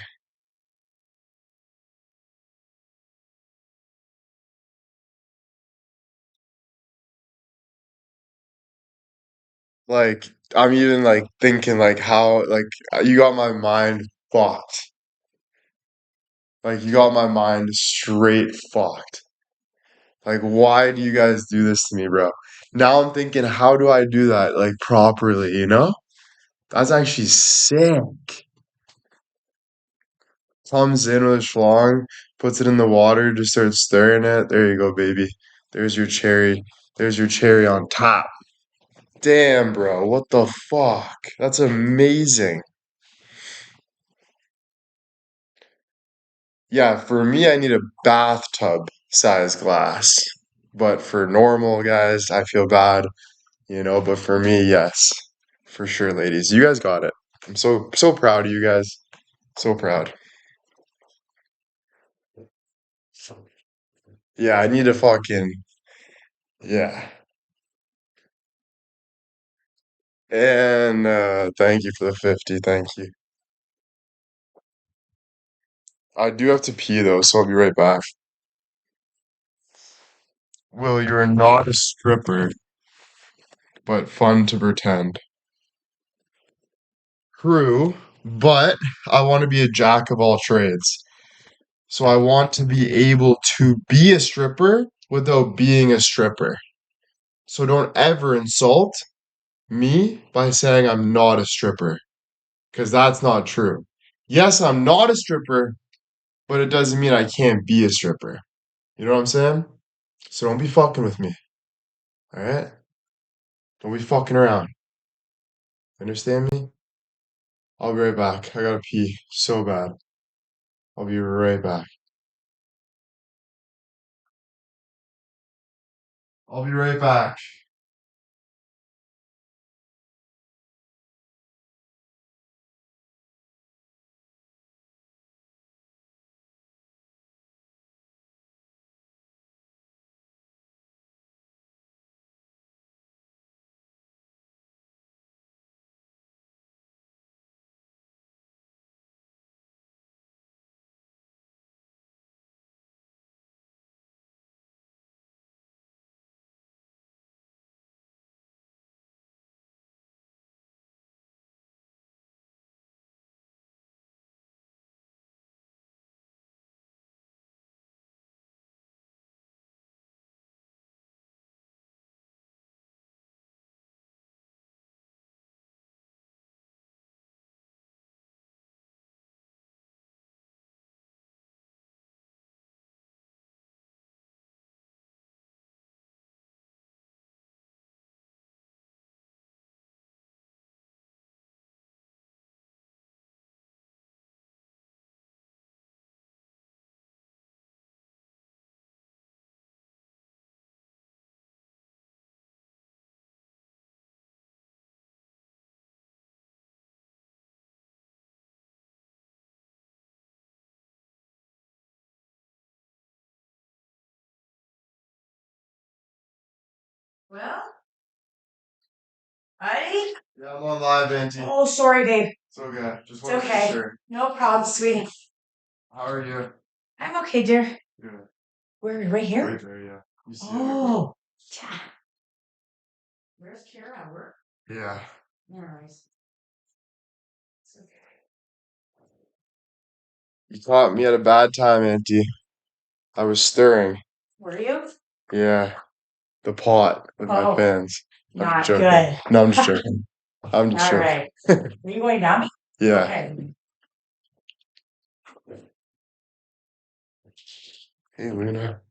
Like, I'm even like thinking like how like you got my mind fucked. Like you got my mind straight fucked. Like, why do you guys do this to me, bro? Now I'm thinking, how do I do that like properly, you know? That's actually sick. Comes in with a schlong, puts it in the water, just starts stirring it. There you go, baby. There's your cherry. There's your cherry on top. Damn, bro. What the fuck? That's amazing. Yeah, for me, I need a bathtub size glass. But for normal guys, I feel bad, you know, but for me, yes. For sure, ladies. You guys got it. I'm so proud of you guys. So proud. Yeah, I need a fucking yeah. And thank you for the 50. Thank you. I do have to pee though, so I'll be right back. Will, you're not a stripper, but fun to pretend. True, but I want to be a jack of all trades. So I want to be able to be a stripper without being a stripper. So don't ever insult me by saying I'm not a stripper, because that's not true. Yes, I'm not a stripper, but it doesn't mean I can't be a stripper. You know what I'm saying? So don't be fucking with me, all right? Don't be fucking around. Understand me? I'll be right back. I gotta pee so bad. I'll be right back. I'll be right back. Well, Whitey? Yeah, I'm on live, Auntie. Oh, sorry, babe. It's okay. Just It's want to make okay. sure. No problem, sweetie. How are you? I'm okay, dear. Good. Where? Right here? Right there, yeah. You see it? Oh, yeah. Where's Kara at work? Yeah. No worries. It's okay. You caught me at a bad time, Auntie. I was stirring. Were you? Yeah. The pot with my Oh, fans. I'm just not joking. good. No, I'm just joking. I'm just All joking. right. Are you going down? Yeah. Okay. Hey, Luna.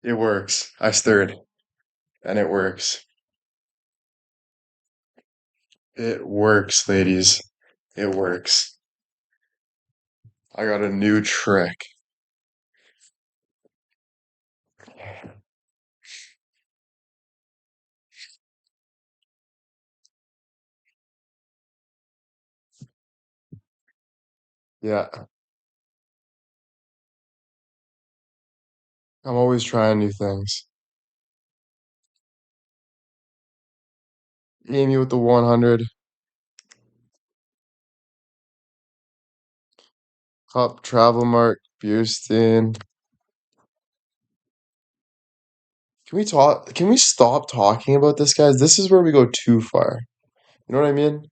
It works. I stirred, and it works. It works, ladies. It works. I got a new trick. Yeah. I'm always trying new things. Amy with the 100. Cup, Travel Mart, Beer Stand. Can we talk? Can we stop talking about this, guys? This is where we go too far. You know what I mean?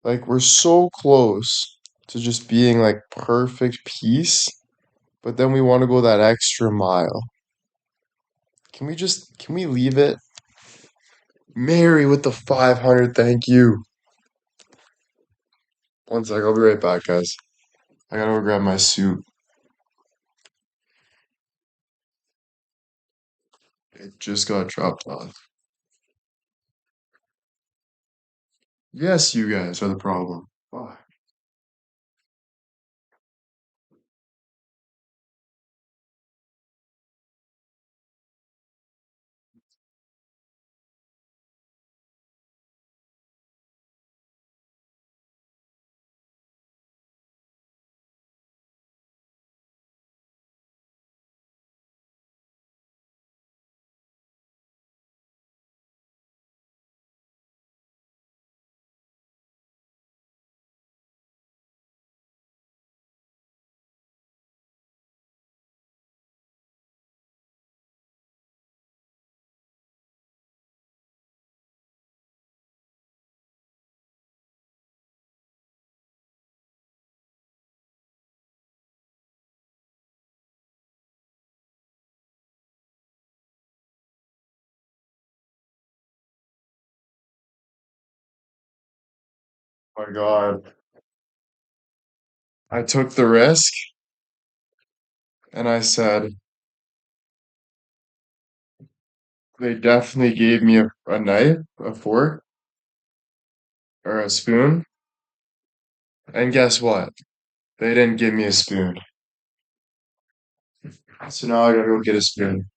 Like, we're so close to just being like perfect peace, but then we want to go that extra mile. Can we leave it? Mary with the 500, thank you. One sec, I'll be right back, guys. I gotta go grab my suit. It just got dropped off. Yes, you guys are the problem. Fuck. Oh my God. I took the risk and I said, they definitely gave me a knife, a fork, or a spoon. And guess what? They didn't give me a spoon. So now I gotta go get a spoon.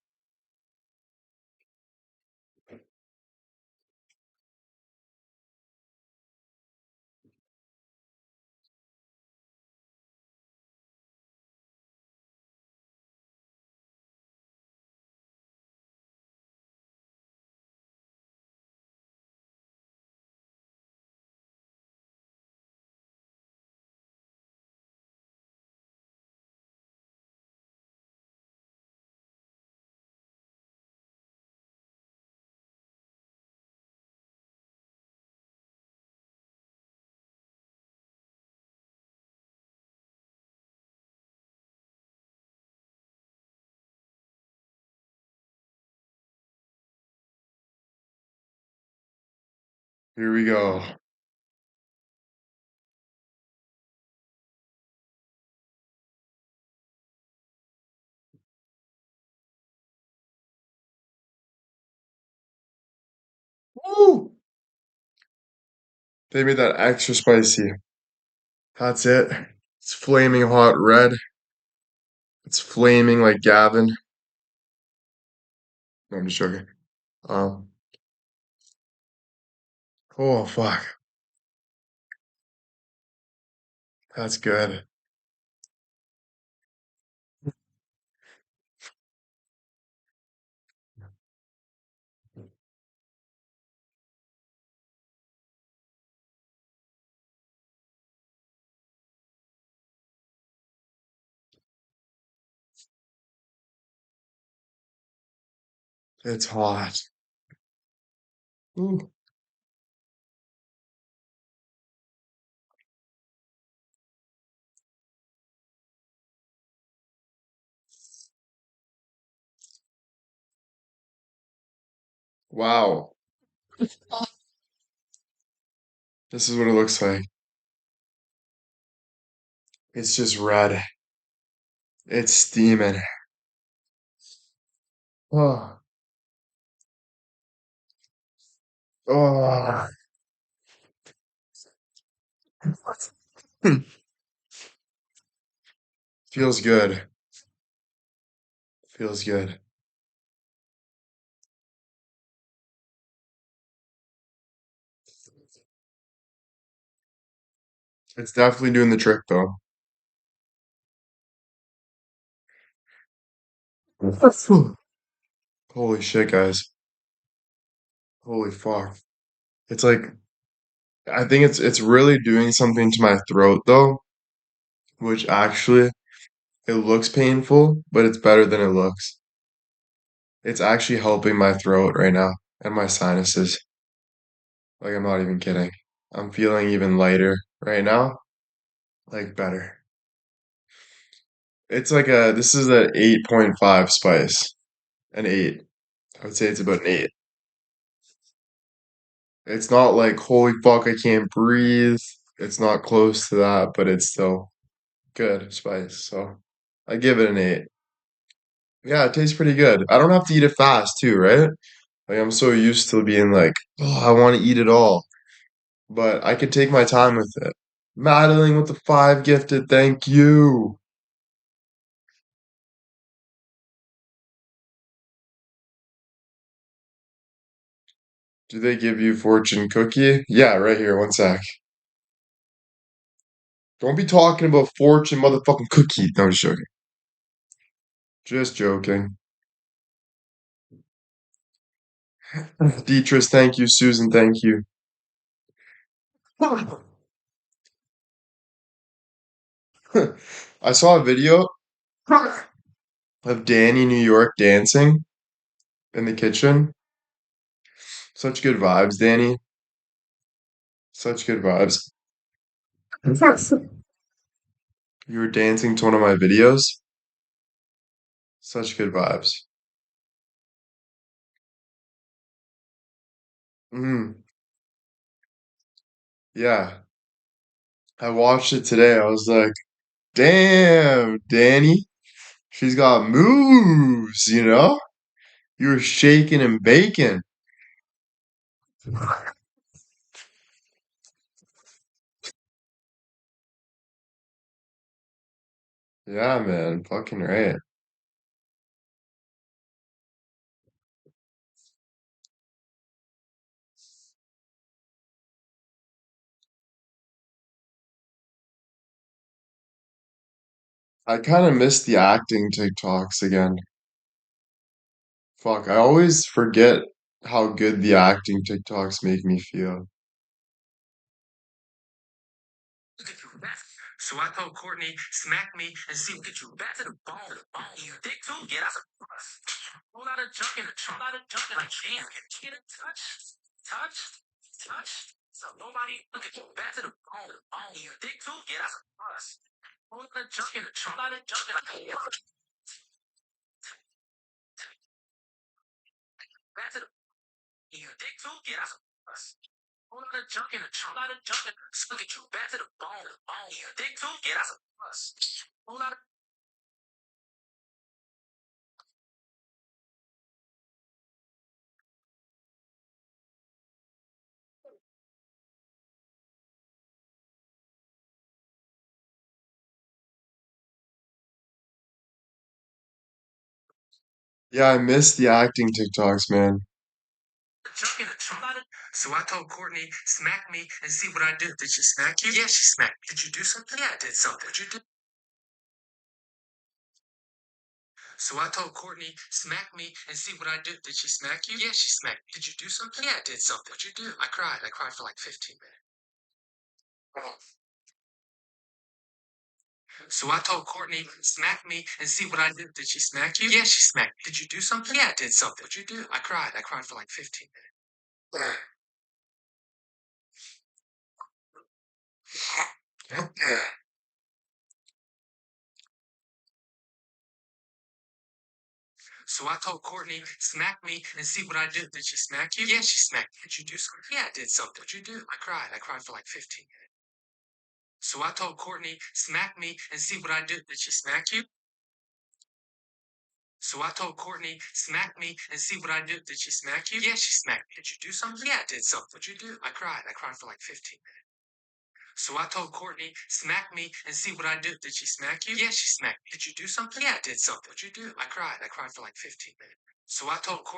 Here we go. Woo! They made that extra spicy. That's it. It's flaming hot red. It's flaming like Gavin. No, I'm just joking. Um, oh fuck. That's good. It's hot. Ooh. Wow. This is what it looks like. It's just red. It's steaming. Oh, oh. Feels good. Feels good. It's definitely doing the trick though. Holy shit, guys. Holy fuck. It's like I think it's really doing something to my throat though, which actually it looks painful, but it's better than it looks. It's actually helping my throat right now and my sinuses. Like I'm not even kidding. I'm feeling even lighter right now, like better. It's like this is a 8.5 spice. An 8. I would say it's about an 8. It's not like holy fuck I can't breathe. It's not close to that, but it's still good spice. So I give it an 8. Yeah, it tastes pretty good. I don't have to eat it fast too, right? Like I'm so used to being like, oh, I want to eat it all. But I could take my time with it. Madeline with the 5 gifted, thank you. Do they give you fortune cookie? Yeah, right here, one sec. Don't be talking about fortune motherfucking cookie. No, I'm just joking. Just joking. Beatrice, thank you. Susan, thank you. I saw a video of Danny New York dancing in the kitchen. Such good vibes, Danny. Such good vibes. You were dancing to one of my videos. Such good vibes. Mm, yeah. I watched it today. I was like, damn, Danny. She's got moves, you know? You were shaking and baking. Yeah, man. Fucking right. I kind of miss the acting TikToks again. Fuck, I always forget how good the acting TikToks make me feel. Yeah, I miss the acting TikToks, man.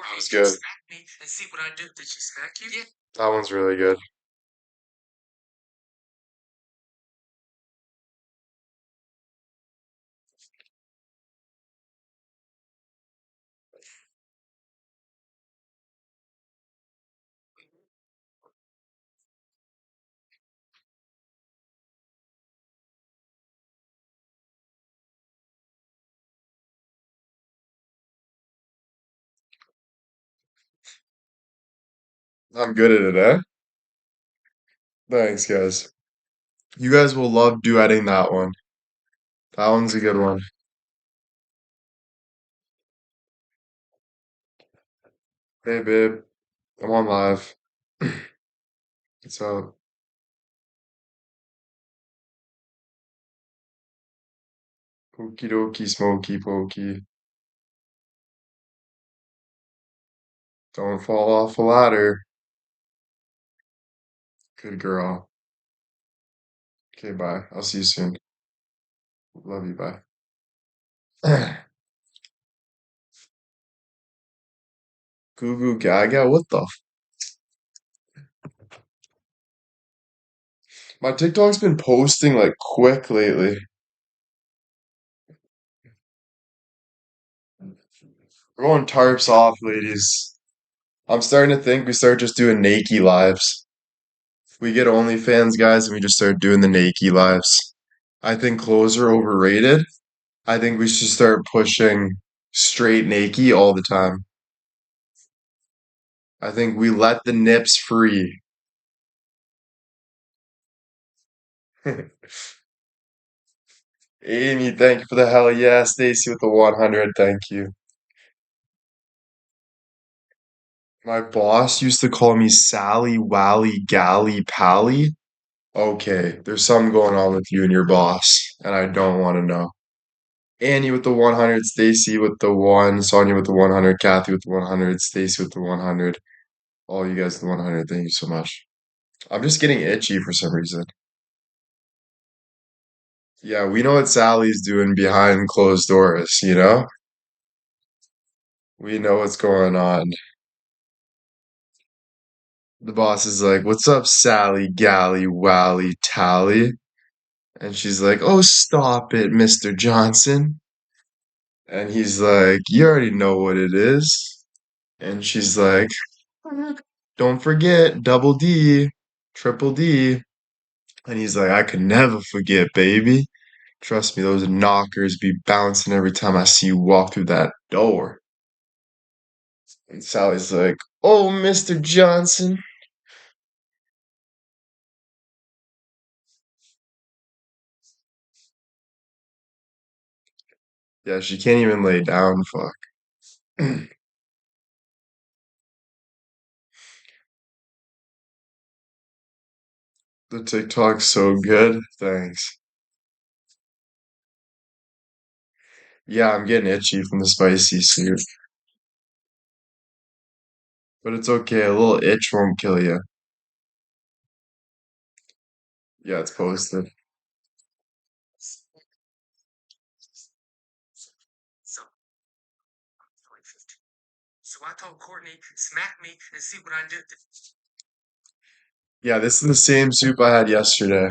That was good. That one's really good. I'm good at it, eh? Thanks, guys. You guys will love duetting that one. That one's a good one. Hey, babe. I'm on live. What's up? Okie dokie, smoky pokey. Don't fall off a ladder. Good girl. Okay, bye. I'll see you soon. Love you, bye. Goo goo gaga? What the My TikTok's been posting like quick lately. We're going tarps off, ladies. I'm starting to think we start just doing naked lives. We get OnlyFans guys and we just start doing the naked lives. I think clothes are overrated. I think we should start pushing straight naked all the time. I think we let the nips free. Amy, thank you for the hell yeah. Stacy with the 100, thank you. My boss used to call me Sally, Wally, Gally, Pally. Okay, there's something going on with you and your boss, and I don't want to know. Annie with the 100, Stacy with the 1, Sonia with the 100, Kathy with the 100, Stacy with the 100. All you guys with the 100, thank you so much. I'm just getting itchy for some reason. Yeah, we know what Sally's doing behind closed doors, you know? We know what's going on. The boss is like, "What's up, Sally, Gally, Wally, Tally?" And she's like, "Oh, stop it, Mr. Johnson." And he's like, "You already know what it is." And she's like, "Don't forget, double D, triple D." And he's like, "I could never forget, baby. Trust me, those knockers be bouncing every time I see you walk through that door." And Sally's like, "Oh, Mr. Johnson." Yeah, she can't even lay down, fuck. The TikTok's so good. Thanks. Yeah, I'm getting itchy from the spicy soup, but it's okay. A little itch won't kill you. Yeah, it's posted. Yeah, this is the same soup I had yesterday.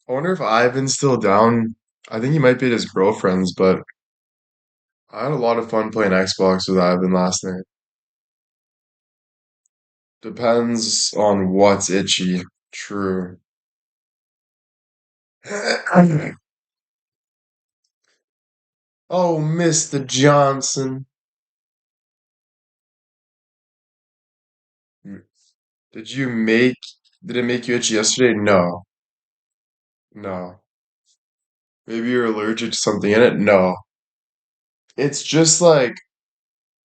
I wonder if Ivan's still down. I think he might be at his girlfriend's, but I had a lot of fun playing Xbox with Ivan last night. Depends on what's itchy. True. Oh, Mr. Johnson. Did you make, did it make you itchy yesterday? No. No. Maybe you're allergic to something in it? No. It's just like,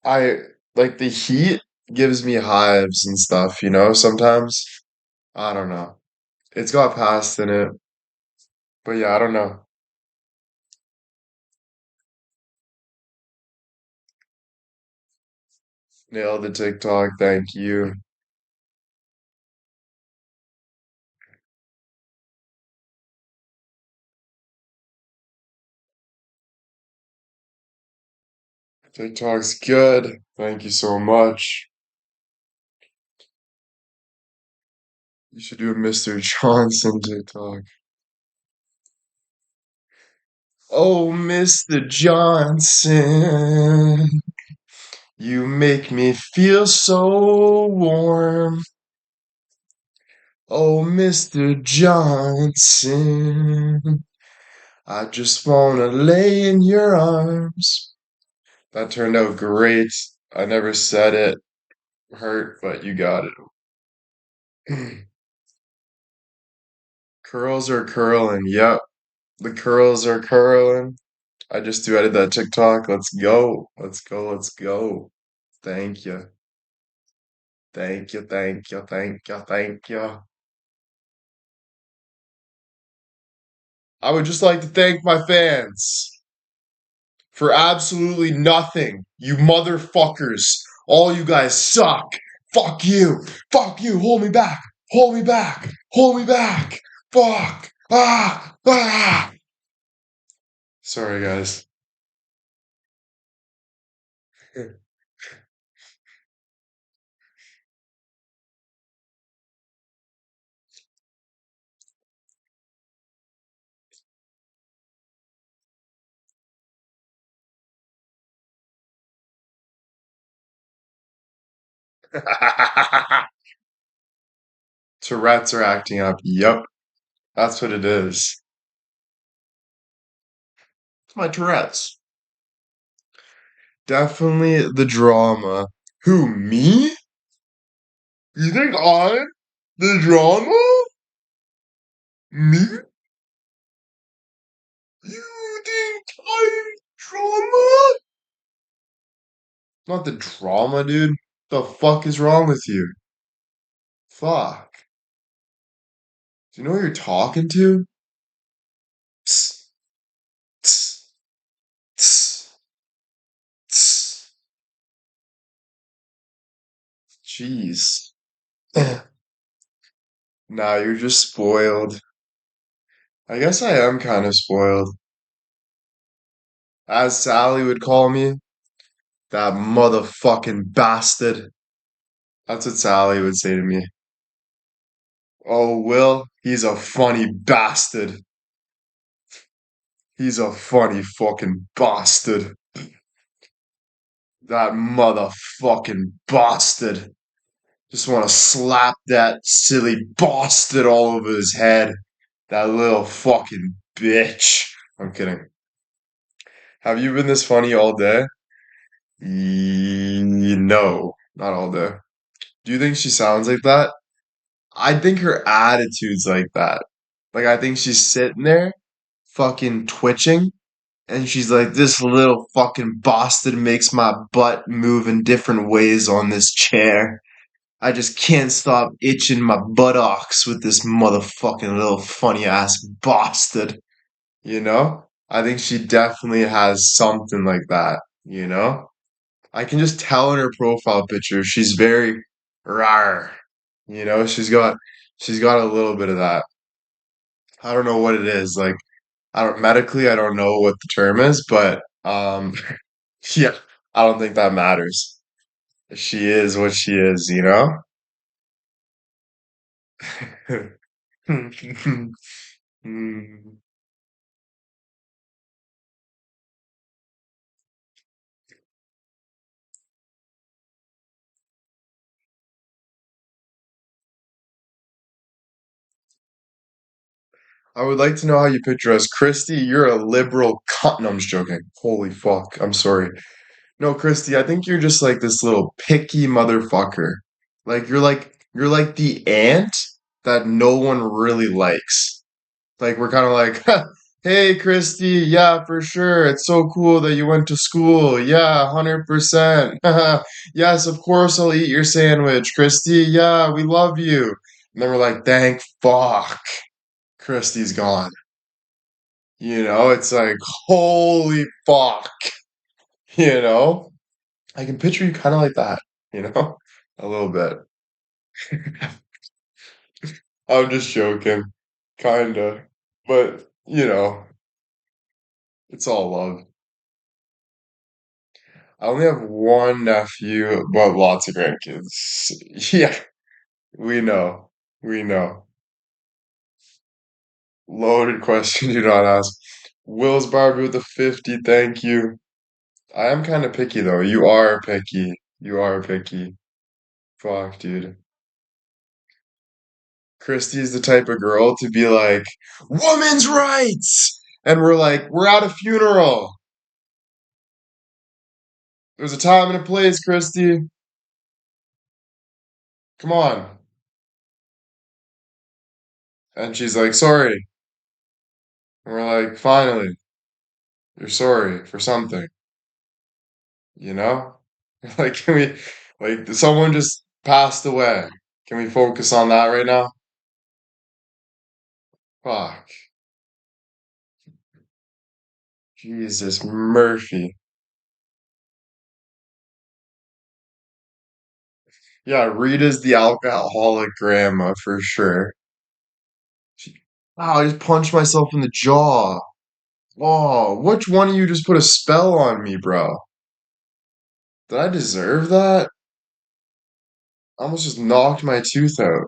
I, like the heat gives me hives and stuff, you know, sometimes. I don't know. It's got past in it. But yeah, I don't know. Nailed the TikTok, thank you. TikTok's good. Thank you so much. You should do a Mr. Johnson TikTok. Oh, Mr. Johnson, you make me feel so warm. Oh, Mr. Johnson, I just wanna lay in your arms. That turned out great. I never said it hurt, but you got it. Curls are curling. Yep, the curls are curling. I just duetted that TikTok. Let's go. Let's go. Let's go. Thank you. Thank you. Thank you. Thank you. Thank you. I would just like to thank my fans for absolutely nothing. You motherfuckers. All you guys suck. Fuck you. Fuck you. Hold me back. Hold me back. Hold me back. Fuck. Ah. Ah. Sorry, guys. Tourette's are acting up. Yup. That's what it is. It's my Tourette's. Definitely the drama. Who, me? You think I'm the drama? Me? You think I'm drama? Not the drama, dude. The fuck is wrong with you? Fuck. Do you know who you're talking to? Tss, tss, tss, tss. Jeez. Nah, you're just spoiled. I guess I am kind of spoiled. As Sally would call me, that motherfucking bastard. That's what Sally would say to me. Oh, Will, he's a funny bastard. He's a funny fucking bastard. That motherfucking bastard. Just want to slap that silly bastard all over his head. That little fucking bitch. I'm kidding. Have you been this funny all day? No, not all day. Do you think she sounds like that? I think her attitude's like that. Like, I think she's sitting there, fucking twitching, and she's like, this little fucking bastard makes my butt move in different ways on this chair. I just can't stop itching my buttocks with this motherfucking little funny ass bastard. You know? I think she definitely has something like that, you know? I can just tell in her profile picture she's very rar. You know, she's got a little bit of that. I don't know what it is. Like I don't medically I don't know what the term is, but yeah, I don't think that matters. She is what she is, you know? Hmm. I would like to know how you picture us. Christy, you're a liberal cunt. No, I'm just joking. Holy fuck. I'm sorry. No, Christy, I think you're just like this little picky motherfucker. Like you're like the aunt that no one really likes. Like we're kind of like, hey, Christy, yeah, for sure. It's so cool that you went to school. Yeah, 100%. Yes, of course I'll eat your sandwich, Christy. Yeah, we love you. And then we're like, thank fuck, Christy's gone. You know, it's like, holy fuck. You know, I can picture you kind of like that. You know, a little bit. I'm just joking, kinda, but it's all love. I only have one nephew, but lots of grandkids. Yeah, we know. We know. Loaded question, do not ask. Will's Barbie with the 50, thank you. I am kind of picky though. You are picky. You are picky. Fuck, dude. Christy's the type of girl to be like, women's rights! And we're like, we're at a funeral. There's a time and a place, Christy. Come on. And she's like, sorry. And we're like, finally, you're sorry for something, you know? Like, can we, like, someone just passed away. Can we focus on that right now? Fuck. Jesus, Murphy. Yeah, Rita's the alcoholic grandma for sure. Wow, I just punched myself in the jaw. Oh, which one of you just put a spell on me, bro? Did I deserve that? I almost just knocked my tooth out.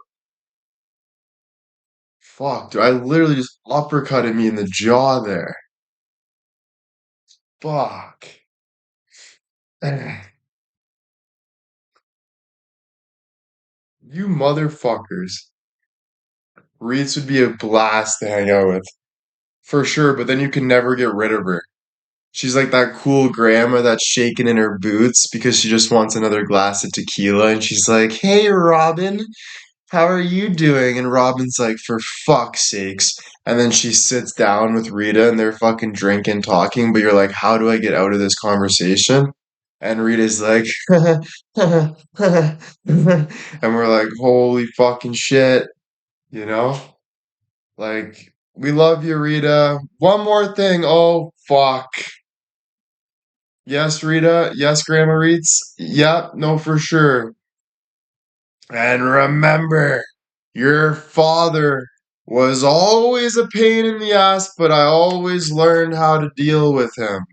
Fuck, dude, I literally just uppercutted me in the jaw there. Fuck. You motherfuckers. Reese would be a blast to hang out with. For sure, but then you can never get rid of her. She's like that cool grandma that's shaking in her boots because she just wants another glass of tequila. And she's like, hey, Robin, how are you doing? And Robin's like, for fuck's sakes. And then she sits down with Rita and they're fucking drinking, talking. But you're like, how do I get out of this conversation? And Rita's like, and we're like, holy fucking shit, you know? Like, we love you, Rita. One more thing. Oh, fuck. Yes, Rita. Yes, Grandma Reeds. Yep, no, for sure. And remember, your father was always a pain in the ass, but I always learned how to deal with him.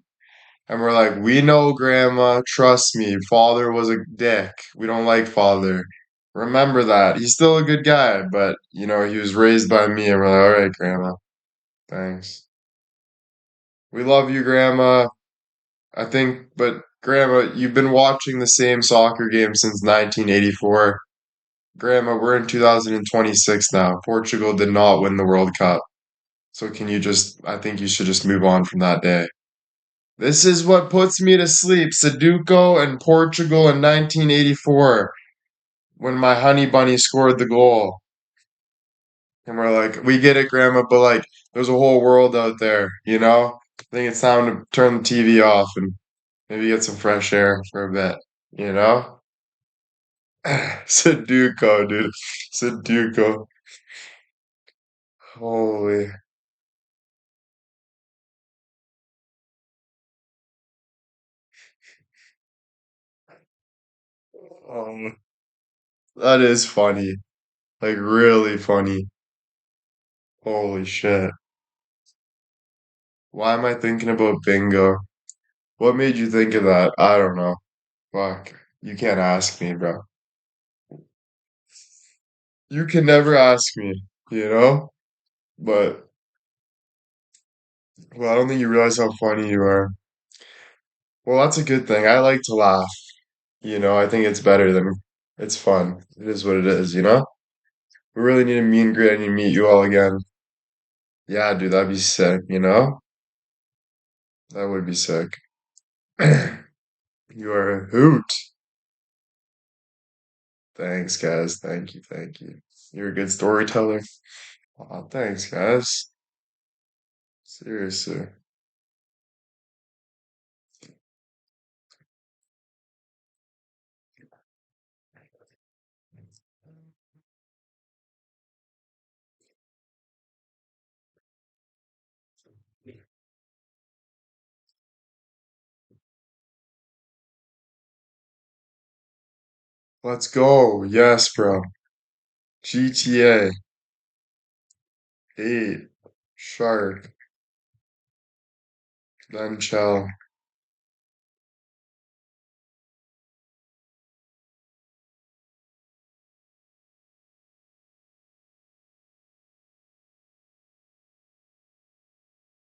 And we're like, we know, Grandma. Trust me. Father was a dick. We don't like father. Remember that. He's still a good guy, but, he was raised by me. And we're like, all right, Grandma. Thanks. We love you, Grandma. I think, but Grandma, you've been watching the same soccer game since 1984. Grandma, we're in 2026 now. Portugal did not win the World Cup. So I think you should just move on from that day. This is what puts me to sleep. Sudoku and Portugal in 1984 when my honey bunny scored the goal. And we're like, we get it, Grandma, but like, there's a whole world out there, you know? I think it's time to turn the TV off and maybe get some fresh air for a bit, you know? Sudoku, dude. Sudoku. Holy. Um, that is funny. Like, really funny. Holy shit. Why am I thinking about bingo? What made you think of that? I don't know. Fuck. You can't ask me, bro. You can never ask me, you know? But, well, I don't think you realize how funny you are. Well, that's a good thing. I like to laugh. I think it's better than it's fun. It is what it is, you know? We really need to meet and greet and meet you all again. Yeah, dude, that'd be sick, you know? That would be sick. You are a hoot. Thanks, guys. Thank you, thank you. You're a good storyteller. Aw, thanks, guys. Seriously. Let's go. Yes, bro. GTA 8. Shark. Then chill.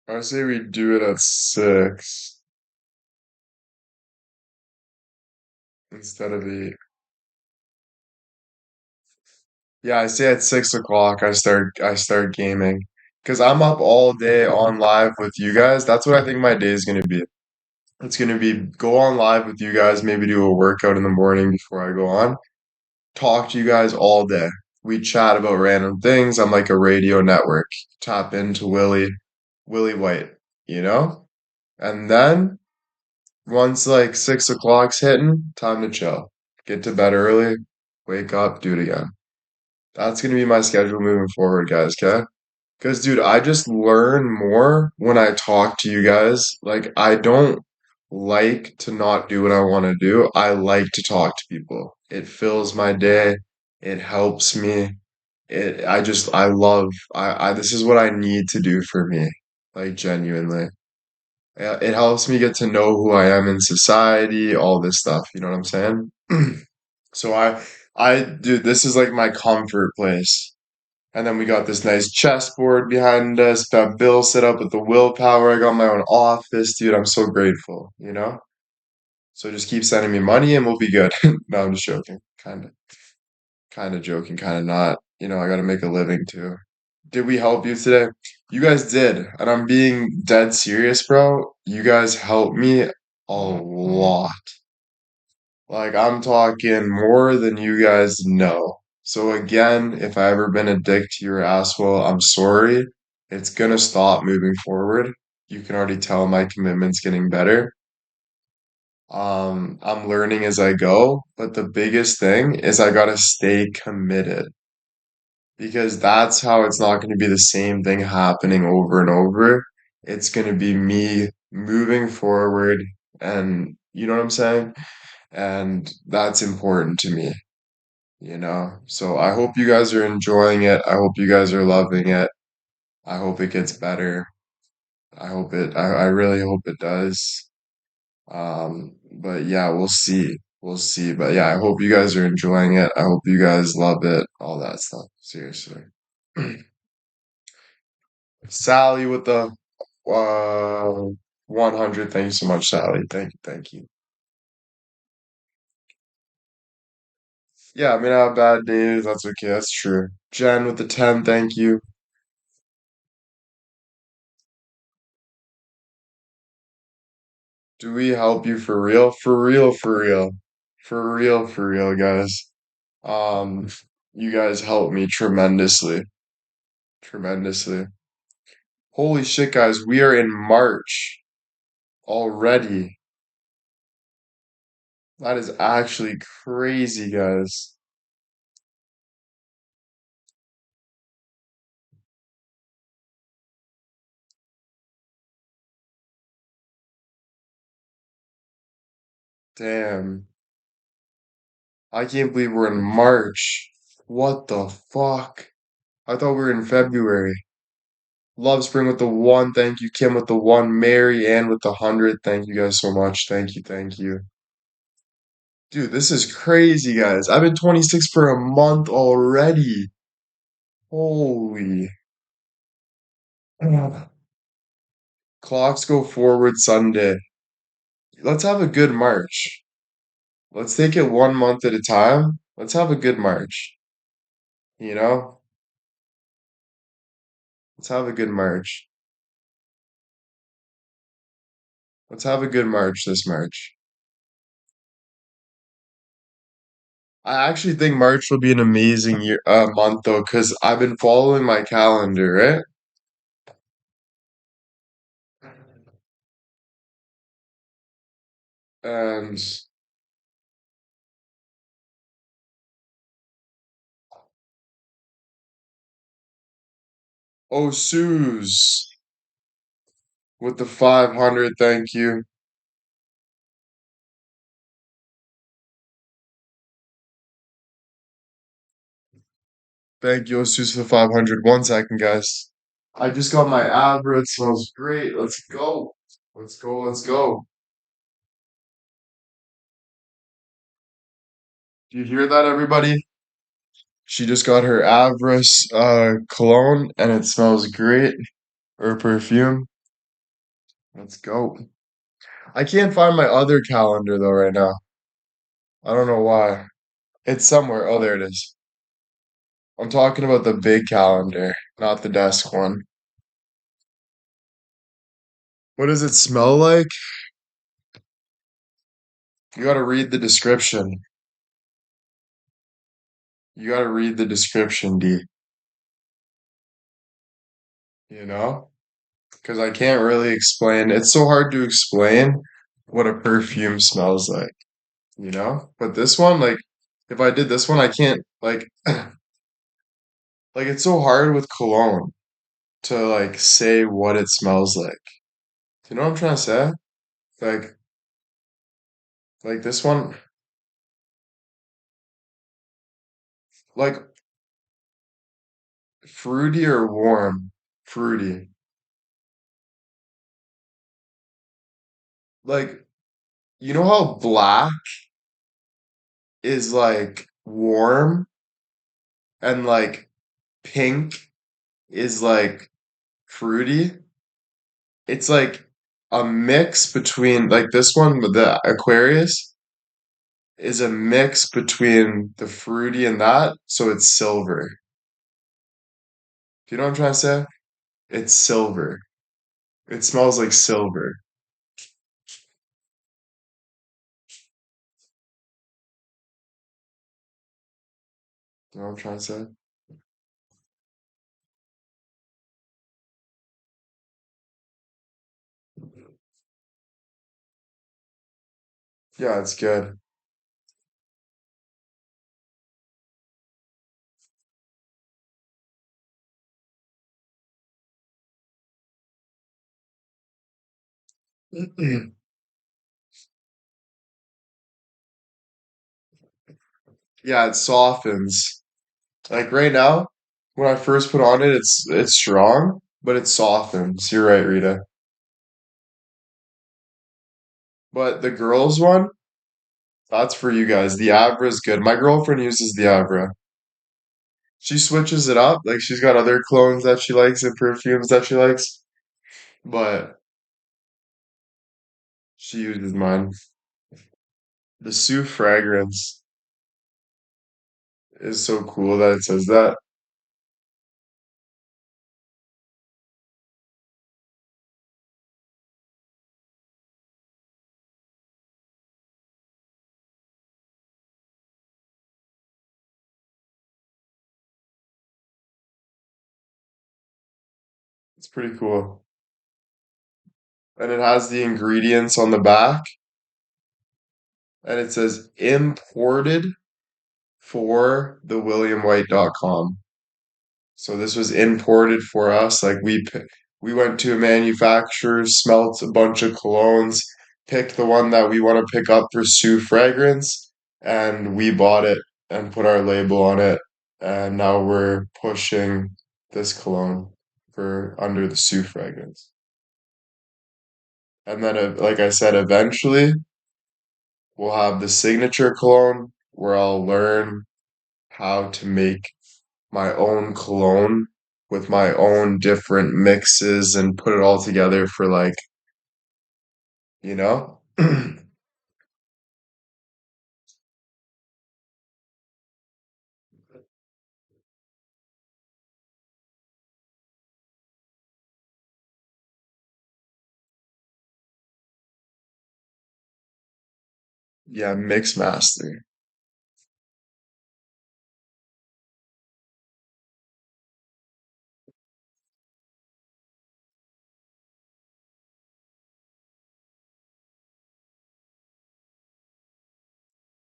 I say we do it at 6 instead of 8. Yeah, I say at 6 o'clock I start gaming. Because I'm up all day on live with you guys. That's what I think my day is gonna be. It's gonna be go on live with you guys, maybe do a workout in the morning before I go on. Talk to you guys all day. We chat about random things. I'm like a radio network. Tap into Willie White, you know? And then once like 6 o'clock's hitting, time to chill. Get to bed early, wake up, do it again. That's gonna be my schedule moving forward, guys, okay? Because, dude, I just learn more when I talk to you guys. Like, I don't like to not do what I want to do. I like to talk to people. It fills my day. It helps me. I love, this is what I need to do for me. Like, genuinely. It helps me get to know who I am in society, all this stuff. You know what I'm saying? So dude, this is like my comfort place. And then we got this nice chessboard behind us. Got Bill set up with the willpower. I got my own office, dude. I'm so grateful, you know? So just keep sending me money and we'll be good. No, I'm just joking. Kind of joking, kind of not. You know, I got to make a living too. Did we help you today? You guys did. And I'm being dead serious, bro. You guys helped me a lot. Like, I'm talking more than you guys know. So again, if I ever been a dick to your asshole, I'm sorry. It's gonna stop moving forward. You can already tell my commitment's getting better. I'm learning as I go, but the biggest thing is I gotta stay committed because that's how it's not gonna be the same thing happening over and over. It's gonna be me moving forward, and you know what I'm saying? And that's important to me. So I hope you guys are enjoying it. I hope you guys are loving it. I hope it gets better. I really hope it does. But yeah, we'll see. We'll see. But yeah, I hope you guys are enjoying it. I hope you guys love it. All that stuff. Seriously. Sally with the uh 100. Thank you so much, Sally. Thank you. Thank you. Yeah, I mean, I have bad days. That's okay. That's true. Jen with the 10. Thank you. Do we help you for real? For real, for real. For real, guys. Um, you guys help me tremendously. Tremendously. Holy shit, guys, we are in March already. That is actually crazy, guys. Damn. I can't believe we're in March. What the fuck? I thought we were in February. Love Spring with the 1. Thank you. Kim with the 1. Mary Ann with the 100. Thank you guys so much. Thank you. Thank you. Dude, this is crazy, guys. I've been 26 for a month already. Holy. Clocks go forward Sunday. Let's have a good March. Let's take it 1 month at a time. Let's have a good March. You know? Let's have a good March. Let's have a good March this March. I actually think March will be an amazing month though, because I've been following my calendar, right? And oh, Suze with the 500, thank you. Thank you, Suze, for the 500. 1 second, guys. I just got my Abra. It smells great. Let's go. Let's go. Let's go. Do you hear that, everybody? She just got her Avris cologne and it smells great. Or perfume. Let's go. I can't find my other calendar though right now. I don't know why. It's somewhere. Oh, there it is. I'm talking about the big calendar, not the desk one. What does it smell like? You gotta read the description. You gotta read the description, D. You know? Because I can't really explain. It's so hard to explain what a perfume smells like, you know? But this one, like, if I did this one, I can't, like, it's so hard with cologne to, like, say what it smells like. You know what I'm trying to say? Like, like this one, like, fruity or warm? Fruity. Like, you know how black is, like, warm and, like, pink is, like, fruity? It's like a mix between like this one with the Aquarius is a mix between the fruity and that, so it's silver. Do you know what I'm trying to say? It's silver. It smells like silver. You know what I'm trying to say? Yeah, it's good. Yeah, it softens. Like right now, when I first put on it, it's strong, but it softens. You're right, Rita. But the girls one, that's for you guys. The Avra is good. My girlfriend uses the Avra. She switches it up. Like she's got other clones that she likes and perfumes that she likes, but she uses mine. The Sue fragrance is so cool that it says that. It's pretty cool. And it has the ingredients on the back, and it says imported for the williamwhite.com. So this was imported for us. Like we went to a manufacturer, smelt a bunch of colognes, picked the one that we want to pick up for Sue fragrance, and we bought it and put our label on it. And now we're pushing this cologne for under the Sue fragrance. And then, like I said, eventually we'll have the signature cologne where I'll learn how to make my own cologne with my own different mixes and put it all together for like, you know? Yeah, mix master.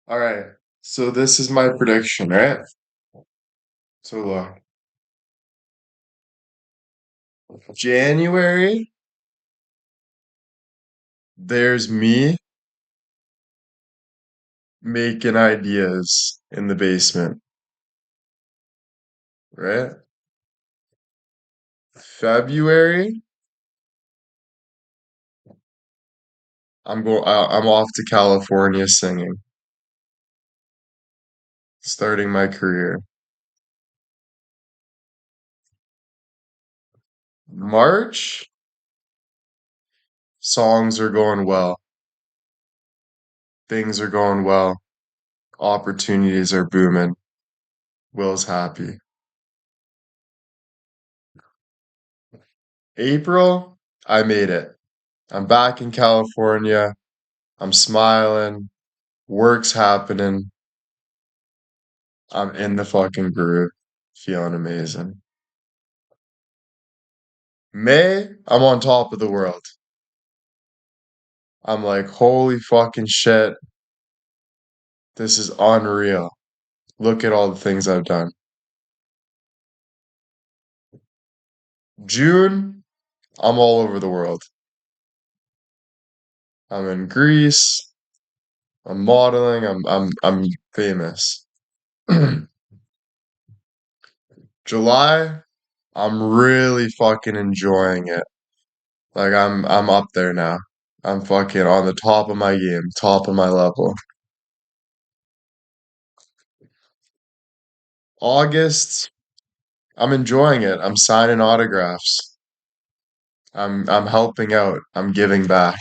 All right. So this is my prediction, right? So look, January, there's me making ideas in the basement, right? February, I'm off to California singing, starting my career. March, songs are going well. Things are going well. Opportunities are booming. Will's happy. April, I made it. I'm back in California. I'm smiling. Work's happening. I'm in the fucking groove. Feeling amazing. May, I'm on top of the world. I'm like, holy fucking shit. This is unreal. Look at all the things I've done. June, I'm all over the world. I'm in Greece. I'm modeling. I'm famous. July, I'm really fucking enjoying it. Like I'm up there now. I'm fucking on the top of my game, top of my level. August, I'm enjoying it. I'm signing autographs. I'm helping out. I'm giving back.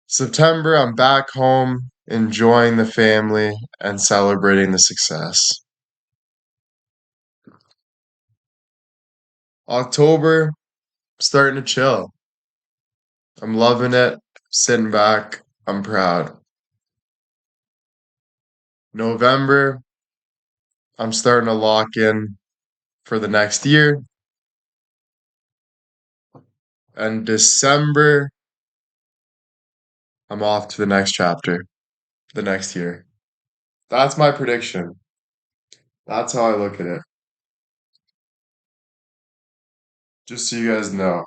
September, I'm back home, enjoying the family and celebrating the success. October, starting to chill. I'm loving it. Sitting back. I'm proud. November, I'm starting to lock in for the next year. And December, I'm off to the next chapter, the next year. That's my prediction. That's how I look at it. Just so you guys know.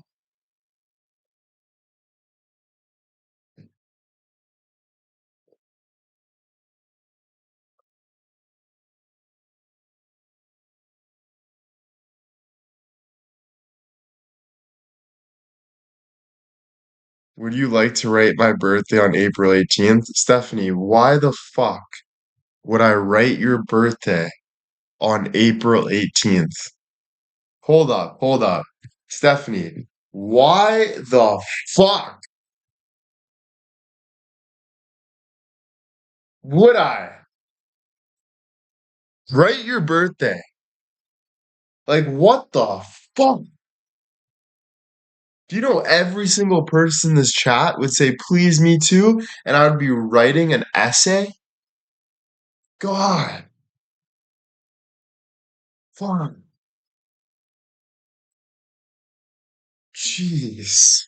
Would you like to write my birthday on April 18th? Stephanie, why the fuck would I write your birthday on April 18th? Hold up, hold up. Stephanie, why the fuck would I write your birthday? Like, what the fuck? Do you know every single person in this chat would say, please, me too? And I would be writing an essay? God, fuck, jeez.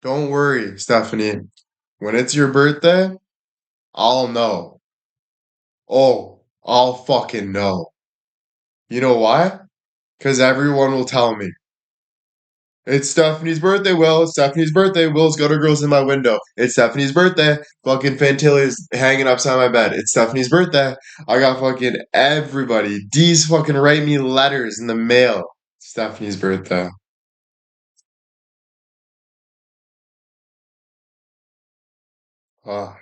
Don't worry, Stephanie. When it's your birthday, I'll know. Oh, I'll fucking know. You know why? Because everyone will tell me. It's Stephanie's birthday, Will. It's Stephanie's birthday. Will's gutter girl's in my window. It's Stephanie's birthday. Fucking Fantilia's hanging upside my bed. It's Stephanie's birthday. I got fucking everybody. D's fucking write me letters in the mail. Stephanie's birthday. Oh,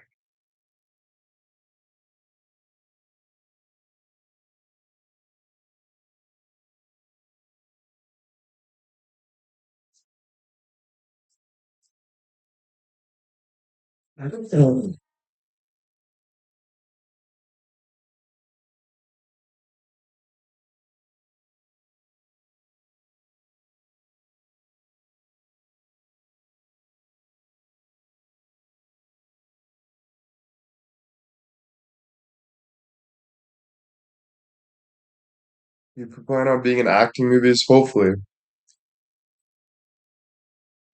you plan on being in acting movies? Hopefully.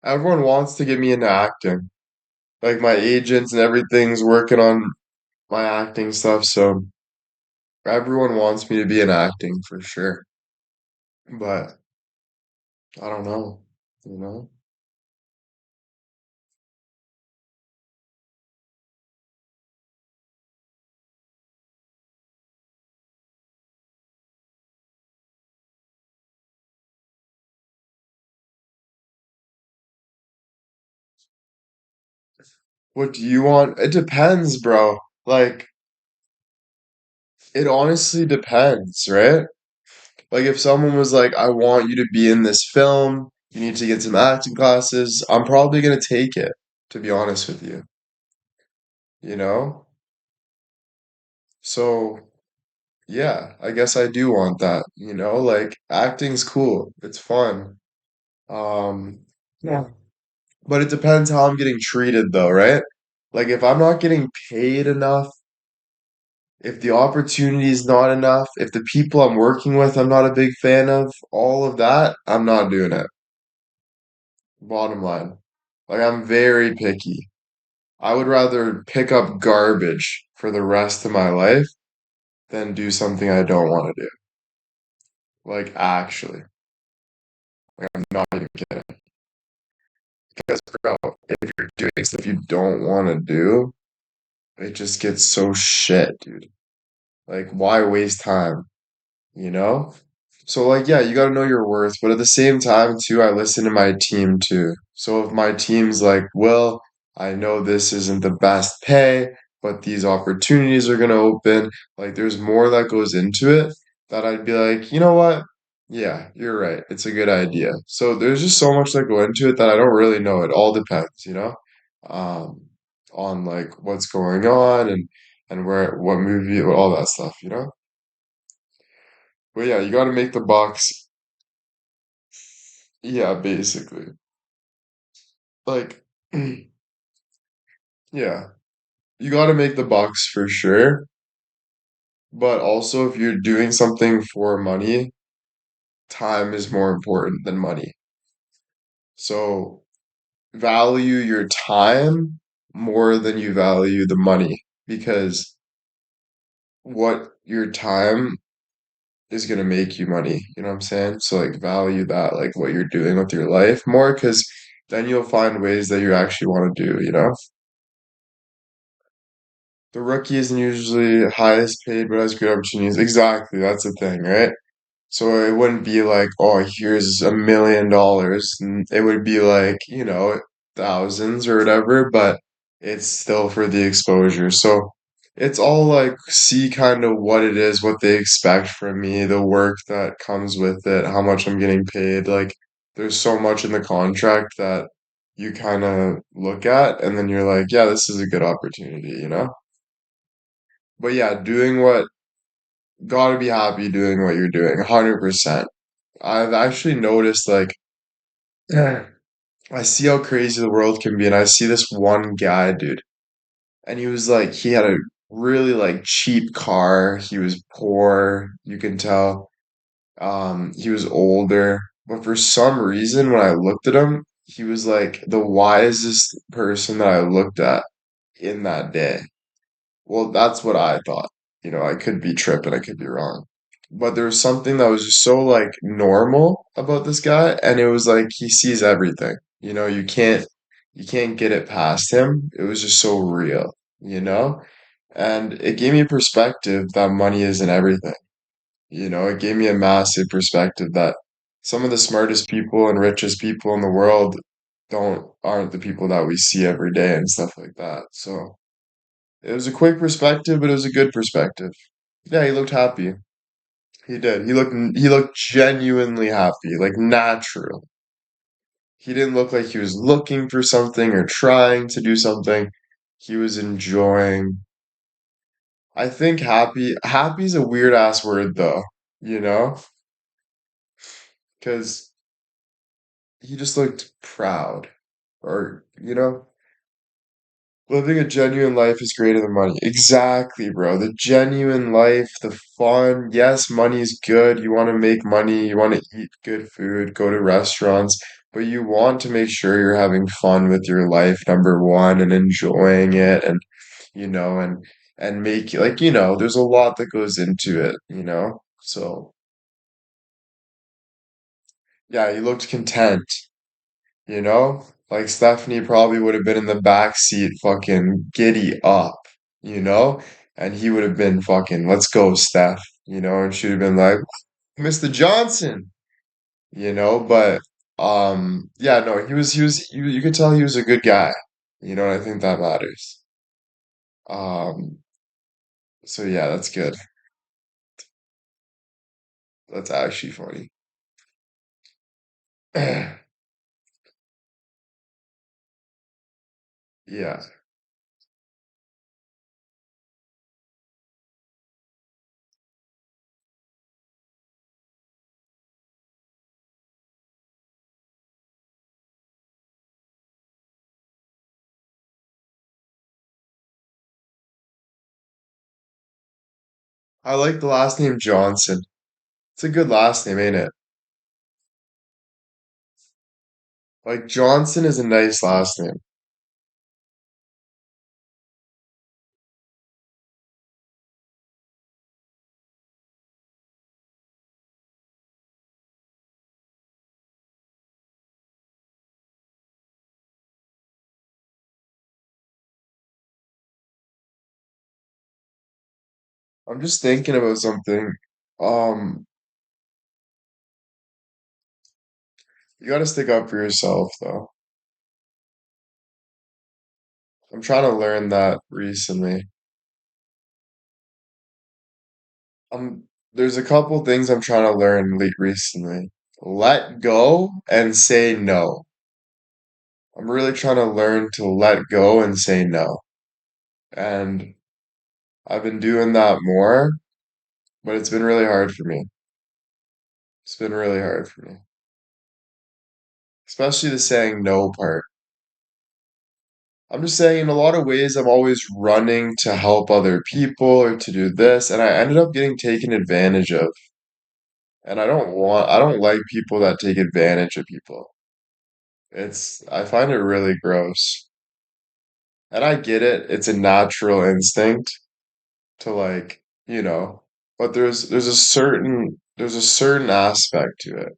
Everyone wants to get me into acting. Like my agents and everything's working on my acting stuff, so everyone wants me to be in acting for sure. But I don't know, you know? What do you want? It depends, bro. Like, It honestly depends, right? Like if someone was like, I want you to be in this film, you need to get some acting classes, I'm probably gonna take it, to be honest with you, you know? So yeah, I guess I do want that, like acting's cool. It's fun. Yeah. But it depends how I'm getting treated though, right? Like if I'm not getting paid enough, if the opportunity is not enough, if the people I'm working with I'm not a big fan of, all of that, I'm not doing it. Bottom line. Like I'm very picky. I would rather pick up garbage for the rest of my life than do something I don't want to do. Like actually. Like I'm not even kidding. Because bro, if you're doing stuff you don't want to do, it just gets so shit, dude. Like why waste time, you know? So like yeah, you gotta know your worth, but at the same time too, I listen to my team too. So if my team's like, well, I know this isn't the best pay, but these opportunities are gonna open, like there's more that goes into it that I'd be like, you know what? Yeah, you're right. It's a good idea. So there's just so much that go into it that I don't really know. It all depends, um, on like what's going on and where what movie, all that stuff. But yeah, you gotta make the bucks. Yeah, basically. Like, yeah, you got to make the bucks for sure. But also, if you're doing something for money, time is more important than money. So value your time more than you value the money because what your time is going to make you money. You know what I'm saying? So, like, value that, like, what you're doing with your life more because then you'll find ways that you actually want to do. The rookie isn't usually highest paid, but has good opportunities. Exactly, that's the thing, right? So it wouldn't be like, oh, here's $1 million. It would be like, thousands or whatever, but it's still for the exposure. So it's all like, see kind of what it is, what they expect from me, the work that comes with it, how much I'm getting paid. Like, there's so much in the contract that you kind of look at, and then you're like, yeah, this is a good opportunity. But yeah, doing what, gotta be happy doing what you're doing, 100%. I've actually noticed, like, yeah, I see how crazy the world can be, and I see this one guy, dude, and he was like, he had a really, like, cheap car. He was poor, you can tell. He was older, but for some reason, when I looked at him, he was like the wisest person that I looked at in that day. Well, that's what I thought. I could be tripping, I could be wrong. But there was something that was just so like normal about this guy, and it was like he sees everything. You can't get it past him. It was just so real. And it gave me a perspective that money isn't everything. It gave me a massive perspective that some of the smartest people and richest people in the world aren't the people that we see every day and stuff like that. So it was a quick perspective, but it was a good perspective. Yeah, he looked happy. He did. He looked genuinely happy, like natural. He didn't look like he was looking for something or trying to do something. He was enjoying. I think happy's a weird ass word though, you know? Because he just looked proud or, living a genuine life is greater than money. Exactly, bro. The genuine life, the fun. Yes, money's good. You want to make money. You want to eat good food, go to restaurants, but you want to make sure you're having fun with your life, number one, and enjoying it and make like, there's a lot that goes into it. So, yeah, he looked content. Like Stephanie probably would have been in the back seat fucking giddy up, you know? And he would have been fucking, let's go, Steph, and she'd have been like, Mr. Johnson, but yeah, no, you could tell he was a good guy, and I think that matters. Um, so yeah, that's good. That's actually funny. Yeah. I like the last name Johnson. It's a good last name, ain't it? Like Johnson is a nice last name. I'm just thinking about something. Um, you gotta stick up for yourself, though. I'm trying to learn that recently. There's a couple things I'm trying to learn recently. Let go and say no. I'm really trying to learn to let go and say no. And I've been doing that more, but it's been really hard for me. It's been really hard for me. Especially the saying no part. I'm just saying, in a lot of ways, I'm always running to help other people or to do this, and I ended up getting taken advantage of. And I don't like people that take advantage of people. I find it really gross. And I get it, it's a natural instinct to like, but there's a certain aspect to it.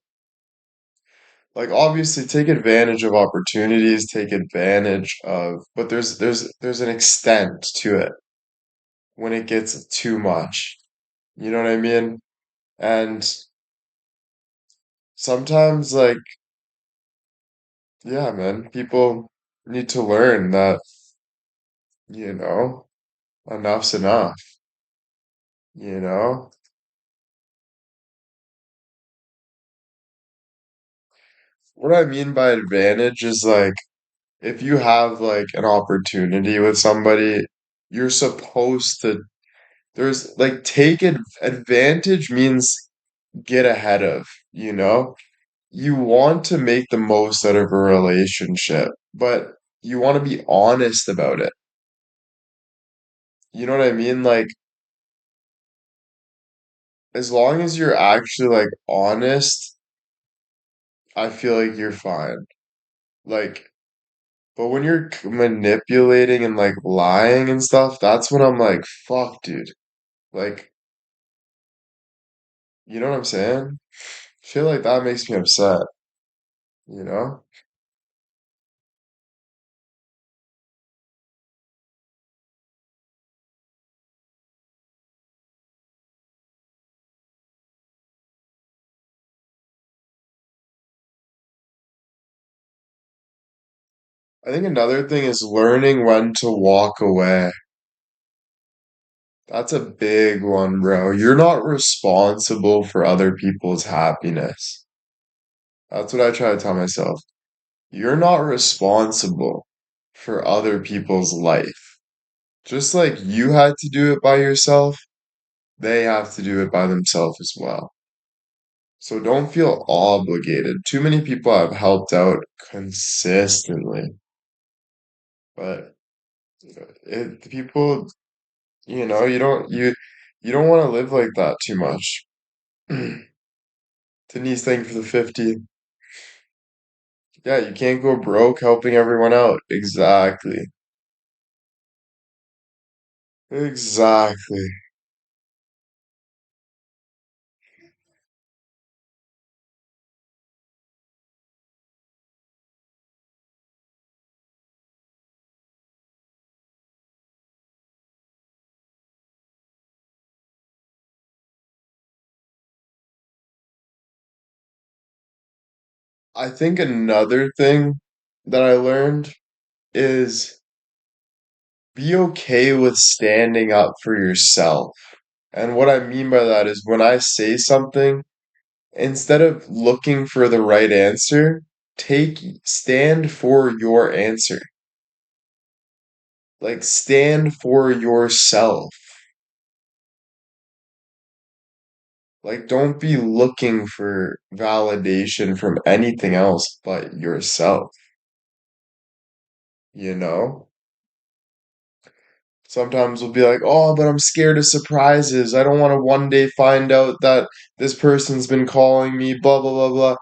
Like obviously take advantage of opportunities, take advantage of, but there's an extent to it when it gets too much. You know what I mean? And sometimes like, yeah, man, people need to learn that, you know, enough's enough, you know? What I mean by advantage is like if you have like an opportunity with somebody, you're supposed to there's like advantage means get ahead of, you know? You want to make the most out of a relationship, but you want to be honest about it. You know what I mean? Like as long as you're actually like honest, I feel like you're fine. Like but when you're manipulating and like lying and stuff, that's when I'm like, fuck, dude. Like, you know what I'm saying? Feel like that makes me upset, you know? I think another thing is learning when to walk away. That's a big one, bro. You're not responsible for other people's happiness. That's what I try to tell myself. You're not responsible for other people's life. Just like you had to do it by yourself, they have to do it by themselves as well. So don't feel obligated. Too many people have helped out consistently, but people, you don't want to live like that too much. Denise, thank you for the 50. Yeah, you can't go broke helping everyone out. Exactly. Exactly. I think another thing that I learned is be okay with standing up for yourself. And what I mean by that is when I say something, Instead of looking for the right answer, stand for your answer. Like stand for yourself. Like don't be looking for validation from anything else but yourself, you know? Sometimes we'll be like, oh, but I'm scared of surprises. I don't want to one day find out that this person's been calling me, blah, blah, blah, blah.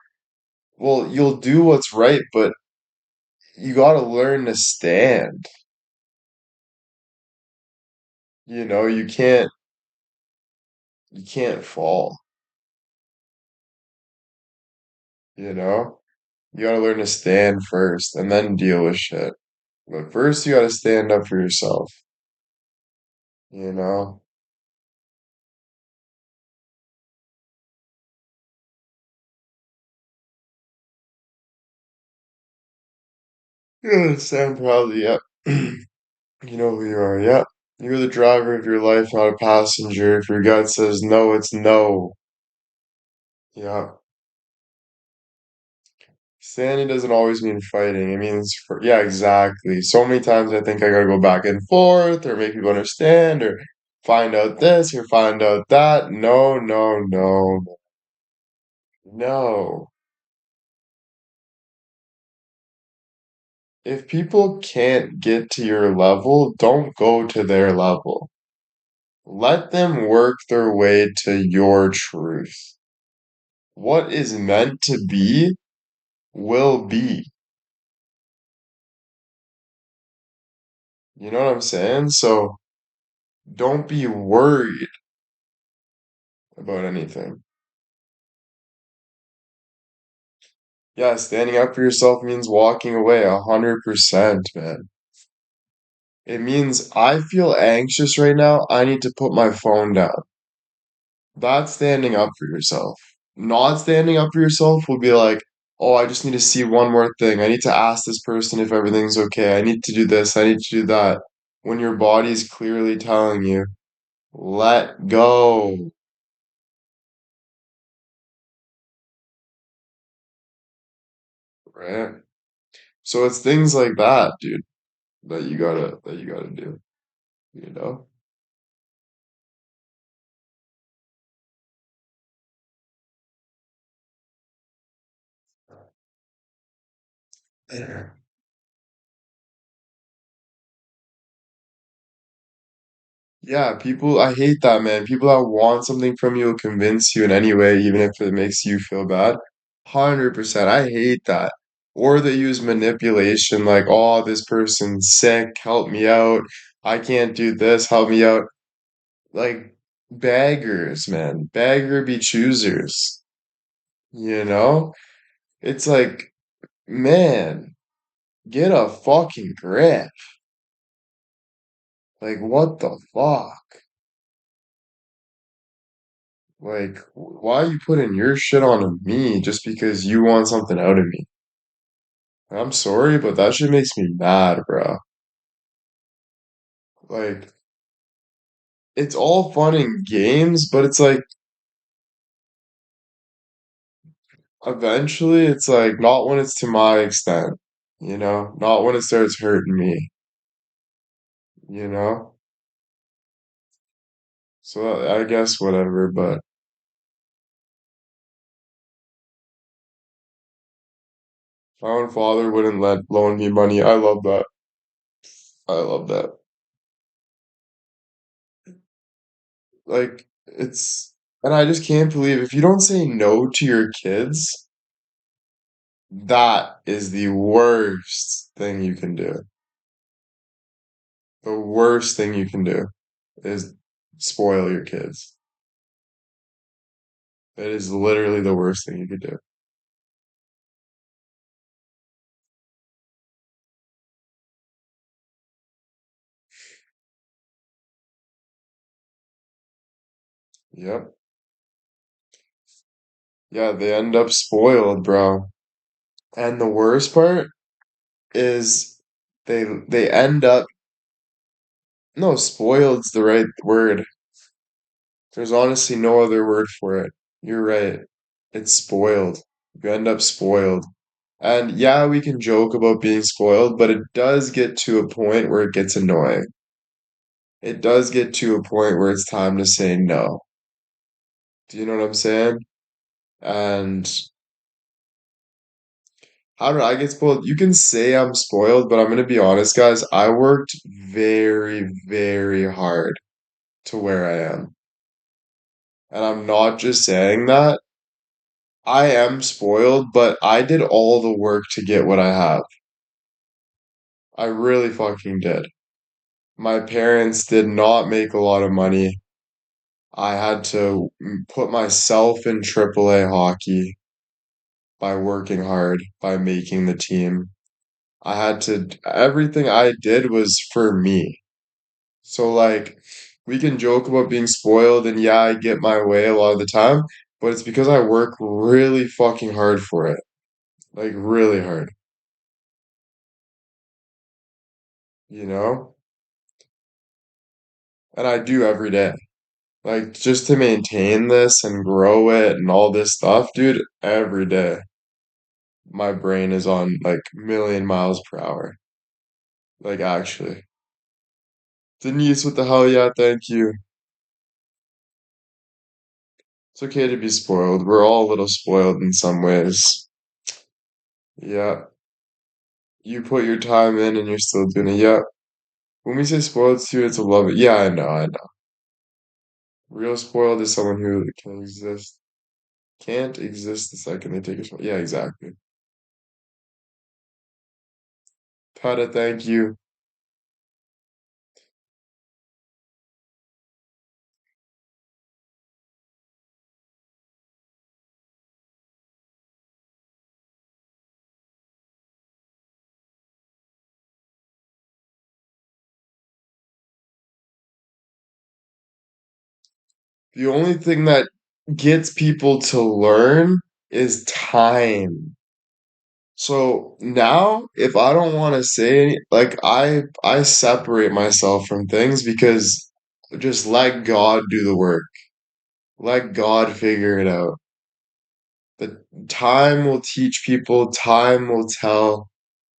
Well, you'll do what's right, but you gotta learn to stand. You can't fall, you know? You gotta learn to stand first and then deal with shit. But first you gotta stand up for yourself, you know? You gotta stand proudly, yep. You know who you are, yep. You're the driver of your life, not a passenger. If your gut says no, it's no. Yeah. Standing doesn't always mean fighting. It means, yeah, exactly. So many times I think I gotta go back and forth or make people understand or find out this or find out that. No, no, no, no. If people can't get to your level, don't go to their level. Let them work their way to your truth. What is meant to be will be. You know what I'm saying? So don't be worried about anything. Yeah, standing up for yourself means walking away 100%, man. It means I feel anxious right now. I need to put my phone down. That's standing up for yourself. Not standing up for yourself will be like, oh, I just need to see one more thing. I need to ask this person if everything's okay. I need to do this. I need to do that. When your body's clearly telling you, let go, right? So it's things like that, dude, that you gotta do, you know? Yeah. Yeah, I hate that, man. People that want something from you will convince you in any way, even if it makes you feel bad. 100%. I hate that. Or they use manipulation, like, oh, this person's sick, help me out. I can't do this, help me out. Like, beggars, man. Beggar be choosers. You know? It's like, man, get a fucking grip. Like, what the fuck? Like, why are you putting your shit on me just because you want something out of me? I'm sorry, but that shit makes me mad, bro. Like, it's all fun and games, but it's like, eventually, it's like, not when it's to my extent, Not when it starts hurting me, you know? So I guess whatever, but my own father wouldn't let loan me money. I love that. I love that. Like, and I just can't believe if you don't say no to your kids, that is the worst thing you can do. The worst thing you can do is spoil your kids. It is literally the worst thing you could do. Yep. Yeah, they end up spoiled, bro. And the worst part is they end up no, spoiled's the right word. There's honestly no other word for it. You're right. It's spoiled. You end up spoiled. And yeah, we can joke about being spoiled, but it does get to a point where it gets annoying. It does get to a point where it's time to say no. Do you know what I'm saying? And how did I get spoiled? You can say I'm spoiled, but I'm gonna be honest, guys. I worked very, very hard to where I am. And I'm not just saying that. I am spoiled, but I did all the work to get what I have. I really fucking did. My parents did not make a lot of money. I had to put myself in AAA hockey by working hard, by making the team. Everything I did was for me. So, like, we can joke about being spoiled, and yeah, I get my way a lot of the time, but it's because I work really fucking hard for it. Like, really hard, you know? And I do every day. Like, just to maintain this and grow it and all this stuff, dude, every day. My brain is on like million miles per hour. Like, actually. Denise, what the hell? Yeah, thank you. It's okay to be spoiled. We're all a little spoiled in some ways. Yeah. You put your time in and you're still doing it. Yeah. When we say spoiled too, it's a love it. Yeah, I know. Real spoiled is someone who can't exist the second they take a smile. Yeah, exactly. Pata, thank you. The only thing that gets people to learn is time. So now, if I don't want to say any, like I separate myself from things because just let God do the work. Let God figure it out. The time will teach people, time will tell.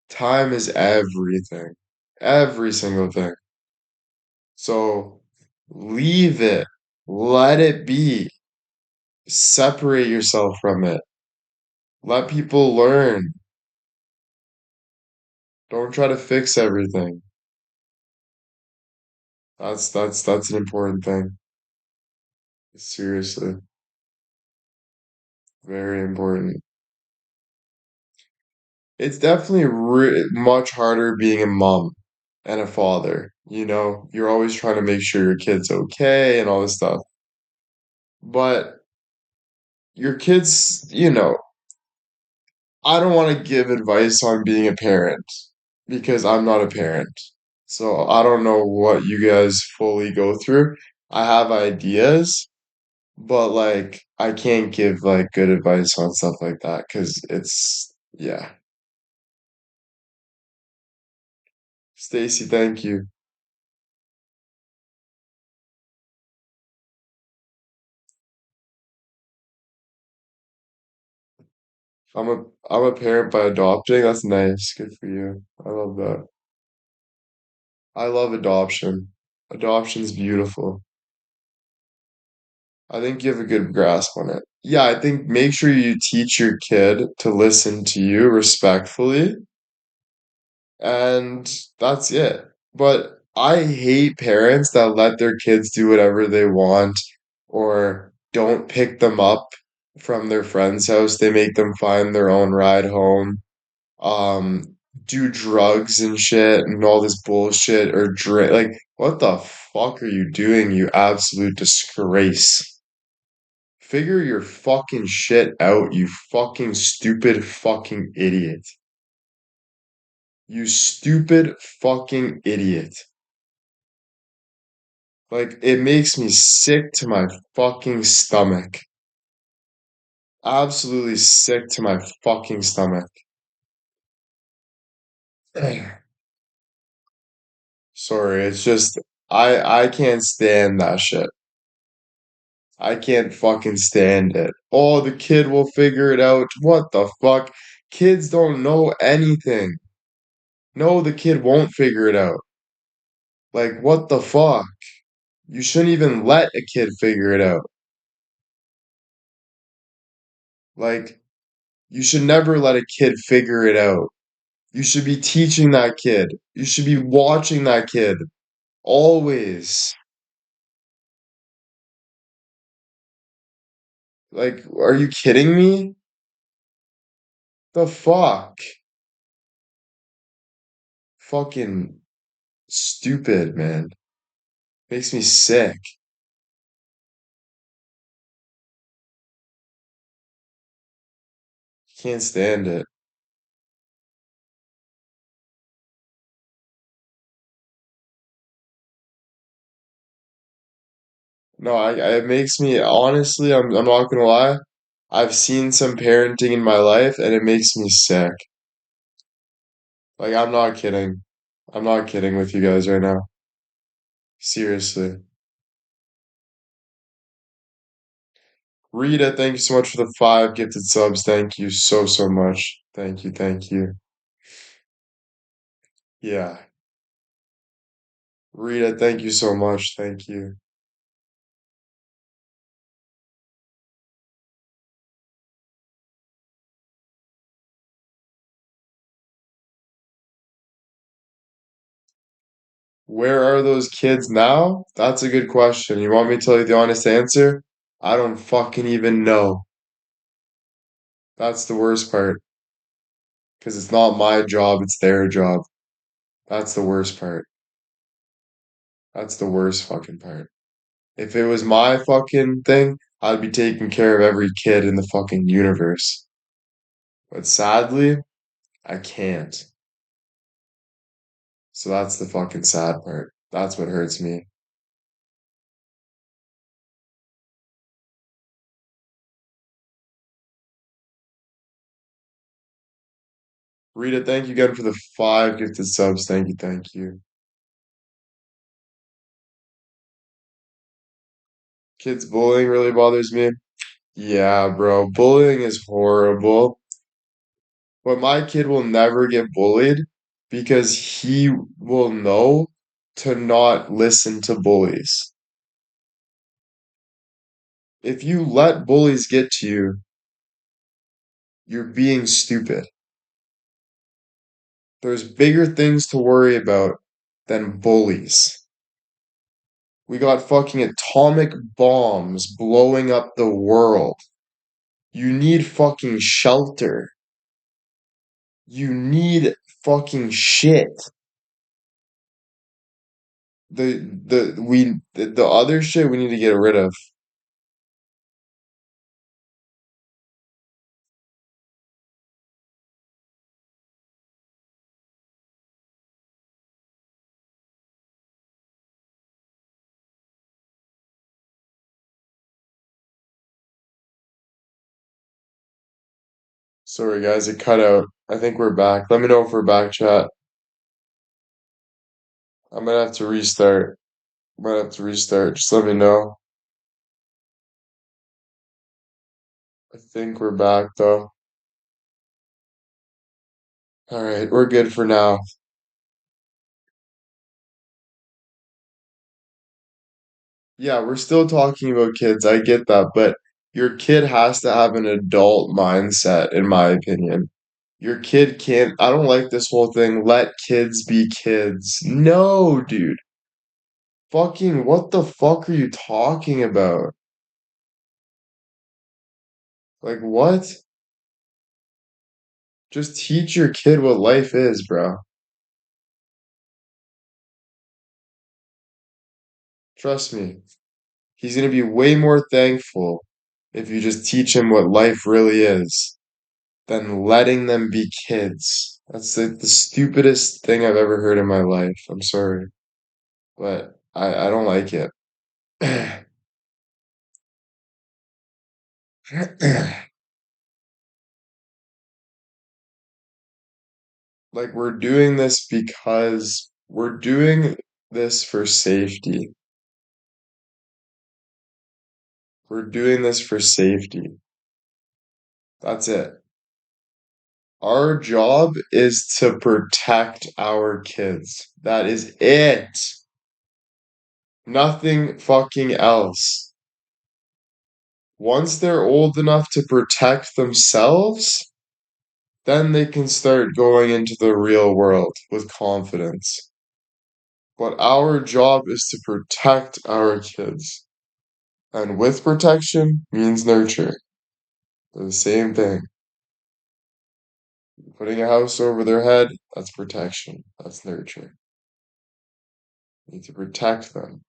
Time is everything. Every single thing. So leave it. Let it be. Separate yourself from it. Let people learn. Don't try to fix everything. That's an important thing. Seriously, very important. It's definitely much harder being a mom and a father. You know, you're always trying to make sure your kid's okay and all this stuff. But your kids, I don't want to give advice on being a parent because I'm not a parent. So I don't know what you guys fully go through. I have ideas, but like I can't give like good advice on stuff like that because yeah. Stacy, thank you. I'm a parent by adopting. That's nice. Good for you. I love that. I love adoption. Adoption's beautiful. I think you have a good grasp on it. Yeah, I think make sure you teach your kid to listen to you respectfully, and that's it. But I hate parents that let their kids do whatever they want or don't pick them up from their friend's house. They make them find their own ride home, um, do drugs and shit and all this bullshit or drink. Like, what the fuck are you doing, you absolute disgrace? Figure your fucking shit out, you fucking stupid fucking idiot. You stupid fucking idiot. Like, it makes me sick to my fucking stomach. Absolutely sick to my fucking stomach. Sorry, it's just I can't stand that shit. I can't fucking stand it. Oh, the kid will figure it out. What the fuck? Kids don't know anything. No, the kid won't figure it out. Like, what the fuck? You shouldn't even let a kid figure it out. Like, you should never let a kid figure it out. You should be teaching that kid. You should be watching that kid. Always. Like, are you kidding me? The fuck? Fucking stupid, man. Makes me sick. Can't stand it. No, it makes me honestly, I'm not gonna lie. I've seen some parenting in my life and it makes me sick. Like, I'm not kidding. I'm not kidding with you guys right now. Seriously. Rita, thank you so much for the 5 gifted subs. Thank you so, so much. Thank you, thank you. Yeah. Rita, thank you so much. Thank you. Where are those kids now? That's a good question. You want me to tell you the honest answer? I don't fucking even know. That's the worst part. Because it's not my job, it's their job. That's the worst part. That's the worst fucking part. If it was my fucking thing, I'd be taking care of every kid in the fucking universe. But sadly, I can't. So that's the fucking sad part. That's what hurts me. Rita, thank you again for the 5 gifted subs. Thank you, thank you. Kids bullying really bothers me. Yeah, bro, bullying is horrible. But my kid will never get bullied because he will know to not listen to bullies. If you let bullies get to you, you're being stupid. There's bigger things to worry about than bullies. We got fucking atomic bombs blowing up the world. You need fucking shelter. You need fucking shit. The other shit we need to get rid of. Sorry guys, it cut out. I think we're back. Let me know if we're back, chat. I'm gonna have to restart. I'm gonna have to restart. Just let me know. I think we're back though. Alright, we're good for now. Yeah, we're still talking about kids. I get that, but your kid has to have an adult mindset, in my opinion. Your kid can't. I don't like this whole thing. Let kids be kids. No, dude. Fucking, what the fuck are you talking about? Like, what? Just teach your kid what life is, bro. Trust me. He's gonna be way more thankful if you just teach him what life really is than letting them be kids. That's like the stupidest thing I've ever heard in my life. I'm sorry, but I don't like it. Like we're doing this because we're doing this for safety. We're doing this for safety. That's it. Our job is to protect our kids. That is it. Nothing fucking else. Once they're old enough to protect themselves, then they can start going into the real world with confidence. But our job is to protect our kids. And with protection means nurture. They're the same thing. Putting a house over their head, that's protection. That's nurture. You need to protect them.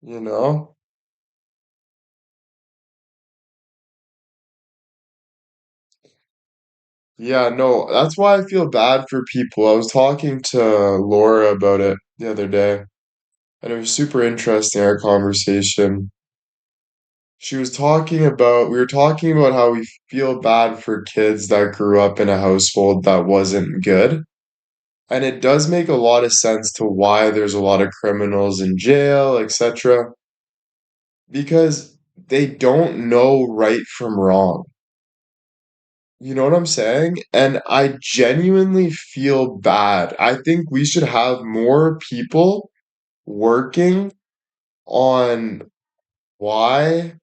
You know? Yeah, no, that's why I feel bad for people. I was talking to Laura about it the other day, and it was super interesting, our conversation. We were talking about how we feel bad for kids that grew up in a household that wasn't good. And it does make a lot of sense to why there's a lot of criminals in jail, etc. Because they don't know right from wrong. You know what I'm saying? And I genuinely feel bad. I think we should have more people working on why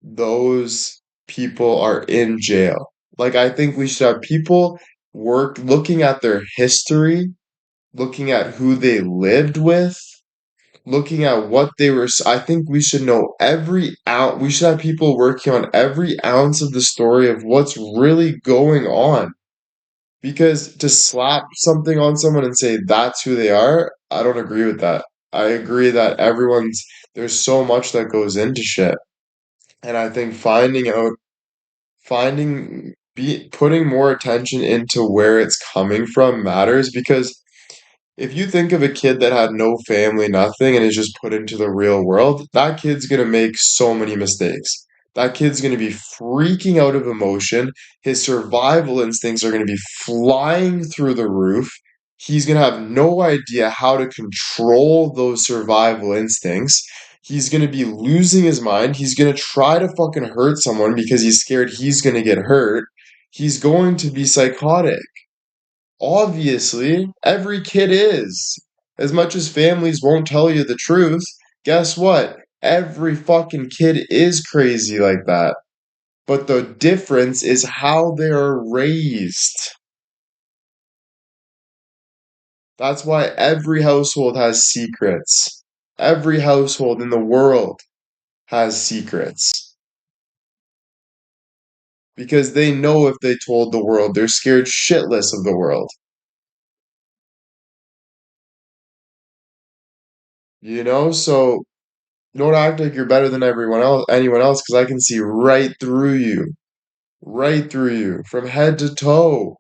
those people are in jail. Like, I think we should have people work looking at their history, looking at who they lived with, looking at what they were. I think we should know every ounce. We should have people working on every ounce of the story of what's really going on. Because to slap something on someone and say that's who they are, I don't agree with that. I agree that there's so much that goes into shit. And I think putting more attention into where it's coming from matters because if you think of a kid that had no family, nothing, and is just put into the real world, that kid's gonna make so many mistakes. That kid's gonna be freaking out of emotion. His survival instincts are gonna be flying through the roof. He's gonna have no idea how to control those survival instincts. He's gonna be losing his mind. He's gonna try to fucking hurt someone because he's scared he's gonna get hurt. He's going to be psychotic. Obviously, every kid is. As much as families won't tell you the truth, guess what? Every fucking kid is crazy like that. But the difference is how they are raised. That's why every household has secrets. Every household in the world has secrets. Because they know if they told the world, they're scared shitless of the world. So don't act like you're better than anyone else, because I can see right through you, from head to toe.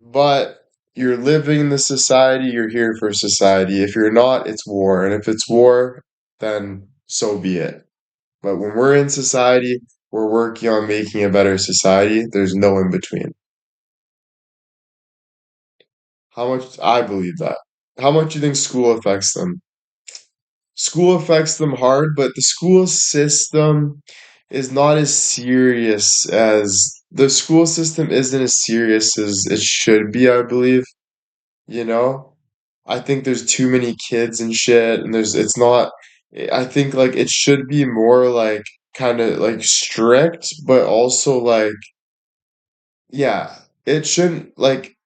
But you're living in the society, you're here for society. If you're not, it's war. And if it's war, then so be it. But when we're in society, we're working on making a better society. There's no in between. How much I believe that. How much do you think school affects them? School affects them hard, but the school system is not as serious as the school system isn't as serious as it should be, I believe. You know? I think there's too many kids and shit, and it's not, I think like it should be more like kind of like strict, but also like, yeah, it shouldn't like,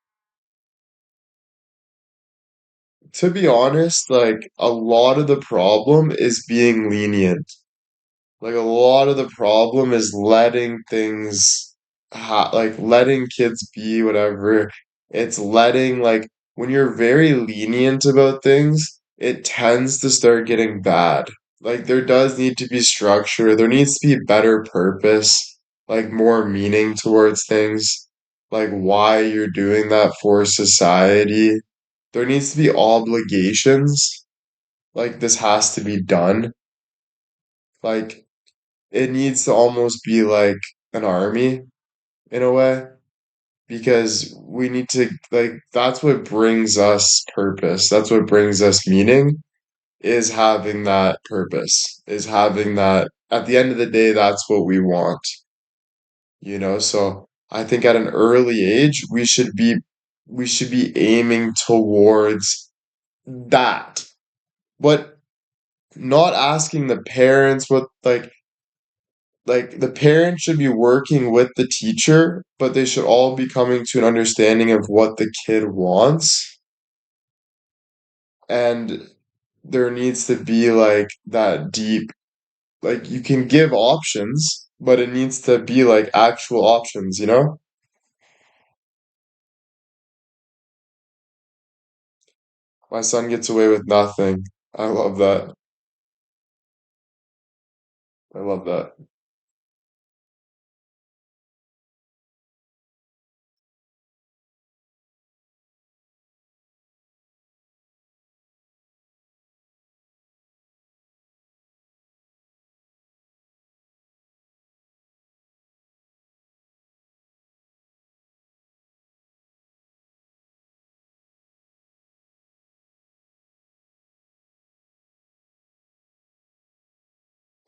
to be honest, like a lot of the problem is being lenient. Like a lot of the problem is letting kids be whatever. It's letting like when you're very lenient about things, it tends to start getting bad. Like there does need to be structure. There needs to be better purpose, like more meaning towards things, like why you're doing that for society. There needs to be obligations, like this has to be done. Like it needs to almost be like an army in a way because we need to like that's what brings us purpose. That's what brings us meaning is having that purpose, is having that at the end of the day, that's what we want, you know? So I think at an early age, we should be aiming towards that. But not asking the parents what like the parent should be working with the teacher, but they should all be coming to an understanding of what the kid wants. And there needs to be like that deep, like you can give options, but it needs to be like actual options, you know? My son gets away with nothing. I love that. I love that.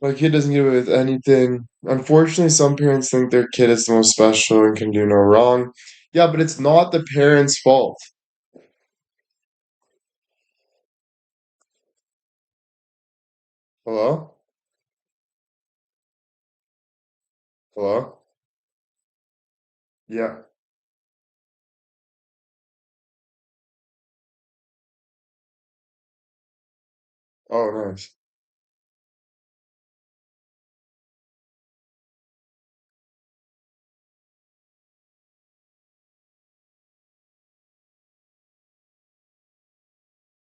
My kid doesn't get away with anything. Unfortunately, some parents think their kid is the most special and can do no wrong. Yeah, but it's not the parents' fault. Hello? Hello? Yeah. Oh, nice.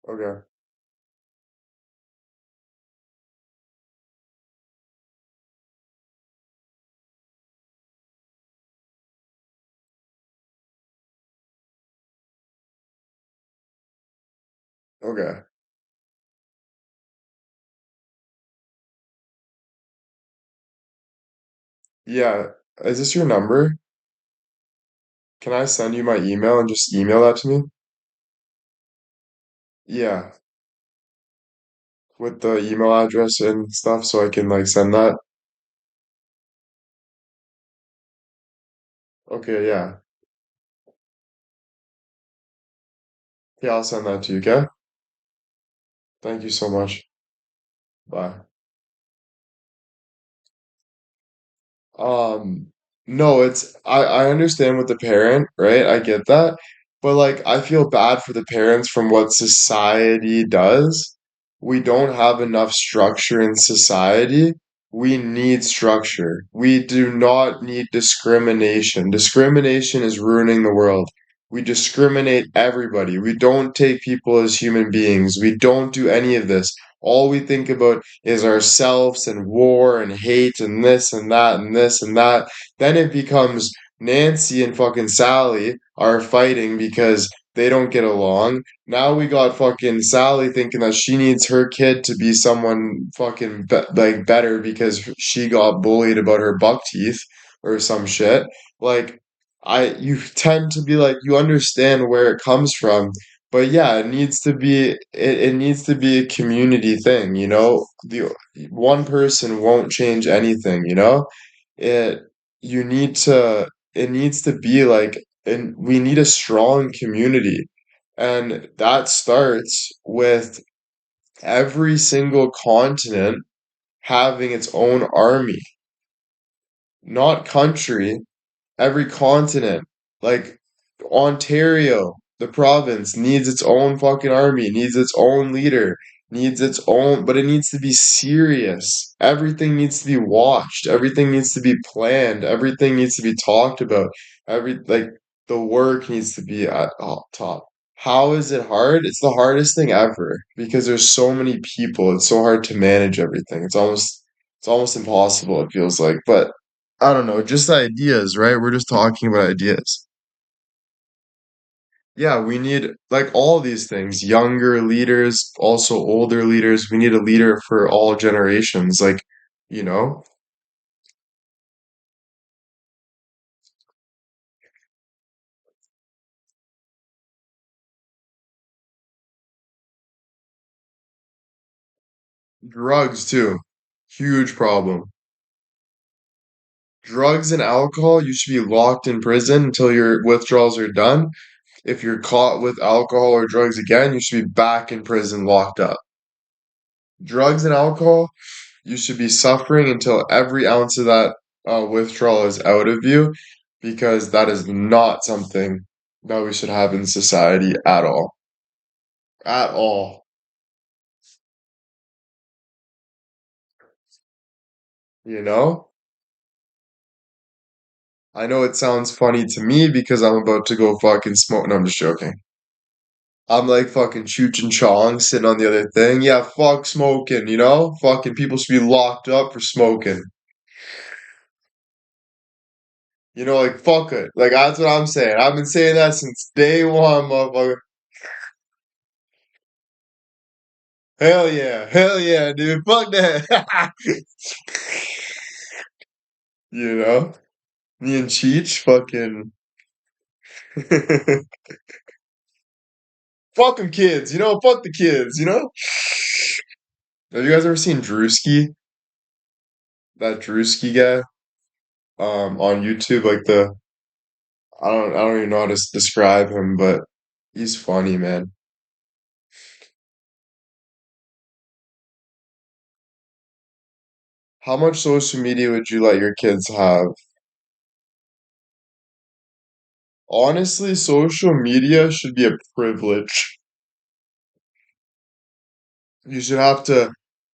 Okay. Okay. Yeah. Is this your number? Can I send you my email and just email that to me? Yeah. With the email address and stuff so I can like send that. Okay, yeah. Yeah, I'll send that to you, okay? Thank you so much. Bye. Um, no, I understand with the parent, right? I get that. But like I feel bad for the parents from what society does. We don't have enough structure in society. We need structure. We do not need discrimination. Discrimination is ruining the world. We discriminate everybody. We don't take people as human beings. We don't do any of this. All we think about is ourselves and war and hate and this and that and this and that. Then it becomes Nancy and fucking Sally are fighting because they don't get along. Now we got fucking Sally thinking that she needs her kid to be someone fucking like better because she got bullied about her buck teeth or some shit. Like you tend to be like you understand where it comes from, but yeah, it needs to be a community thing, you know? The one person won't change anything, you know? It you need to it needs to be like and we need a strong community. And that starts with every single continent having its own army, not country, every continent. Like Ontario, the province needs its own fucking army, needs its own leader, needs its own, but it needs to be serious. Everything needs to be watched. Everything needs to be planned. Everything needs to be talked about. Like the work needs to be at top. How is it hard? It's the hardest thing ever because there's so many people. It's so hard to manage everything. It's almost impossible, it feels like. But I don't know, just ideas, right? We're just talking about ideas. Yeah, we need like all these things, younger leaders, also older leaders. We need a leader for all generations, like, you know? Drugs too. Huge problem. Drugs and alcohol, you should be locked in prison until your withdrawals are done. If you're caught with alcohol or drugs again, you should be back in prison locked up. Drugs and alcohol, you should be suffering until every ounce of that withdrawal is out of you, because that is not something that we should have in society at all. At all. You know? I know it sounds funny to me because I'm about to go fucking smoke. No, I'm just joking. I'm like fucking Cheech and Chong sitting on the other thing. Yeah, fuck smoking, you know? Fucking people should be locked up for smoking. You know, like fuck it. Like that's what I'm saying. I've been saying that since day one, motherfucker. Hell yeah, dude. Fuck that. You know? Me and Cheech fucking fuck them kids, you know? Fuck the kids, you know? Have you guys ever seen Drewski? That Drewski guy? On YouTube, like the I don't even know how to describe him, but he's funny, man. How much social media would you let your kids have? Honestly, social media should be a privilege. You should have to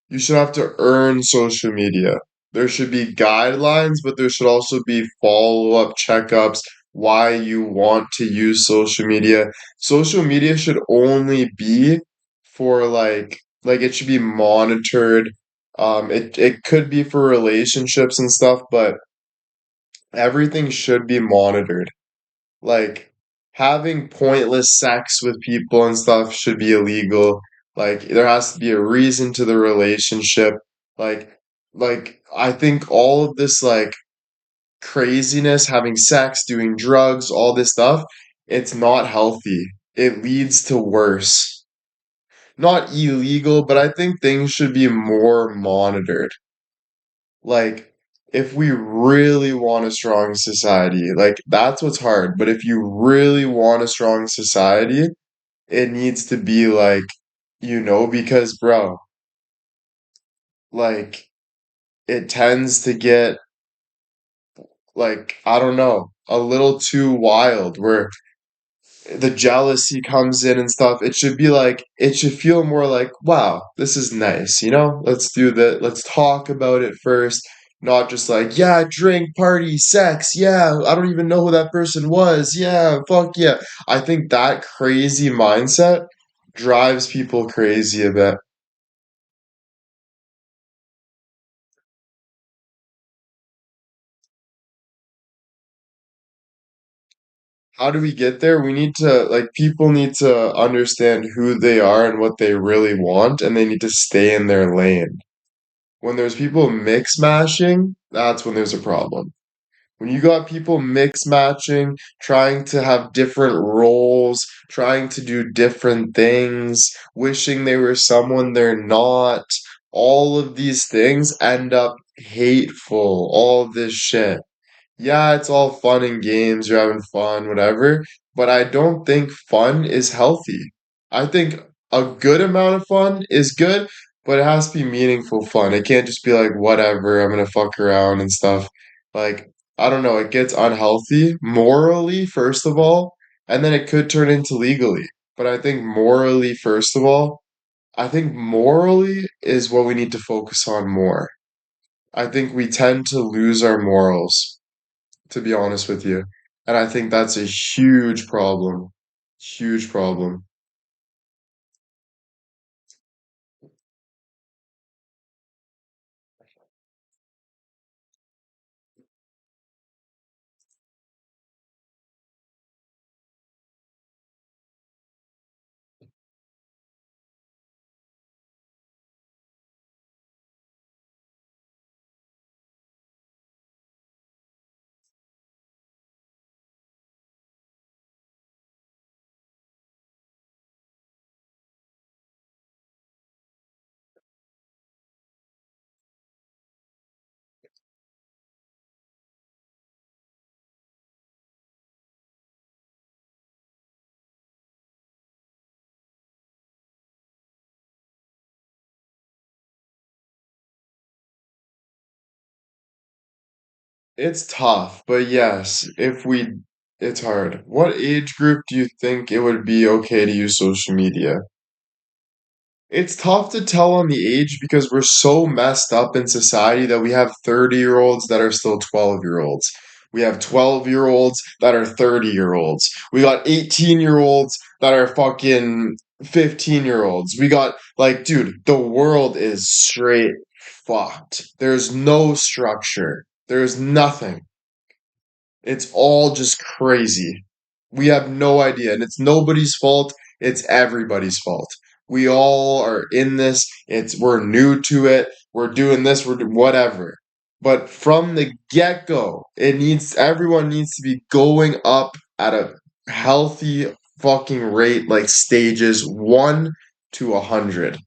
you should have to earn social media. There should be guidelines, but there should also be follow-up checkups why you want to use social media. Social media should only be for like it should be monitored. It could be for relationships and stuff, but everything should be monitored. Like having pointless sex with people and stuff should be illegal. Like there has to be a reason to the relationship. Like like I think all of this like craziness, having sex, doing drugs, all this stuff, it's not healthy. It leads to worse. Not illegal, but I think things should be more monitored. Like if we really want a strong society, like that's what's hard. But if you really want a strong society, it needs to be like, because bro, like it tends to get like, I don't know, a little too wild where the jealousy comes in and stuff. It should be like, it should feel more like, wow, this is nice, you know? Let's do that. Let's talk about it first. Not just like, yeah, drink, party, sex. Yeah, I don't even know who that person was. Yeah, fuck yeah. I think that crazy mindset drives people crazy a bit. How do we get there? We need to, like, people need to understand who they are and what they really want, and they need to stay in their lane. When there's people mix matching, that's when there's a problem. When you got people mix matching, trying to have different roles, trying to do different things, wishing they were someone they're not, all of these things end up hateful, all of this shit. Yeah, it's all fun and games, you're having fun, whatever, but I don't think fun is healthy. I think a good amount of fun is good, but it has to be meaningful fun. It can't just be like, whatever, I'm gonna fuck around and stuff. Like, I don't know, it gets unhealthy morally, first of all, and then it could turn into legally. But I think morally, first of all, I think morally is what we need to focus on more. I think we tend to lose our morals, to be honest with you. And I think that's a huge problem. Huge problem. It's tough, but yes, it's hard. What age group do you think it would be okay to use social media? It's tough to tell on the age because we're so messed up in society that we have 30-year-olds that are still 12-year-olds. We have 12-year-olds that are 30-year-olds. We got 18-year-olds that are fucking 15-year-olds. We got, like, dude, the world is straight fucked. There's no structure. There's nothing. It's all just crazy. We have no idea, and it's nobody's fault. It's everybody's fault. We all are in this. We're new to it. We're doing this. Whatever. But from the get-go, everyone needs to be going up at a healthy fucking rate, like stages 1 to 100.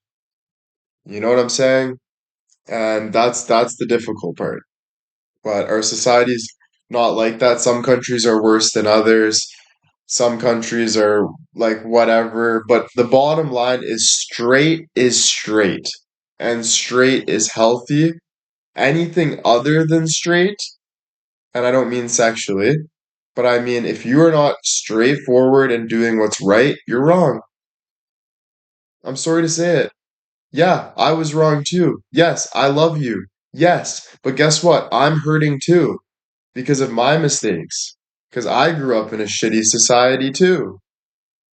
You know what I'm saying? And that's the difficult part. But our society's not like that. Some countries are worse than others. Some countries are like whatever. But the bottom line is straight, and straight is healthy. Anything other than straight, and I don't mean sexually, but I mean if you are not straightforward and doing what's right, you're wrong. I'm sorry to say it. Yeah, I was wrong too. Yes, I love you. Yes, but guess what? I'm hurting too because of my mistakes. Because I grew up in a shitty society too,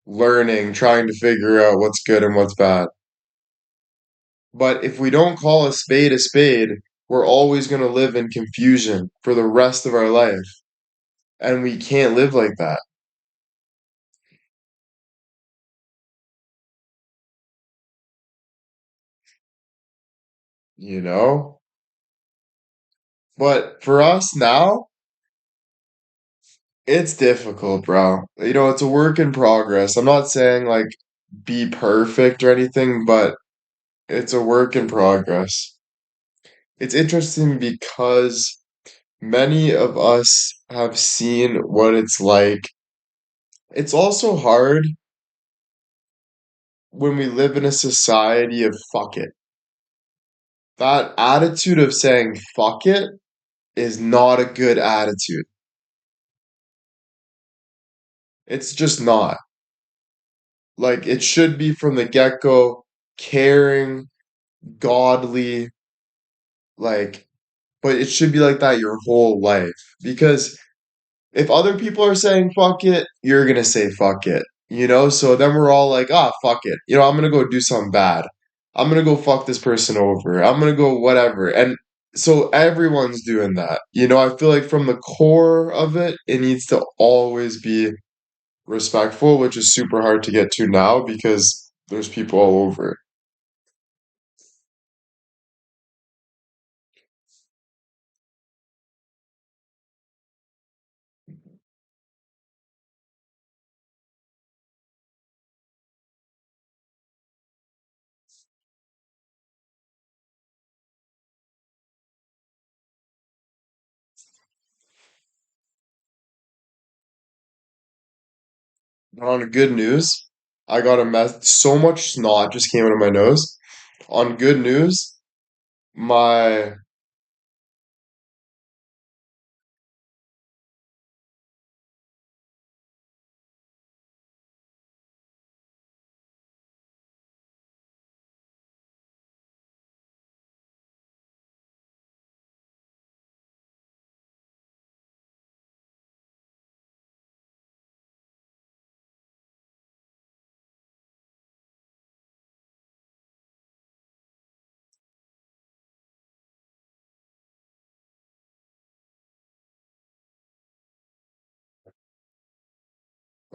learning, trying to figure out what's good and what's bad. But if we don't call a spade, we're always going to live in confusion for the rest of our life. And we can't live like that, you know? But for us now, it's difficult, bro. It's a work in progress. I'm not saying like be perfect or anything, but it's a work in progress. It's interesting because many of us have seen what it's like. It's also hard when we live in a society of fuck it. That attitude of saying fuck it is not a good attitude. It's just not. Like, it should be from the get go, caring, godly, like, but it should be like that your whole life. Because if other people are saying fuck it, you're gonna say fuck it. So then we're all like, ah, fuck it. I'm gonna go do something bad. I'm gonna go fuck this person over. I'm gonna go whatever. And so everyone's doing that. I feel like from the core of it, it needs to always be respectful, which is super hard to get to now because there's people all over. But on good news, I got a mess. So much snot just came out of my nose. On good news, my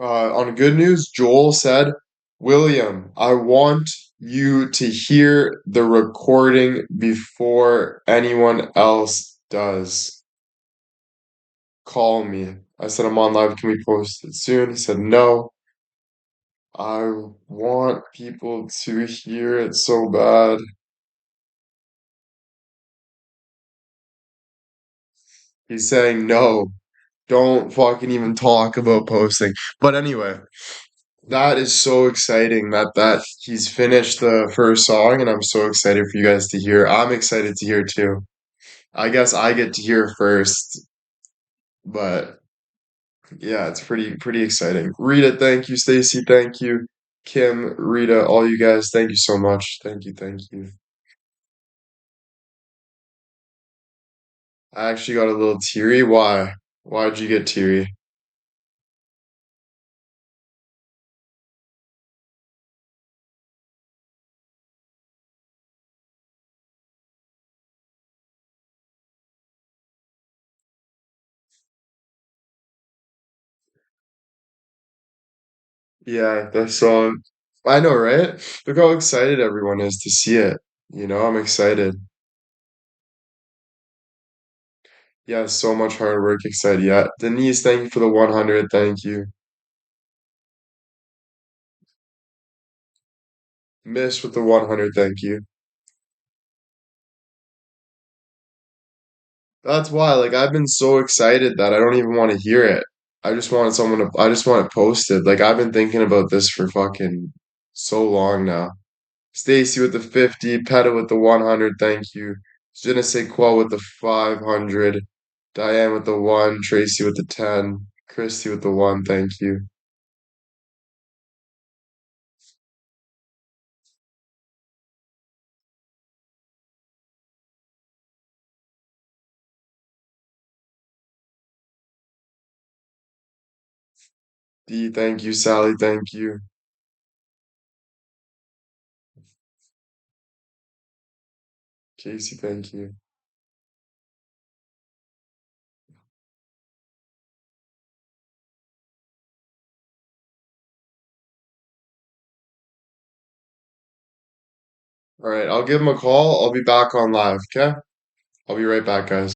on good news, Joel said, William, I want you to hear the recording before anyone else does. Call me. I said, I'm on live. Can we post it soon? He said, no. I want people to hear it so bad. He's saying, no, don't fucking even talk about posting. But anyway, that is so exciting that he's finished the first song, and I'm so excited for you guys to hear. I'm excited to hear too. I guess I get to hear first. But yeah, it's pretty exciting. Rita, thank you. Stacy, thank you. Kim, Rita, all you guys, thank you so much. Thank you. I actually got a little teary. Why? Why'd you get teary? Yeah, the song. I know, right? Look how excited everyone is to see it. I'm excited. Yeah, so much hard work, excited. Yeah, Denise, thank you for the 100. Thank you. Miss with the 100. Thank you. That's why, like, I've been so excited that I don't even want to hear it. I just want it posted. Like, I've been thinking about this for fucking so long now. Stacy with the 50, Peta with the 100, thank you. Je ne sais quoi with the 500, Diane with the 1, Tracy with the 10, Christy with the 1, thank you. D, thank you. Sally, thank you. Casey, thank you. All right, I'll give him a call. I'll be back on live, okay? I'll be right back, guys.